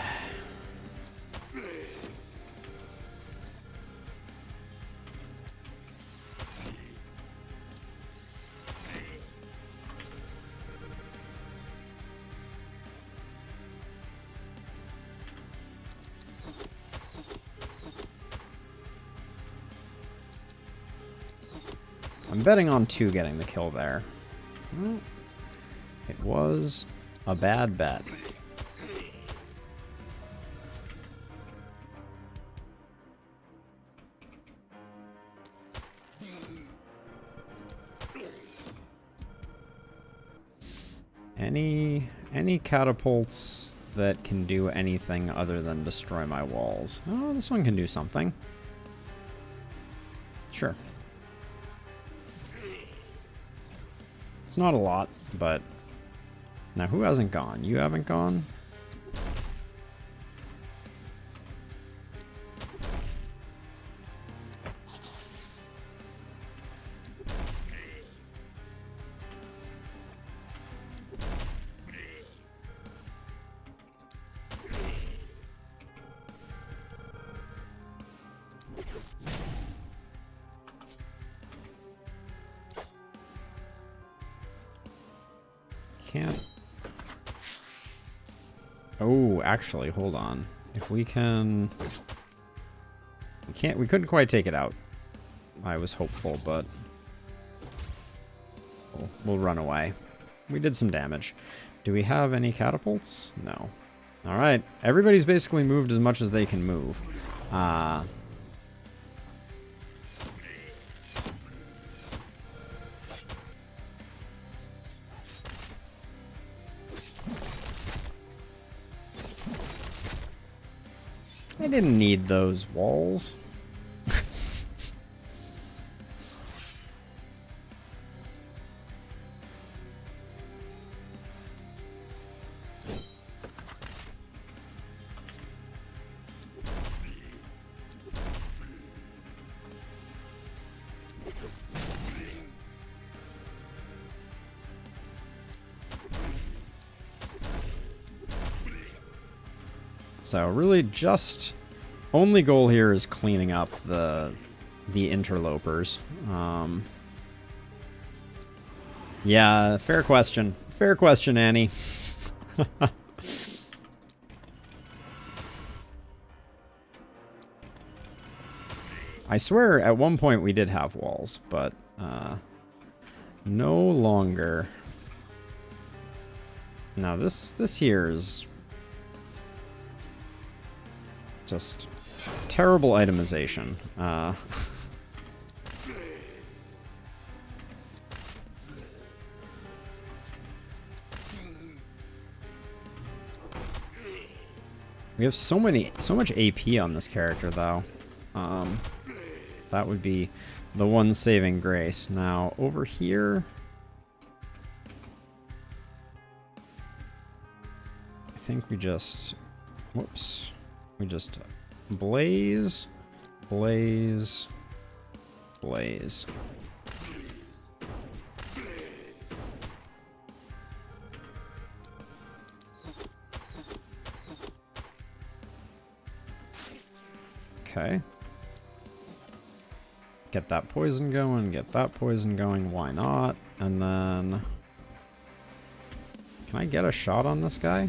I'm betting on 2 getting the kill there. Well, it was a bad bet. Any catapults that can do anything other than destroy my walls? Oh, this one can do something. Sure. It's not a lot, but... Now, who hasn't gone? You haven't gone? Can't... Oh, actually, hold on. If we can... We couldn't quite take it out. I was hopeful, but... We'll run away. We did some damage. Do we have any catapults? No. Alright, everybody's basically moved as much as they can move. I didn't need those walls. So really just only goal here is cleaning up the interlopers. Yeah, fair question. Fair question, Annie. I swear at one point we did have walls, but no longer. Now this here is just terrible itemization. We have so much AP on this character, though. That would be the one saving grace. Now, over here, I think we just, whoops, we just blaze, blaze, blaze. Okay. Get that poison going, get that poison going, why not? And then... Can I get a shot on this guy?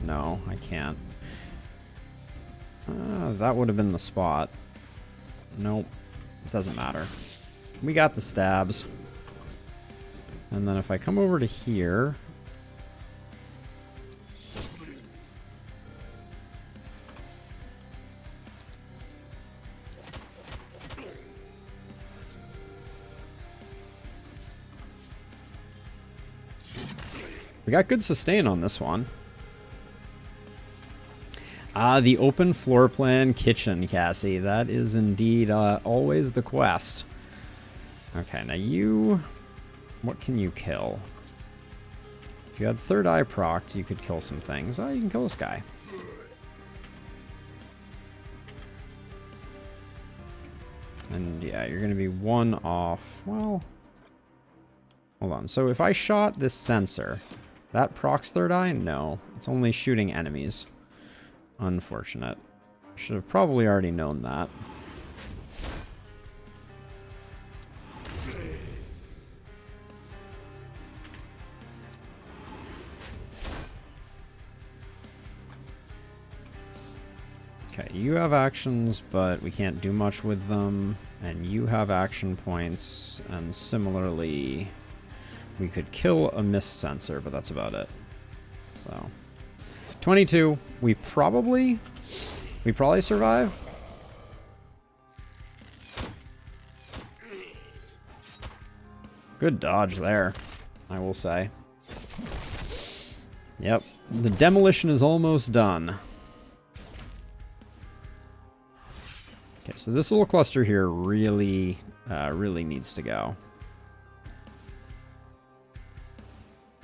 No, I can't. That would have been the spot. Nope. It doesn't matter. We got the stabs. And then if I come over to here... We got good sustain on this one. The open floor plan kitchen, Cassie. That is indeed always the quest. Okay, now you... What can you kill? If you had third eye procced, you could kill some things. Oh, you can kill this guy. And yeah, you're going to be one off. Well, hold on. So if I shot this sensor... That procs third eye? No. It's only shooting enemies. Unfortunate. Should have probably already known that. Okay, you have actions, but we can't do much with them. And you have action points, and similarly... We could kill a mist sensor, but that's about it. So, 22. We probably survive. Good dodge there, I will say. Yep, the demolition is almost done. Okay, so this little cluster here really needs to go.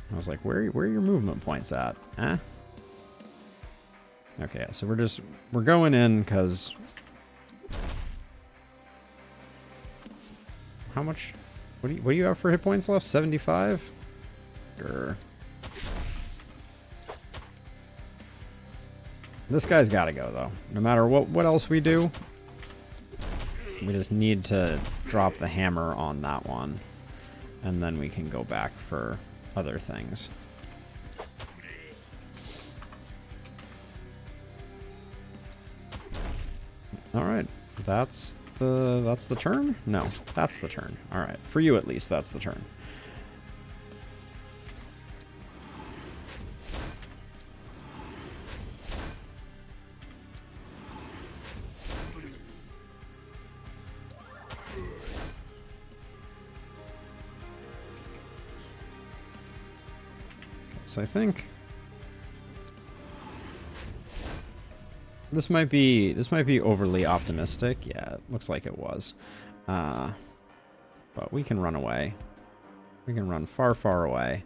I was like, where are your movement points at? Huh? Okay, so we're going in because... How much? What do you have for hit points left? 75? Grr. This guy's got to go, though. No matter what else we do, we just need to drop the hammer on that one. And then we can go back for... other things. All right, that's the turn? No, that's the turn. All right, for you at least, that's the turn. So I think this might be overly optimistic. Yeah, it looks like it was. But we can run away. We can run far, far away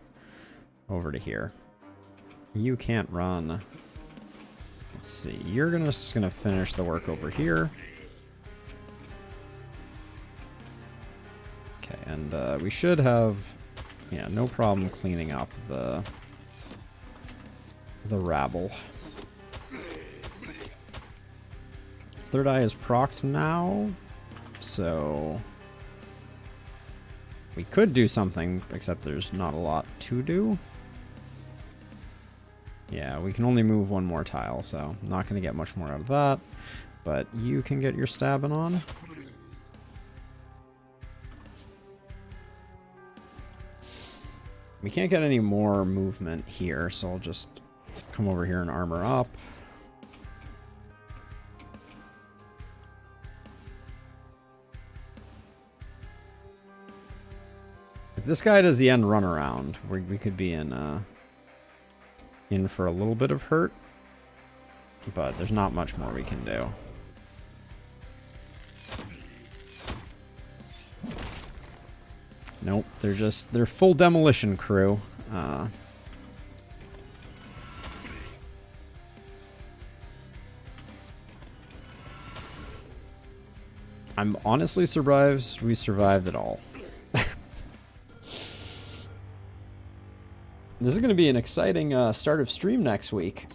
over to here. You can't run. Let's see. You're just gonna finish the work over here. Okay, and we should have, yeah, no problem cleaning up the rabble. Third eye is procced now, so we could do something, except there's not a lot to do. Yeah, we can only move one more tile, so I'm not going to get much more out of that, but you can get your stabbing on. We can't get any more movement here, so I'll just come over here and armor up. If this guy does the end run around, we could be in for a little bit of hurt. but there's not much more we can do. Nope, they're full demolition crew. I'm honestly surprised we survived at all. This is going to be an exciting start of stream next week.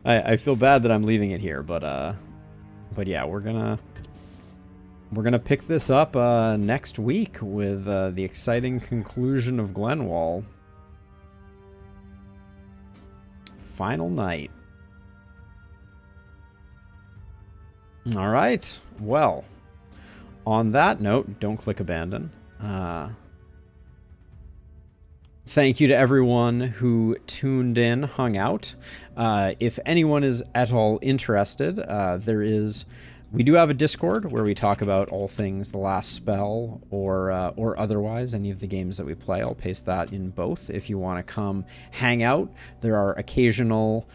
I feel bad that I'm leaving it here, but yeah, we're gonna pick this up next week with the exciting conclusion of Glenwald. Final night. All right. Well, on that note, don't click abandon. Thank you to everyone who tuned in, hung out. If anyone is at all interested, we do have a Discord where we talk about all things The Last Spell or otherwise, any of the games that we play. I'll paste that in both if you want to come hang out. There are occasional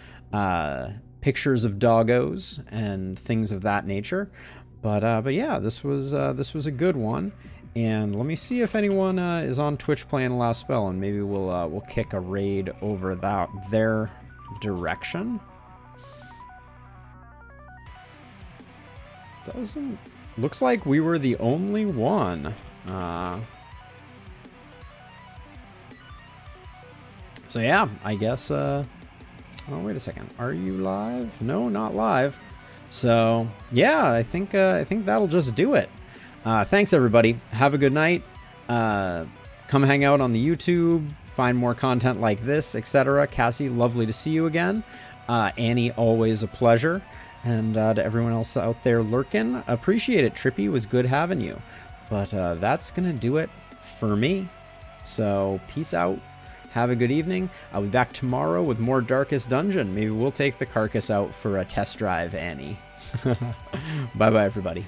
pictures of doggos and things of that nature. But yeah, this was a good one. And let me see if anyone is on Twitch playing Last Spell, and maybe we'll kick a raid over their direction. Looks like we were the only one. So yeah, I guess. Oh, wait a second. Are you live? No, not live. So yeah, I think that'll just do it. Thanks, everybody. Have a good night. Come hang out on the YouTube, find more content like this, etc. Cassie, lovely to see you again. Annie, always a pleasure. And to everyone else out there lurking, appreciate it. Trippy, was good having you. But that's going to do it for me. So peace out. Have a good evening. I'll be back tomorrow with more Darkest Dungeon. Maybe we'll take the carcass out for a test drive, Annie. Bye-bye, everybody.